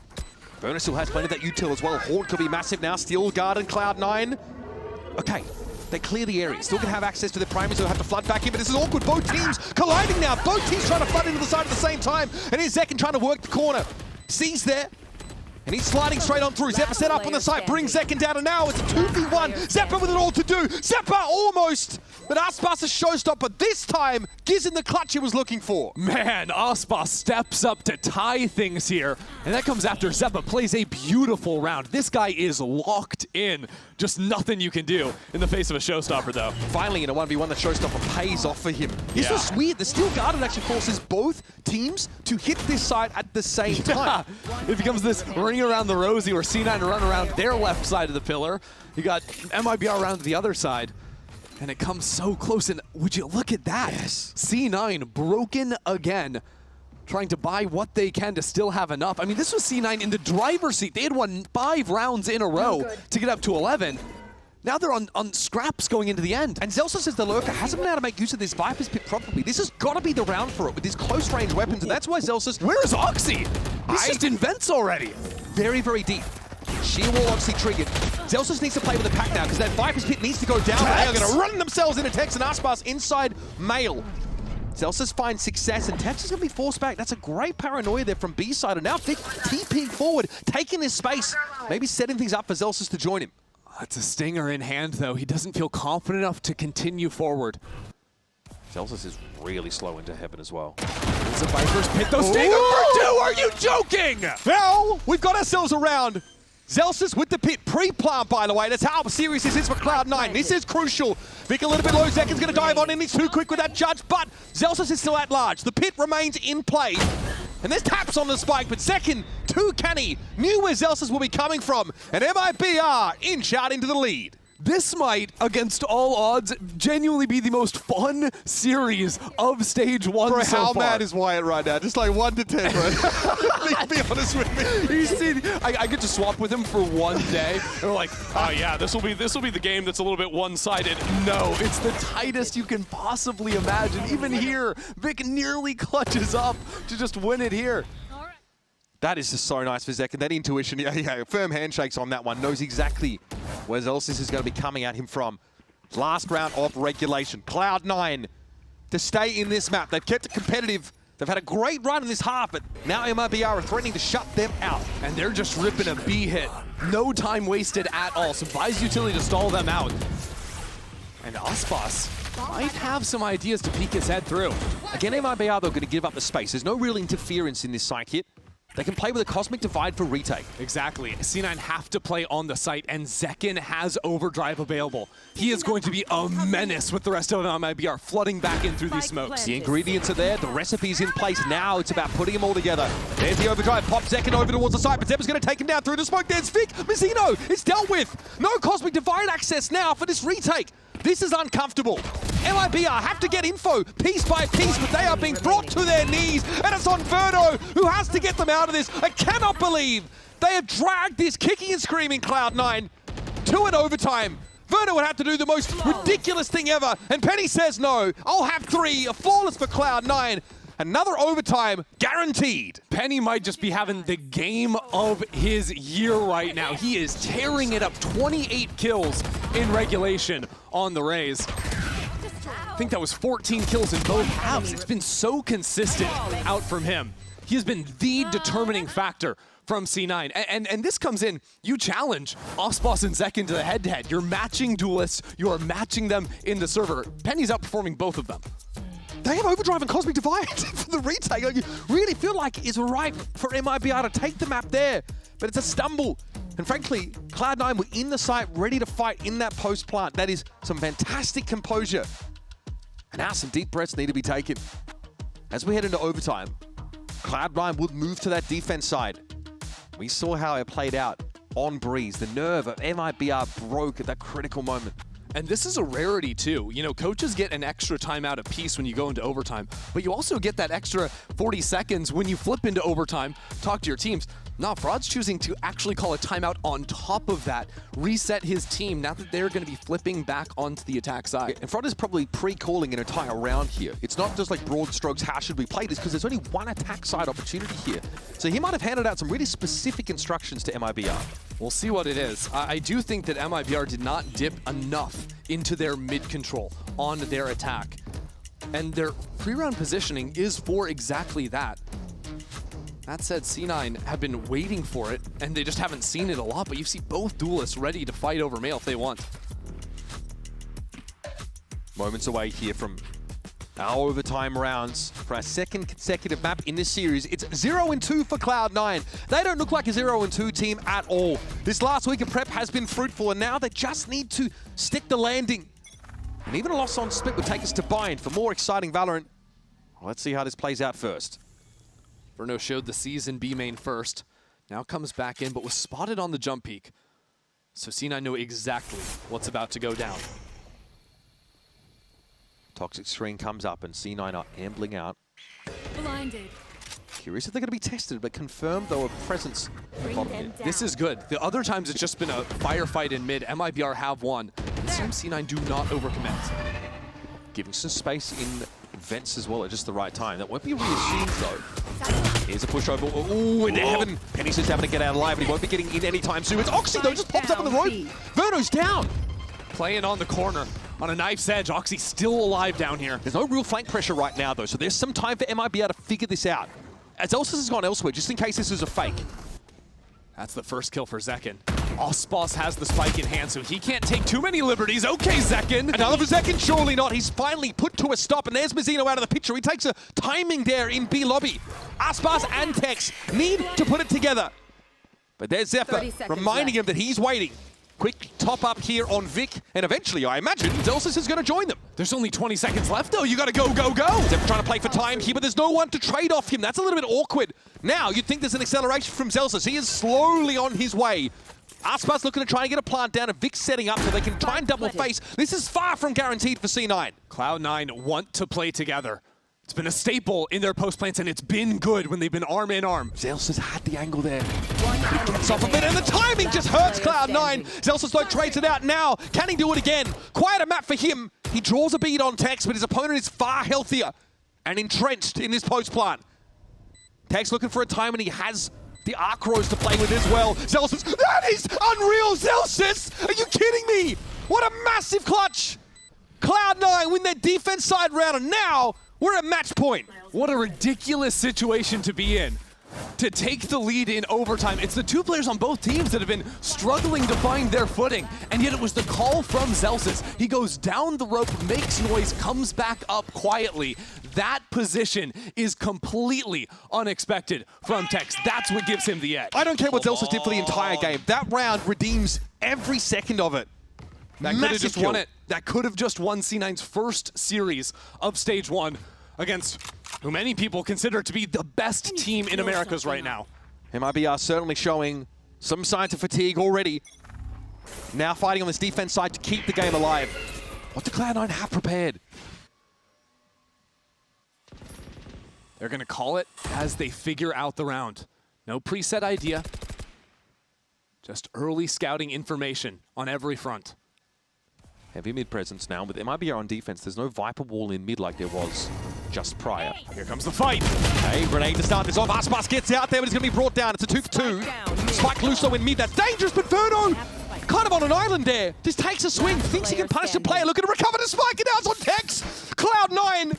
Burner still has plenty of that util as well. Haunt could be massive now. Steel garden, Cloud9. Okay, they clear the area. Still gonna have access to the primaries, they'll have to flood back in, but this is awkward. Both teams colliding now. Both teams trying to flood into the side at the same time. And here's Zekken trying to work the corner. C's there. And he's sliding straight on through. Zeppa set up on the side, brings Zekken down, and now it's a 2v1. Zeppa with it all to do. Zeppa almost, but Aspas a showstopper. This time, gives him the clutch he was looking for. Man, Aspas steps up to tie things here, and that comes after Zeppa plays a beautiful round. This guy is locked in. Just nothing you can do in the face of a showstopper, though. Finally, in a 1v1, the showstopper pays off for him. This was weird. The Steel Garden actually forces both teams to hit this side at the same time. It becomes this ring around the rosy where C9 run around their left side of the pillar. You got MIBR around to the other side. And it comes so close, and would you look at that? Yes. C9 broken again, trying to buy what they can to still have enough. I mean, this was C9 in the driver's seat. They had won 5 rounds in a row to get up to 11. Now they're on scraps going into the end. And Zelsus as the lurker hasn't been able to make use of this Viper's Pit properly. This has got to be the round for it with these close-range weapons, and that's why Zelsus... Where is Oxy? He's just in vents already. Very, very deep. Sheer wall Oxy triggered. Zelsus needs to play with the pack now because that Viper's Pit needs to go down. They are going to run themselves into Tex and Aspas inside Mail. Zelsus finds success, and Tex is going to be forced back. That's a great paranoia there from B-side, and now Vic TPing forward, taking his space, maybe setting things up for Zelsus to join him. That's a stinger in hand, though. He doesn't feel confident enough to continue forward. Zelsus is really slow into heaven as well. It's a Viper's Pit, though. Stinger for 2! Are you joking? Well, we've got ourselves a round. Zelsus with the pit, pre-plant, by the way. That's how serious this is for Cloud9. This is crucial. Vic a little bit low. Zekken's going to dive on in. He's too quick with that judge, but Zelsus is still at large. The pit remains in play. And there's taps on the spike, but Zekken, too canny, knew where Zelsus will be coming from. And MIBR inch out into the lead. This might, against all odds, genuinely be the most fun series of Stage 1 Bro, so how far. mad is Wyatt right now? Just like 1 to 10, bro. be honest with me. You see, I get to swap with him for one day. And we're like, oh yeah, this will be the game that's a little bit one-sided. No, it's the tightest you can possibly imagine. Even here, Vic nearly clutches up to just win it here. That is just so nice for Zekken. That intuition, yeah, firm handshakes on that one. Knows exactly where Zelsus is going to be coming at him from. Last round of regulation. Cloud9 to stay in this map. They've kept it competitive. They've had a great run in this half, but now MIBR are threatening to shut them out. And they're just ripping a B hit. No time wasted at all. So buys utility to stall them out. And Aspas might have some ideas to peek his head through. Again, MIBR, they're going to give up the space. There's no real interference in this site hit. They can play with a Cosmic Divide for retake. Exactly. C9 have to play on the site, and Zekken has overdrive available. He is going to be a menace with the rest of MIBR flooding back in through these smokes. The ingredients are there, the recipe's in place. Now it's about putting them all together. There's the overdrive, pop Zekken over towards the site, but Zeppa's going to take him down through the smoke. There's Vic, Mizzino, it's dealt with. No Cosmic Divide access now for this retake. This is uncomfortable. MIBR have to get info piece by piece, but they are being brought to their knees, and it's on Verno who has to get them out of this. I cannot believe they have dragged this kicking and screaming Cloud9 to an overtime. Verno would have to do the most ridiculous thing ever, and Penny says no. I'll have 3, a flawless for Cloud9. Another overtime guaranteed. Penny might just be having the game of his year right now. He is tearing it up. 28 kills in regulation on the Rays. I think that was 14 kills in both halves. It's been so consistent out from him. He has been the determining factor from C9. And this comes in, you challenge Aspas and Zekken to the head-to-head. You're matching duelists. You are matching them in the server. Penny's outperforming both of them. They have overdrive and Cosmic Divide for the retake. You really feel like it's ripe for MIBR to take the map there, but it's a stumble. And frankly, Cloud9 were in the site, ready to fight in that post plant. That is some fantastic composure. And now some deep breaths need to be taken. As we head into overtime, Cloud9 would move to that defense side. We saw how it played out on Breeze. The nerve of MIBR broke at that critical moment. And this is a rarity too. You know, coaches get an extra timeout apiece when you go into overtime, but you also get that extra 40 seconds when you flip into overtime, talk to your teams. Nah, Fraud's choosing to actually call a timeout on top of that, reset his team now that they're going to be flipping back onto the attack side. And Fraud is probably pre-calling an entire round here. It's not just like broad strokes, how should we play this, because there's only one attack side opportunity here. So he might have handed out some really specific instructions to MIBR. We'll see what it is. I do think that MIBR did not dip enough into their mid control on their attack. And their pre-round positioning is for exactly that. That said, C9 have been waiting for it, and they just haven't seen it a lot, but you see both duelists ready to fight over Male if they want. Moments away here from our overtime rounds for our second consecutive map in this series. It's 0-2 for Cloud9. They don't look like a 0-2 team at all. This last week of prep has been fruitful, and now they just need to stick the landing. And even a loss on split would take us to Bind for more exciting Valorant. Let's see how this plays out first. Verno showed the C's in B main first. Now comes back in, but was spotted on the jump peak. So C9 know exactly what's about to go down. Toxic screen comes up and C9 are ambling out. Blinded. Curious if they're going to be tested, but confirmed though a presence. This is good. The other times it's just been a firefight in mid. MIBR have won. This time C9 do not overcommit. Giving some space in vents as well at just the right time. That won't be reassumed though. Here's a push over. Ooh, into heaven. Penny's just having to get out alive, and he won't be getting in anytime soon. It's Oxy though, just pops up on the rope. Verno's down. Playing on the corner. On a knife's edge, Oxy still alive down here. There's no real flank pressure right now though, so there's some time for MIBR to figure this out. As Elsus has gone elsewhere, just in case this is a fake. That's the first kill for Zekin. Aspas has the spike in hand, so he can't take too many liberties. Okay, Zekin. Another for Zekin, surely not. He's finally put to a stop, and there's Mazzino out of the picture. He takes a timing there in B lobby. Aspas and Tex need to put it together. But there's Zephyr reminding him that he's waiting. Quick top up here on Vic, and eventually, I imagine, Zelsis is going to join them. There's only 20 seconds left, though. You got to go, go, go. Zephyr trying to play for time here, but there's no one to trade off him. That's a little bit awkward. Now, you'd think there's an acceleration from Zelsis. He is slowly on his way. Aspas looking to try and get a plant down, and Vic's setting up so they can try and double face. This is far from guaranteed for C9. Cloud9 want to play together. It's been a staple in their post plants, and it's been good when they've been arm in arm. Zelsis had the angle there. He gets off of it, and the timing just hurts Cloud9. Zelsis though trades it out now. Can he do it again? Quite a map for him. He draws a bead on Tex, but his opponent is far healthier and entrenched in this post plant. Tex looking for a time, and he has the Arc Rose to play with as well. Zelsis, that is unreal, Zelsis! Are you kidding me? What a massive clutch! Cloud9 win their defense side round, and now we're at match point. What a ridiculous situation to be in. To take the lead in overtime. It's the two players on both teams that have been struggling to find their footing, and yet it was the call from Zelsis. He goes down the rope, makes noise, comes back up quietly. That position is completely unexpected from Tex. That's what gives him the edge. I don't care what Zelsis did for the entire game. That round redeems every second of it. That could have just won it. That could have just won C9's first series of Stage 1 against who many people consider to be the best team in Americas right now. MIBR certainly showing some signs of fatigue already. Now fighting on this defense side to keep the game alive. What do Cloud9 have prepared? They're going to call it as they figure out the round. No preset idea. Just early scouting information on every front. Heavy mid presence now with MIBR on defense. There's no Viper wall in mid like there was just prior. Here comes the fight. Okay, grenade to start this off. Aspas gets out there, but it's going to be brought down. It's a 2-for-2. Spike loose though in mid. That's dangerous, but Verno kind of on an island there. Just takes a swing, thinks he can punish the player. Looking to recover the spike, and now it's on Tex. Cloud9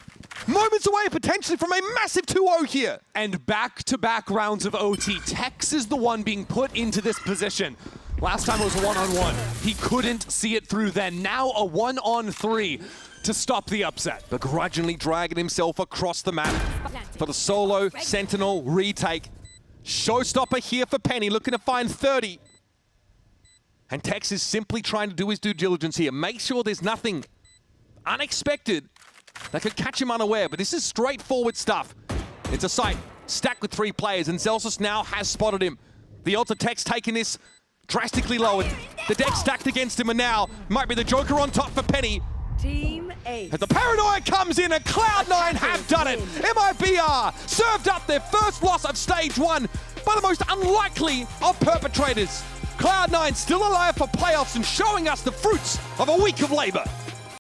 moments away potentially from a massive 2-0 here. And back-to-back rounds of OT. Tex is the one being put into this position. Last time it was a one-on-one. He couldn't see it through then. Now a 1-on-3 to stop the upset. Begrudgingly dragging himself across the map for the solo Sentinel retake. Showstopper here for Penny, looking to find 30. And Tex is simply trying to do his due diligence here. Make sure there's nothing unexpected that could catch him unaware, but this is straightforward stuff. It's a site stacked with 3 players, and Zelsis now has spotted him. The odds of Tex taking this drastically lowered. The deck stacked against him, and now might be the Joker on top for Penny. Team Ace. As the paranoia comes in, and Cloud9 have done it. MIBR served up their first loss of Stage 1 by the most unlikely of perpetrators. Cloud9 still alive for playoffs and showing us the fruits of a week of labor.